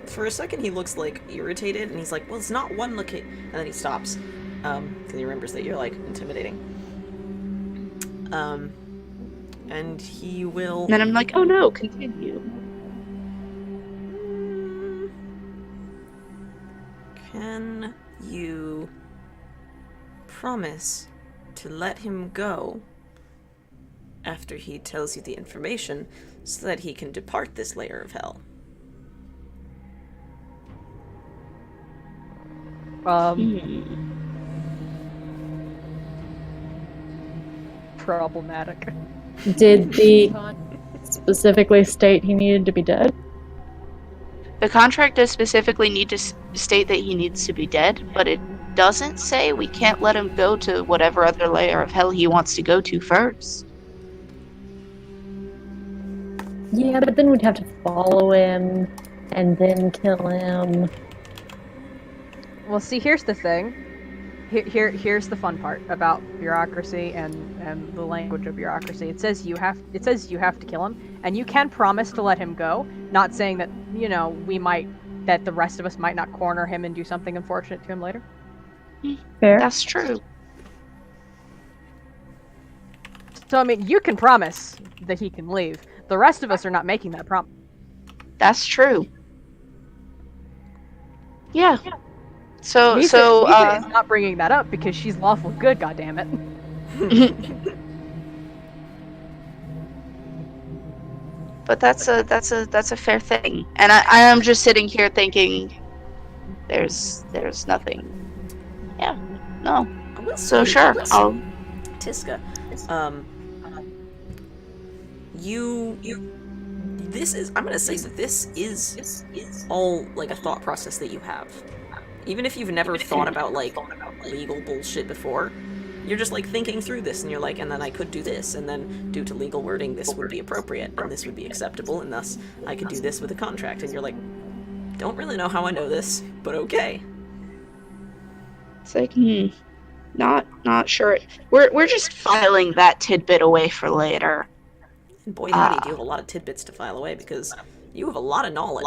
For a second he looks like irritated and he's like, well, it's not one location, and then he stops, because he remembers that you're like intimidating. And he will... And then I'm like, oh no, continue. Can you promise to let him go after he tells you the information so that he can depart this layer of hell? Problematic. Did the specifically state he needed to be dead? The contract does specifically need to state that he needs to be dead, but it doesn't say we can't let him go to whatever other layer of hell he wants to go to first. Yeah, but then we'd have to follow him and then kill him. Well, see, here's the thing. Here's the fun part about bureaucracy and the language of bureaucracy. It says you have to kill him, and you can promise to let him go. Not saying that that the rest of us might not corner him and do something unfortunate to him later. Fair. That's true. So I mean, you can promise that he can leave. The rest of us are not making that promise. That's true. Yeah. Misa is not bringing that up because she's lawful good. Goddammit. But that's a fair thing, and I am just sitting here thinking, there's nothing. Yeah. No. So sure. I'll. Tiska, I'm gonna say that this is all like a thought process that you have. Even if you've never thought about like legal bullshit before, you're just like thinking through this and you're like, and then I could do this, and then due to legal wording this would be appropriate and this would be acceptable, and thus I could do this with a contract, and you're like, don't really know how I know this, but okay. It's like, not sure. We're just filing that tidbit away for later. And boy, howdy, do you have a lot of tidbits to file away because you have a lot of knowledge.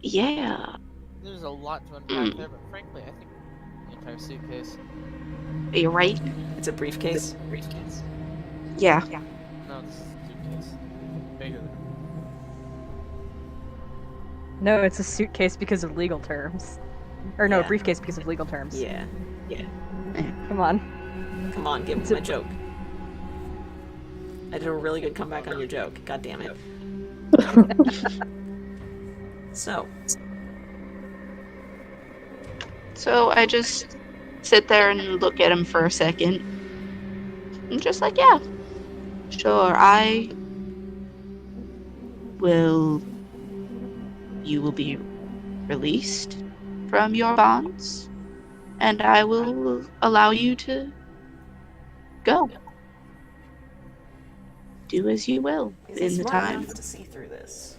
Yeah. There's a lot to unpack there, but frankly, I think the entire suitcase. Are you right? It's a briefcase. Yeah. No, this is a suitcase. Bigger than. No, it's a suitcase because of legal terms. Or no, Yeah. briefcase because of legal terms. Yeah. Come on. Come on, give me my joke. I did a really good comeback on your joke. God damn it. So I just sit there and look at him for a second. I'm just like, yeah, sure, you will be released from your bonds, and I will allow you to go. Do as you will is in he the smart time. enough to see through this?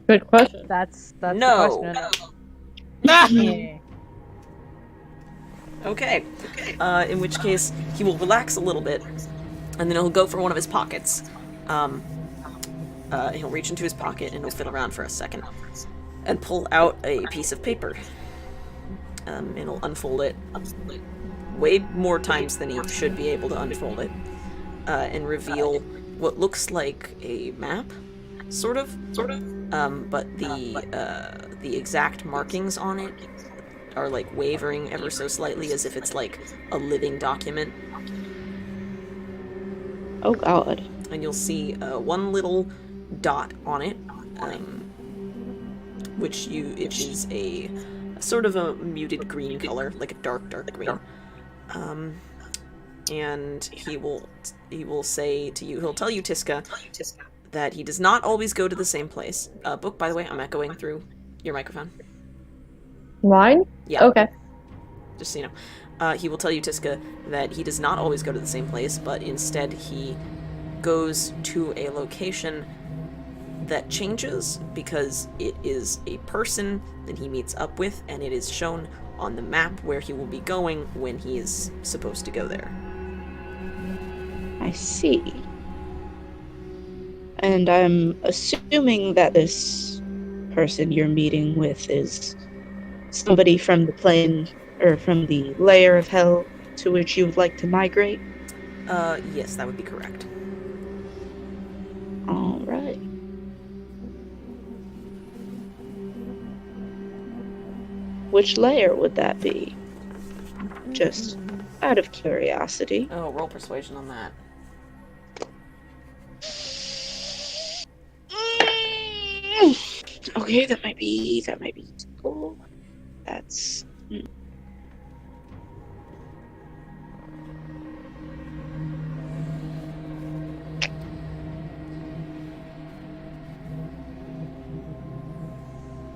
Good question. That's No. the question. Ah! Yeah. Okay. In which case, he will relax a little bit, and then he'll go for one of his pockets. He'll reach into his pocket, and he'll fiddle around for a second, and pull out a piece of paper. And he'll unfold it way more times than he should be able to unfold it, and reveal what looks like a map, sort of. But the exact markings on it are like wavering ever so slightly, as if it's like a living document. Oh God. And you'll see one little dot on it, which is a sort of a muted green color, like a dark green. And he will say to you, he'll tell you, Tiska, that he does not always go to the same place. Book, by the way, I'm echoing through your microphone. Mine? Yeah. Okay. Just so you know. He will tell you, Tiska, that he does not always go to the same place, but instead he goes to a location that changes because it is a person that he meets up with, and it is shown on the map where he will be going when he is supposed to go there. I see. And I'm assuming that this person you're meeting with is somebody from the plane, or from the layer of hell to which you would like to migrate? Yes, that would be correct. Alright. Which layer would that be? Just out of curiosity. Oh, roll persuasion on that. Okay, that might be cool. That's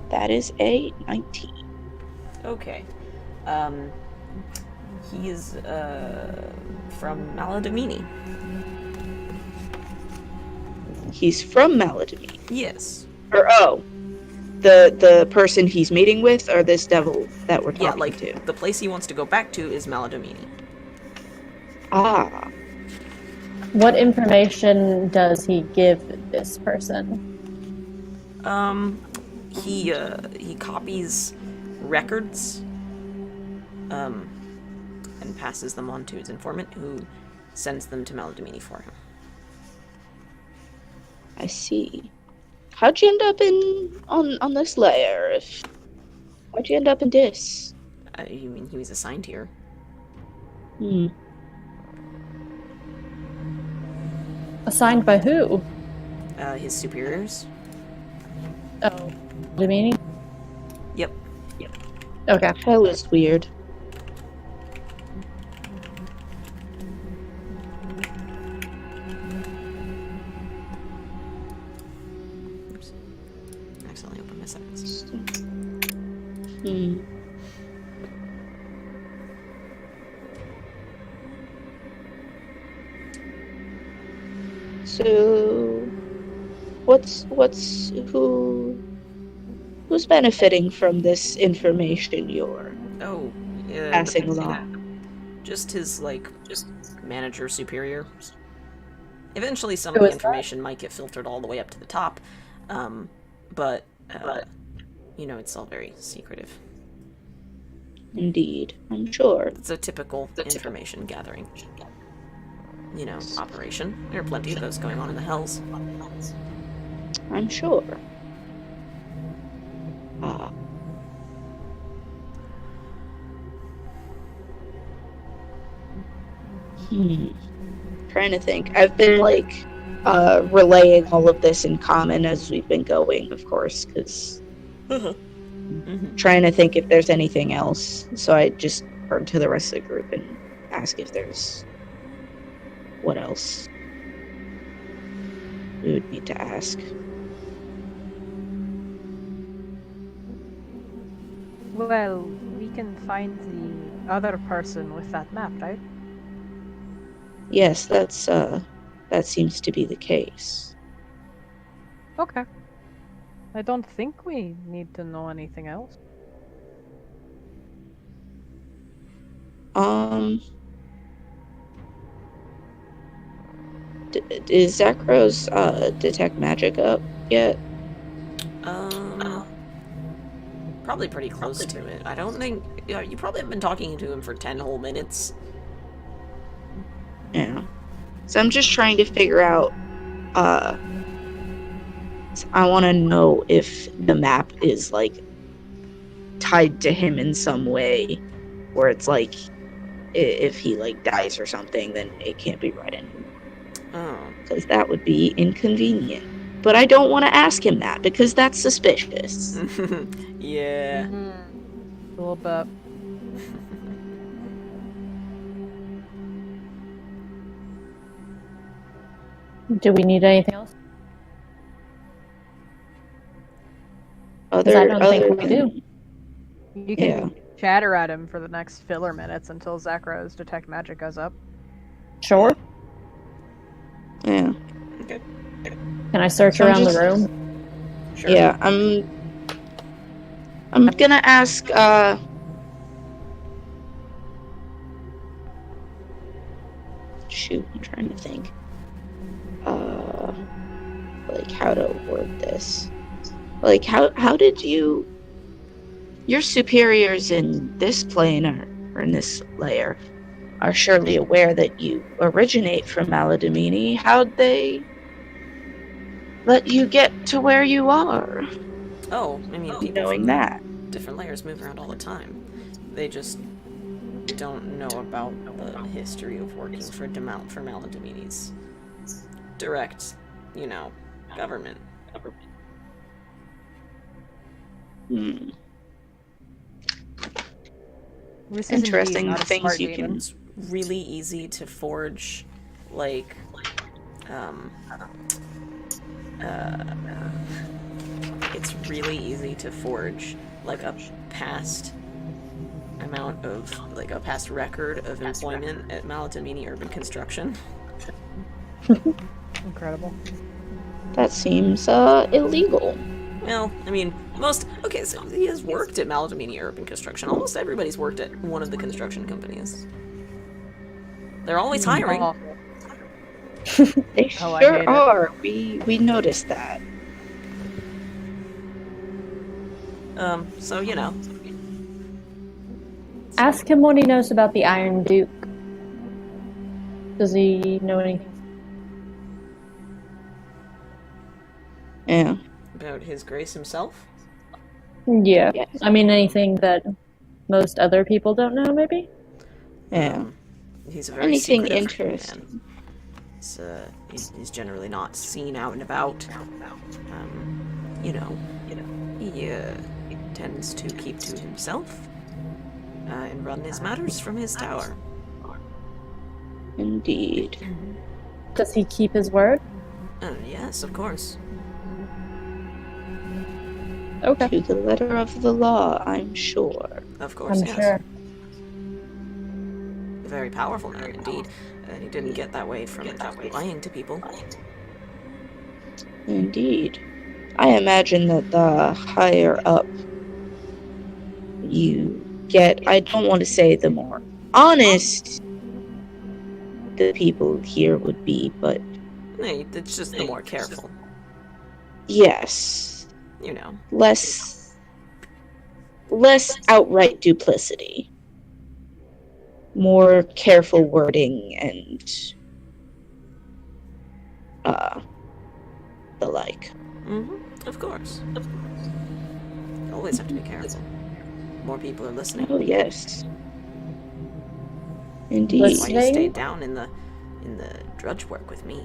that is a 19. Okay. He is, from Maladamini. He's from Maladamini. Yes. Or the person he's meeting with, or this devil that we're talking Yeah, like, to? the place he wants to go back to is Maladamini. Ah. What information does he give this person? He copies records, and passes them on to his informant, who sends them to Maladamini for him. I see. How'd you end up on this layer? Why'd you end up in this? You mean he was assigned here? Assigned by who? His superiors? Oh, the meaning? Yep. Okay. Hell is weird. Oops. Accidentally opened my settings. So, who's benefiting from this information you're Oh, yeah. passing along? Just his, manager superior. Eventually some Who of the is that? information might get filtered all the way up to the top, but it's all very secretive. Indeed, I'm sure. It's a typical information gathering, operation. There are plenty of those going on in the Hells. I'm sure. Trying to think. I've been relaying all of this in common as we've been going, of course, because trying to think if there's anything else. So I just turn to the rest of the group and ask if there's what else we would need to ask. Well, we can find the other person with that map, right? Yes, that seems to be the case. Okay. I don't think we need to know anything else. Is Zakro's detect magic up yet? Probably pretty close to it. I don't think... you probably have been talking to him for 10 whole minutes. Yeah. So I'm just trying to figure out, I want to know if the map is, tied to him in some way, where it's if he, dies or something, then it can't be read anymore. Oh. Because that would be inconvenient. But I don't want to ask him that, because that's suspicious. Yeah. A little bit. Do we need anything else? I I don't think we do. You can chatter at him for the next filler minutes until Zakro's detect magic goes up. Sure. Yeah. Okay. Can I search around the room? Sure. Yeah, I'm gonna ask, shoot, I'm trying to think. How to word this. How did your superiors in this plane or in this layer are surely aware that you originate from Maladamini? How'd they let you get to where you are? Oh, I mean, people Knowing from that. different layers move around all the time. They just don't know about the history of working for Maladamini's direct, government. This is Interesting indeed not a things smart you demon. can. It's really easy to forge, it's really easy to forge, a past amount of, a past record of employment at Malatamini Urban Construction. Incredible. That seems illegal. Well, I mean, okay, so he has worked at Malatamini Urban Construction. Almost everybody's worked at one of the construction companies. They're always hiring. Oh, They I hate sure it. are. We noticed that. So, Ask him what he knows about the Iron Duke. Does he know anything? Yeah. About His Grace himself? Yeah. Yes. I mean, anything that most other people don't know, maybe? Yeah. He's a very Anything secretive interesting. man. He's generally not seen out and about. He tends to keep to himself and run his matters from his tower. Indeed. Does he keep his word? Yes, of course. Okay. To the letter of the law, I'm sure. Of course, I'm yes. sure. A very powerful man, indeed. He didn't get that way from lying to people. Indeed. I imagine that the higher up you get, I don't want to say the more honest the people here would be, but Hey, it's just the more careful. yes, You know. less outright duplicity, more careful wording and the like. Of course. You always have to be careful. More people are listening. Oh yes, indeed. That's why you Listening? stayed down in the drudge work with me.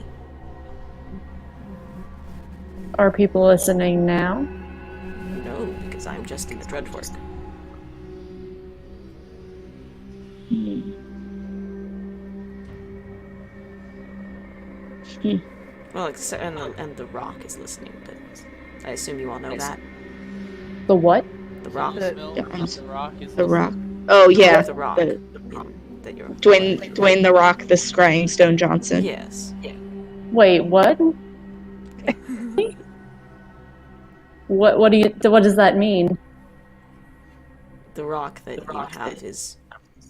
Are people listening now? No, because I'm just in the drudge work. Well, and the Rock is listening, but I assume you all know that. The what? The Rock? The Rock. Oh yeah, The Rock. That you're... Dwayne the Rock, the Scrying Stone Johnson. Yes. Yeah. Wait, what? What does that mean? The Rock that you have is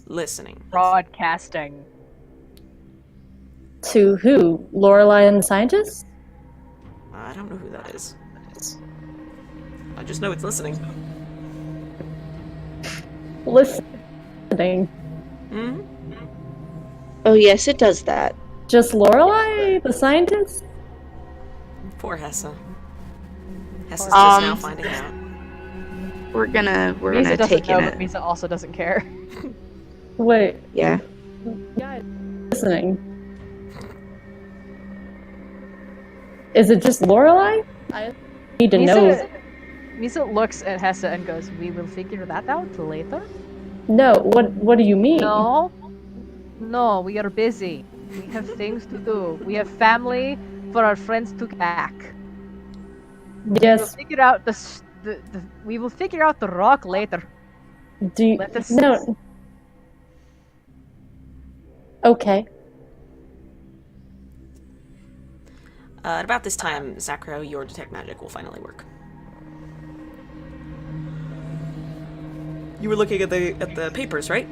listening. Broadcasting. To who? Lorelai and the scientist? I don't know who that is. I just know it's listening. Listening. Oh yes, it does that. Just Lorelai, the scientist? Poor Hessa. Hessa's just now finding out. We're gonna Misa doesn't take know, it. but Misa also doesn't care. Wait, Yeah. guys, listening. Is it just Lorelai? I need to know. Misa looks at Hessa and goes, "We will figure that out later." No, what do you mean? No, we are busy. We have things to do. We have family for our friends to get back. We'll Yes. figure out we will figure out the Rock later. Do you, Let us- no. Okay. At about this time, Zakro, your detect magic will finally work. You were looking at the papers, right?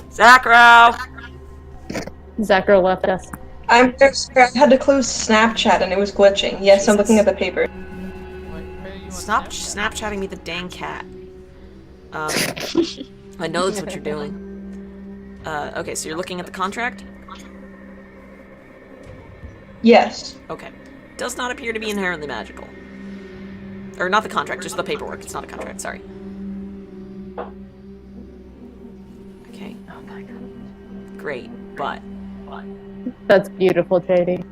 Zakro! Zachary left us. I had to close Snapchat and it was glitching. Yes, I'm looking at the paper. Stop Snapchatting me the dang cat. I know that's what you're doing. Okay, so you're looking at the contract? Yes. Okay. Does not appear to be inherently magical. Or not the contract, just the paperwork. It's not a contract, sorry. Okay. Oh my god. Great, but... That's beautiful, JD.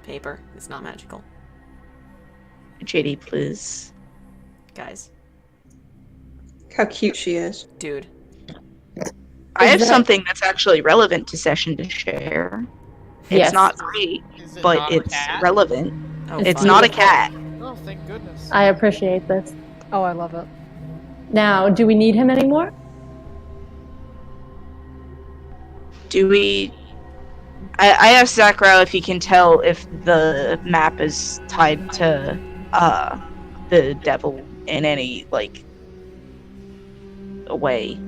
Paper is not magical. JD, please. Guys. How cute she is. Dude. I have that- something that's actually relevant to session to share. It's Yes. not great, but it's relevant. Oh, It's fine. not a cat. Oh, thank goodness. I appreciate this. Oh, I love it. Now, do we need him anymore? Do we... I asked Zakro if he can tell if the map is tied to the devil in any, like, way.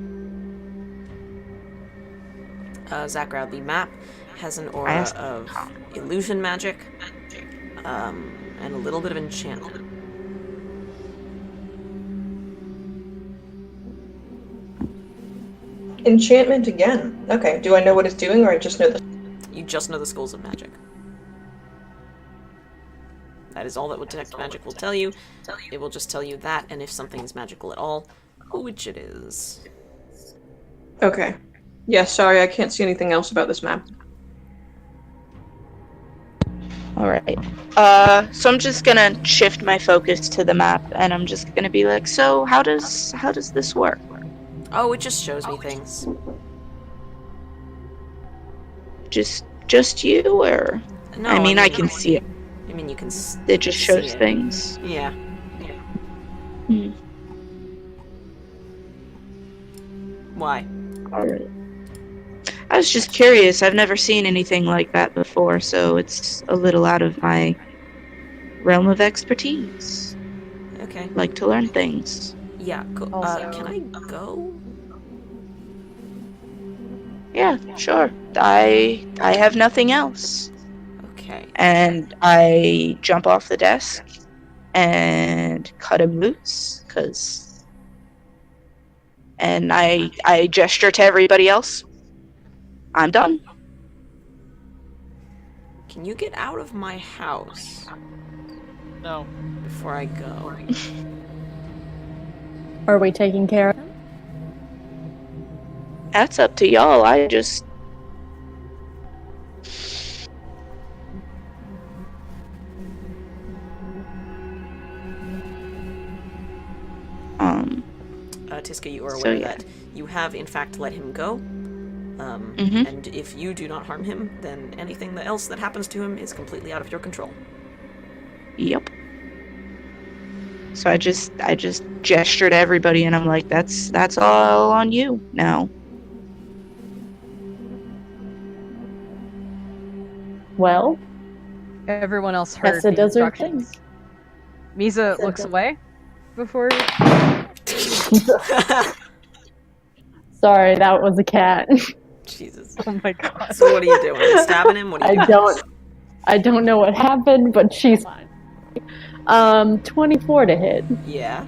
Zakro, the map has an aura of illusion magic, and a little bit of enchantment. Enchantment again. Okay, do I know what it's doing or I just know the... You just know the schools of magic. That is all that Detect Magic will tell you. It will just tell you that, and if something is magical at all, which it is. Okay. Yeah, sorry, I can't see anything else about this map. Alright. So I'm just gonna shift my focus to the map, and I'm just gonna be like, so how does this work? Oh, it just shows me things. Just you, or? No, I mean, I can see it. I mean, you can It just see shows it. things. Yeah. Hmm. Why? Alright. I was just curious. I've never seen anything like that before, so it's a little out of my realm of expertise. Okay. Like to learn things. Yeah. Also- Can I go? Yeah, sure. I have nothing else. Okay. And I jump off the desk and cut him loose, and I gesture to everybody else. I'm done. Can you get out of my house No. before I go? Are we taking care of him? That's up to y'all. I just... Tiska, you are So, aware yeah. that you have, in fact, let him go. Mhm. And if you do not harm him, then anything else that happens to him is completely out of your control. Yep. So I just gesture to everybody, and I'm like, that's all on you now. Well, Everyone else heard Hessa the does her instructions. thing. Misa Hessa looks does- away before. Sorry, that was a cat. Jesus. Oh my god. So what are you doing? Stabbing him? What are you doing? I don't know what happened, but she's fine. 24 to hit. Yeah.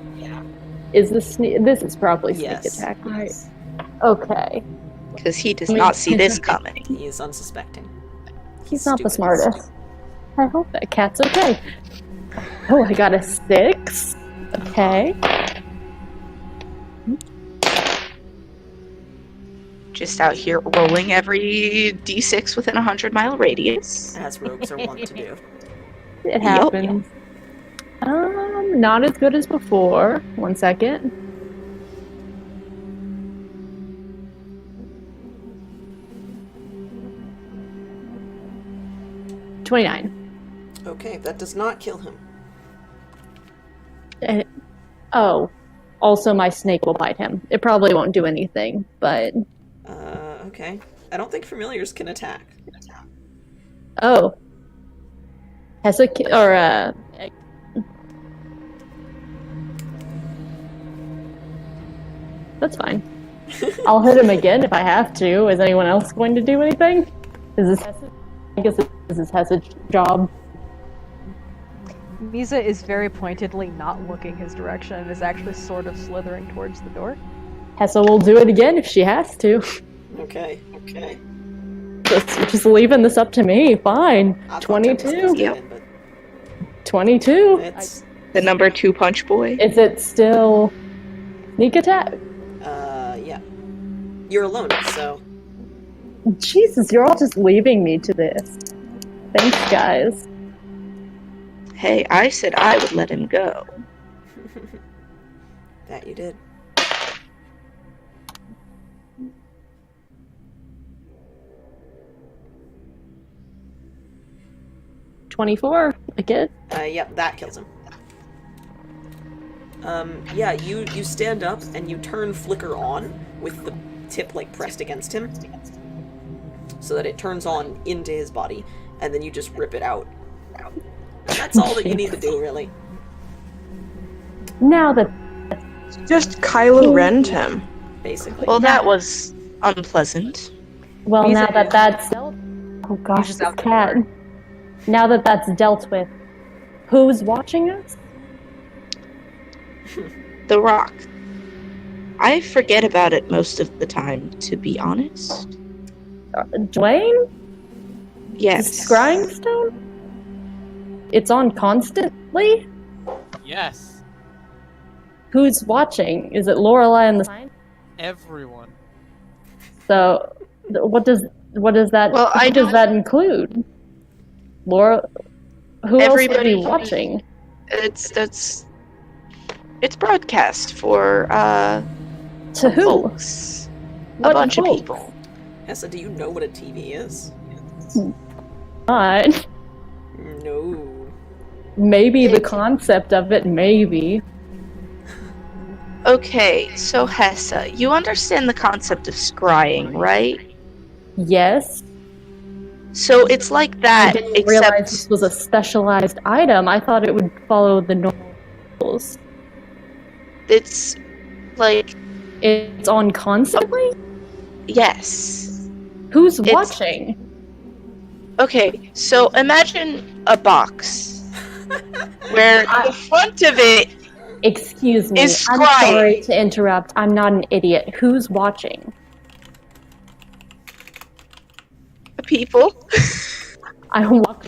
Is this this is probably sneak Yes. attack, right? Yes. Okay. Because he does not see this coming. He is unsuspecting. He's not the stupid. smartest. I hope that cat's okay. Oh, I got a 6. Okay. Just out here rolling every d6 within a 100-mile radius. As rogues are wont to do. It happens. Not as good as before. 1 second. $29. Okay, that does not kill him. Oh, also my snake will bite him. It probably won't do anything, but Okay. I don't think familiars can attack. oh, Hessa that's fine. I'll hit him again if I have to. Is anyone else going to do anything? Is this Hessa? I guess this is Hessa's job. Misa is very pointedly not looking his direction and is actually sort of slithering towards the door. Hessa will do it again if she has to. Okay. Okay. Just leaving this up to me. Fine. I thought 22. Tempest was Yep. dead, but 22. it's The number 2 punch boy. Is it still sneak attack? yeah. You're alone, so Jesus, you're all just leaving me to this. Thanks, guys. Hey, I said I would let him go. that you did. $24 again. Yep, that kills him. Yeah, you stand up and you turn Flicker on with the tip like pressed against him, so that it turns on into his body, and then you just rip it out. That's all that you need to do, really. Now that Just Kylo Ren'd him. Basically. Well, that was unpleasant. well, He's now a- that that's dealt. Oh gosh, just this out cat. there. Now that that's dealt with, who's watching us? The Rock. I forget about it most of the time, to be honest. Dwayne? Yes. Scrying stone? It's on constantly. Yes. Who's watching? Is it Lorelai and the sign? Everyone. So, what does that? Well, I what does don't- that include? Laura, who else Everybody- are you watching? It's broadcast for To who? folks. What A bunch folks? of people. Hessa, do you know what a TV is? Not. No. Maybe the concept of it. Maybe. Okay, so Hessa, you understand the concept of scrying, right? Yes. So it's like I that, didn't realize except this was a specialized item. I thought it would follow the normal rules. it's like, It's on constantly? yes. Who's It's- watching? Okay, so imagine a box where the front of it, Excuse me. Is I'm scrying. sorry to interrupt. I'm not an idiot. Who's watching? people. I walk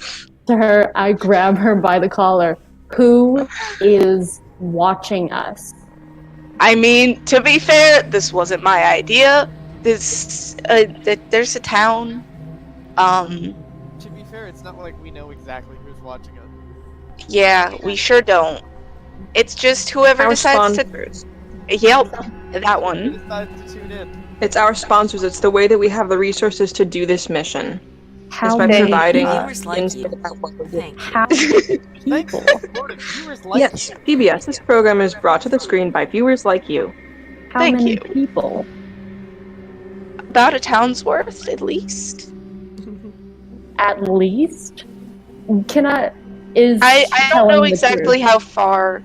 to her. I grab her by the collar. Who is watching us? I mean, to be fair, this wasn't my idea. There's a town. To be fair, it's not like we know exactly who's watching us. Yeah, we sure don't. It's just whoever Our decides sponsors. to. Yep, that Who one. decides to tune in? It's our sponsors. It's the way that we have the resources to do this mission. How Is by many providing Viewers like insight you. about what we're doing. Thank you. How many Thanks people? for supporting viewers like Yes, you. PBS. This program is brought to the screen by viewers like you. How Thank many you. people? About a town's worth, at least. At least? Can I? Is I she don't know telling the exactly truth? how far.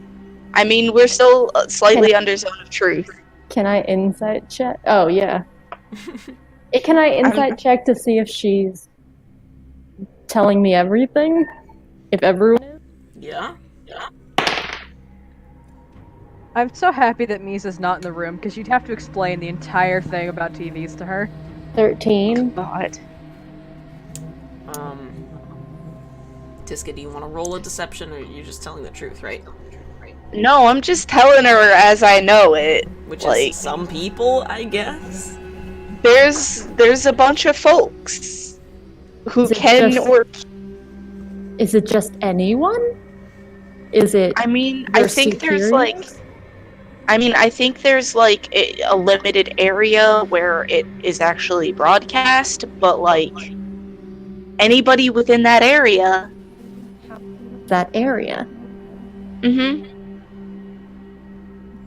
I mean, we're still slightly under zone of truth. Can I insight check? Oh yeah. Can I insight check to see if she's telling me everything? If everyone is? Yeah? I'm so happy that Misa's not in the room, because you'd have to explain the entire thing about TVs to her. 13. God. Tiska, do you want to roll a deception, or are you just telling the truth, right? No, I'm just telling her as I know it. Which Like- is some people, I guess? There's a bunch of folks who Is it can just- or Is it just anyone? Is it I mean, your I think there's superiors? I think there's like a limited area where it is actually broadcast, but like anybody within that area. that area? Mhm.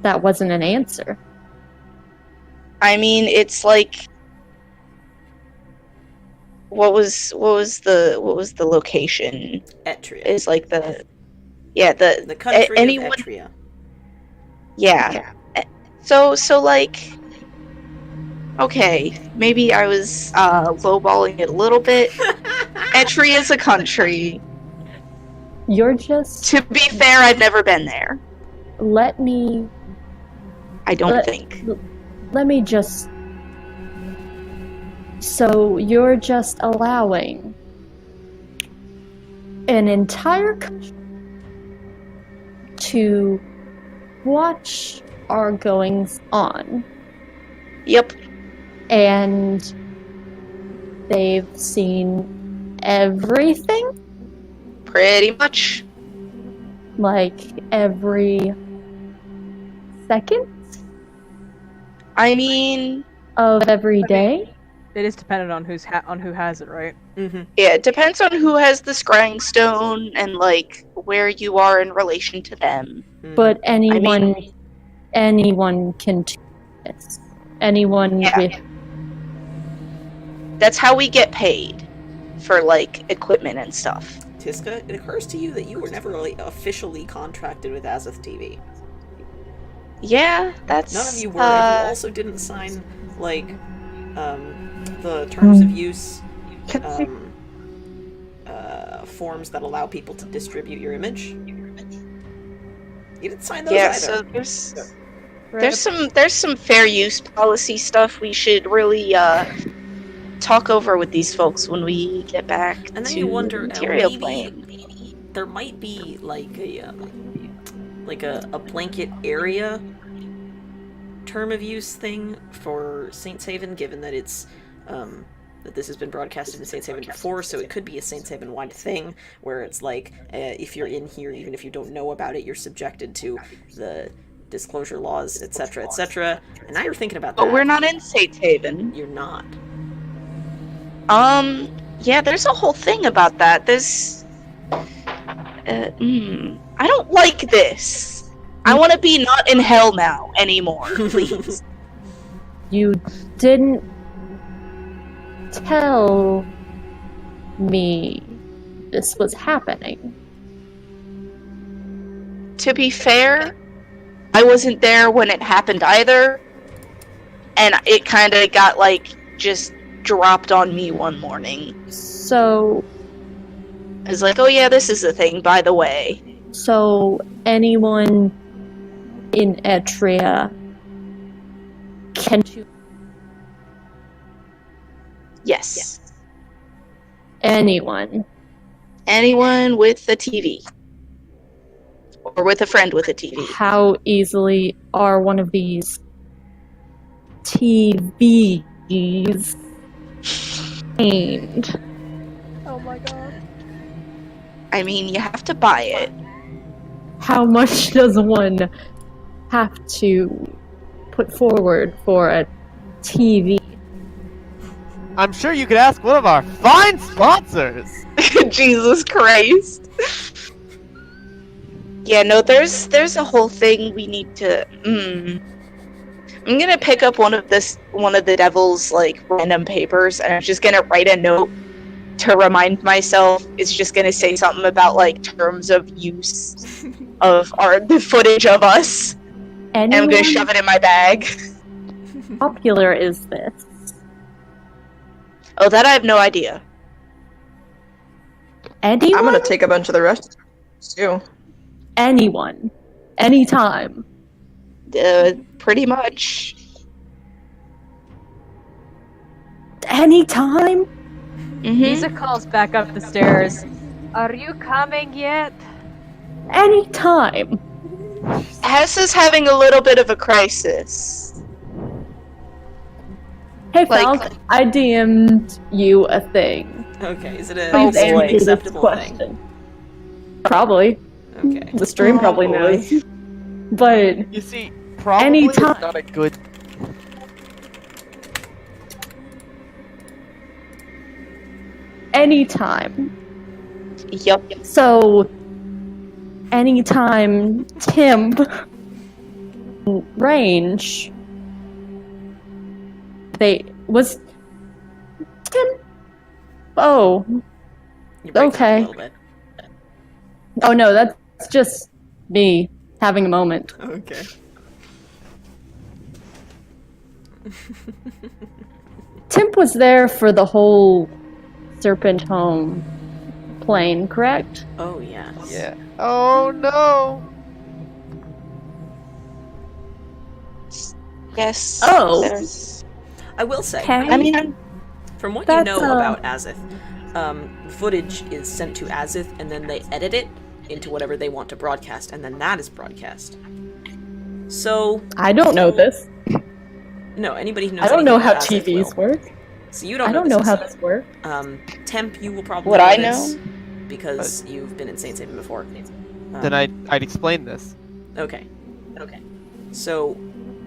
That wasn't an answer. I mean, it's like what was the location? Etria. Is like the The country anyone- of Etria. yeah. So like okay, maybe I was lowballing it a little bit. Etria is a country. You're just To be fair, I've never been there. let me I don't Let- think. let me just so you're just allowing an entire country to watch our goings on, Yep. and they've seen everything, Pretty much. like every second I mean, of every day. It is dependent on who has it, right? Mm-hmm. yeah, it depends on who has the scrying stone and like where you are in relation to them. But anyone can do this. Anyone Yeah. with That's how we get paid for like equipment and stuff. Tiska, it occurs to you that you were never really officially contracted with Azoth TV. Yeah, that's None of you were, and you also didn't sign, like, the terms of use forms that allow people to distribute your image. You didn't sign those yeah, either. so there's some fair use policy stuff we should really talk over with these folks when we get back And then to you wonder, the material maybe plane. there might be like a blanket area term of use thing for Saints Haven, given that it's that this has been broadcasted in Saints Haven before, so it could be a Saints Haven wide thing where it's like if you're in here, even if you don't know about it, you're subjected to the disclosure laws, etc., etc. And now you're thinking about that. But we're not in Saints Haven. You're not. Yeah, there's a whole thing about that. There's I don't like this. I want to be not in hell now anymore, please. you didn't tell me this was happening. To be fair, I wasn't there when it happened either, and it kind of got, like, just dropped on me one morning. So, I was like, oh yeah, this is a thing, by the way. so anyone in Etria can choose Yes. anyone. Anyone with a TV. Or with a friend with a TV. How easily are one of these TVs aimed? Oh my god. I mean, you have to buy it. How much does one have to put forward for a TV? I'm sure you could ask one of our fine sponsors. Jesus Christ. Yeah, no, there's a whole thing we need to. I'm gonna pick up one of the devil's like random papers, and I'm just gonna write a note to remind myself. It's just gonna say something about like terms of use of the footage of us, and I'm gonna shove it in my bag. Popular is this? Oh, that I have no idea. Anyone? I'm gonna take a bunch of the rest too. Anyone. Anytime. Pretty much. Anytime? Lisa calls back up the stairs. Are you coming yet? Anytime. Hessa's having a little bit of a crisis. Hey, Like- Falcon, I DM'd you a thing. Okay, is it a Please socially answer this acceptable thing? question. Probably. Okay. The stream probably boy. knows. But You see, probably Anytime. it's not a good. anytime. Yup. So, anytime Timp range, was Tim? Oh, You're breaking up Okay. a little bit. oh no, that's just me having a moment. Okay. Timp was there for the whole Serpent Home plane, correct? Oh yeah. Yeah. Oh no. Yes. Oh. there's- I will say, Okay. I mean, from what That's, you know about Azith, footage is sent to Azith, and then they edit it into whatever they want to broadcast, and then that is broadcast. So, I don't know this. no, anybody who knows I don't know anything how about Azith TVs will. work. So you don't I know don't know this how yourself. this works. Temp, you will probably Would know I this know? because you've been in Saint Haven before. Then I'd explain this. Okay. So,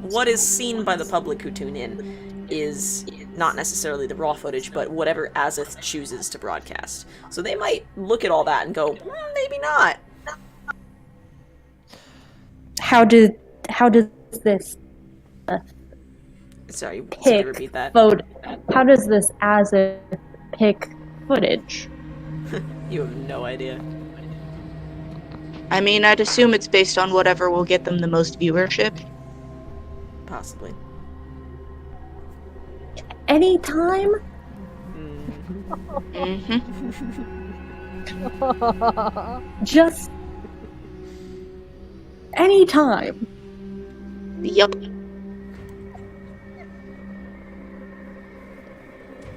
what is seen by the public who tune in is not necessarily the raw footage, but whatever Azith chooses to broadcast. So they might look at all that and go, maybe not. How does this Sorry, can you pick repeat that? How does this Azith pick footage? You have no idea. I mean, I'd assume it's based on whatever will get them the most viewership. Possibly. Anytime? Just anytime. Yup.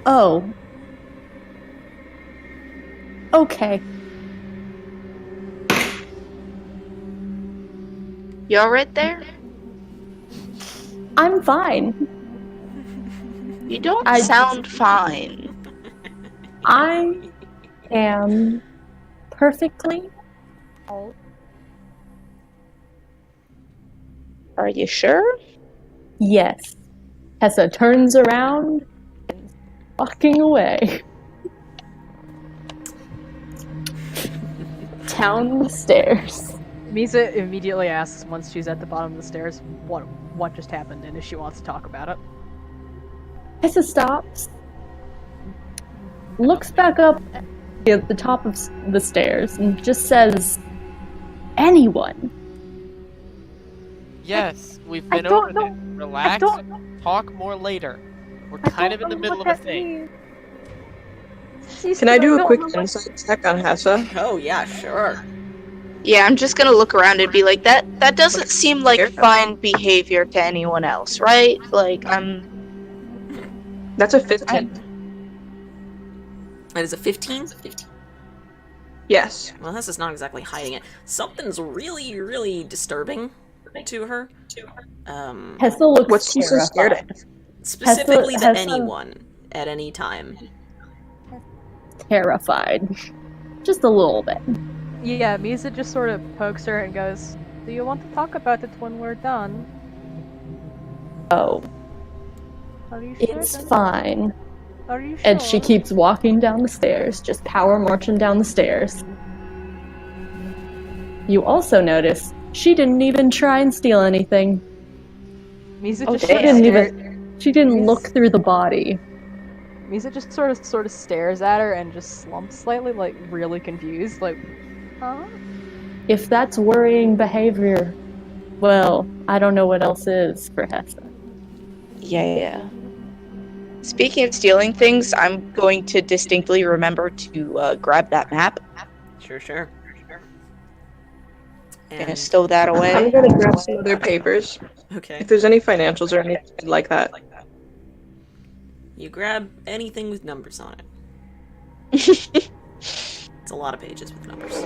Oh. Okay. You alright there? I'm fine. You don't I- sound fine. I am perfectly. Are you sure? Yes. Hessa turns around and walking away. Down the stairs. Misa immediately asks once she's at the bottom of the stairs what just happened and if she wants to talk about it. Hessa stops. looks back up at the top of the stairs and just says, "Anyone." Yes, we've I been don't over know. it. Relax. Talk more later. We're kind of in the middle of a thing. Can I do a quick insight check on Hessa? Oh, yeah, sure. Yeah, I'm just gonna look around and be like, that doesn't seem like fine behavior to anyone else, right? Like, That's a 15. That is a 15? Yes. Well, Hessa's not exactly hiding it. Something's really, really disturbing to her. Hessa looks What's she so scared terrified. of? Specifically Hessa- to anyone at any time. Terrified. Just a little bit. Yeah, Misa just sort of pokes her and goes, "Do you want to talk about it when we're done? Oh, Are you sure? it's fine. Are you sure?" And she keeps walking down the stairs, just power marching down the stairs. You also notice she didn't even try and steal anything. Misa Oh, just damn. She didn't stares- even. She didn't look through the body. Misa just sort of stares at her and just slumps slightly, like really confused, like, huh? If that's worrying behavior, well, I don't know what else is for Hessa. yeah. Speaking of stealing things, I'm going to distinctly remember to grab that map. Sure. Gonna And, stow that I'm away. gonna grab some other papers. okay. If there's any financials or anything like that. You grab anything with numbers on it. It's a lot of pages with numbers.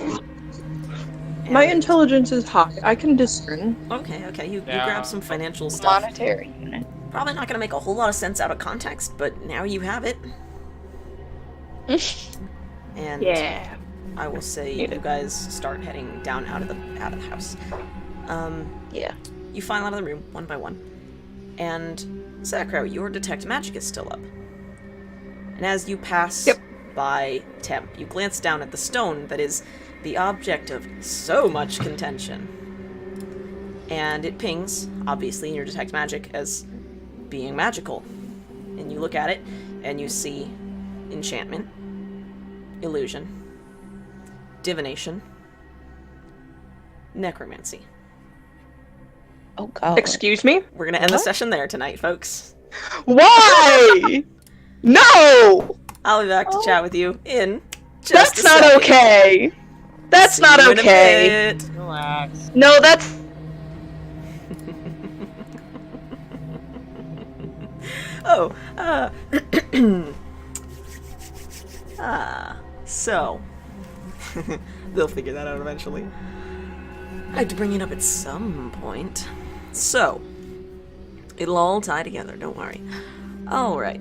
My And- intelligence is high. I can discern. Okay. You Yeah. grab some financial stuff. Monetary unit. Probably not gonna make a whole lot of sense out of context, but now you have it. And Yeah. I will say you guys start heading down out of the house. Yeah. You file out of the room one by one, and Sakro, your detect magic is still up. And as you pass by Temp, you glance down at the stone that is the object of so much contention, and it pings, obviously, in your detect magic as being magical. And you look at it, and you see enchantment, illusion, divination, necromancy. Oh god. Excuse me? We're gonna end the session there tonight, folks. Why? No! I'll be back to chat with you in just That's a not second. okay. That's See not you in a okay. bit. Relax. No, that's Oh, so they'll figure that out eventually. I had to bring it up at some point. So, it'll all tie together, don't worry. Alright.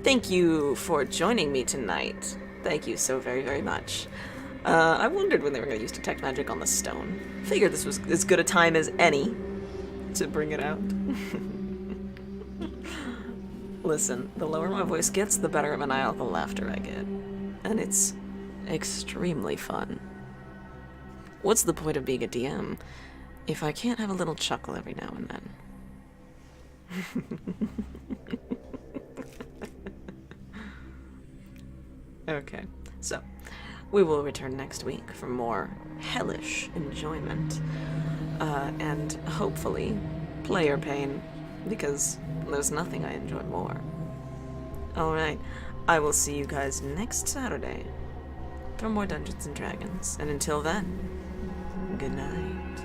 Thank you for joining me tonight. Thank you so very, very much. I wondered when they were going to use detect magic on the stone. Figured this was as good a time as any to bring it out. Listen, the lower my voice gets, the better maniacal laughter I get. And it's extremely fun. What's the point of being a DM if I can't have a little chuckle every now and then? Okay, so we will return next week for more hellish enjoyment. And hopefully player pain, because there's nothing I enjoy more. Alright, I will see you guys next Saturday for more Dungeons and Dragons. And until then, good night.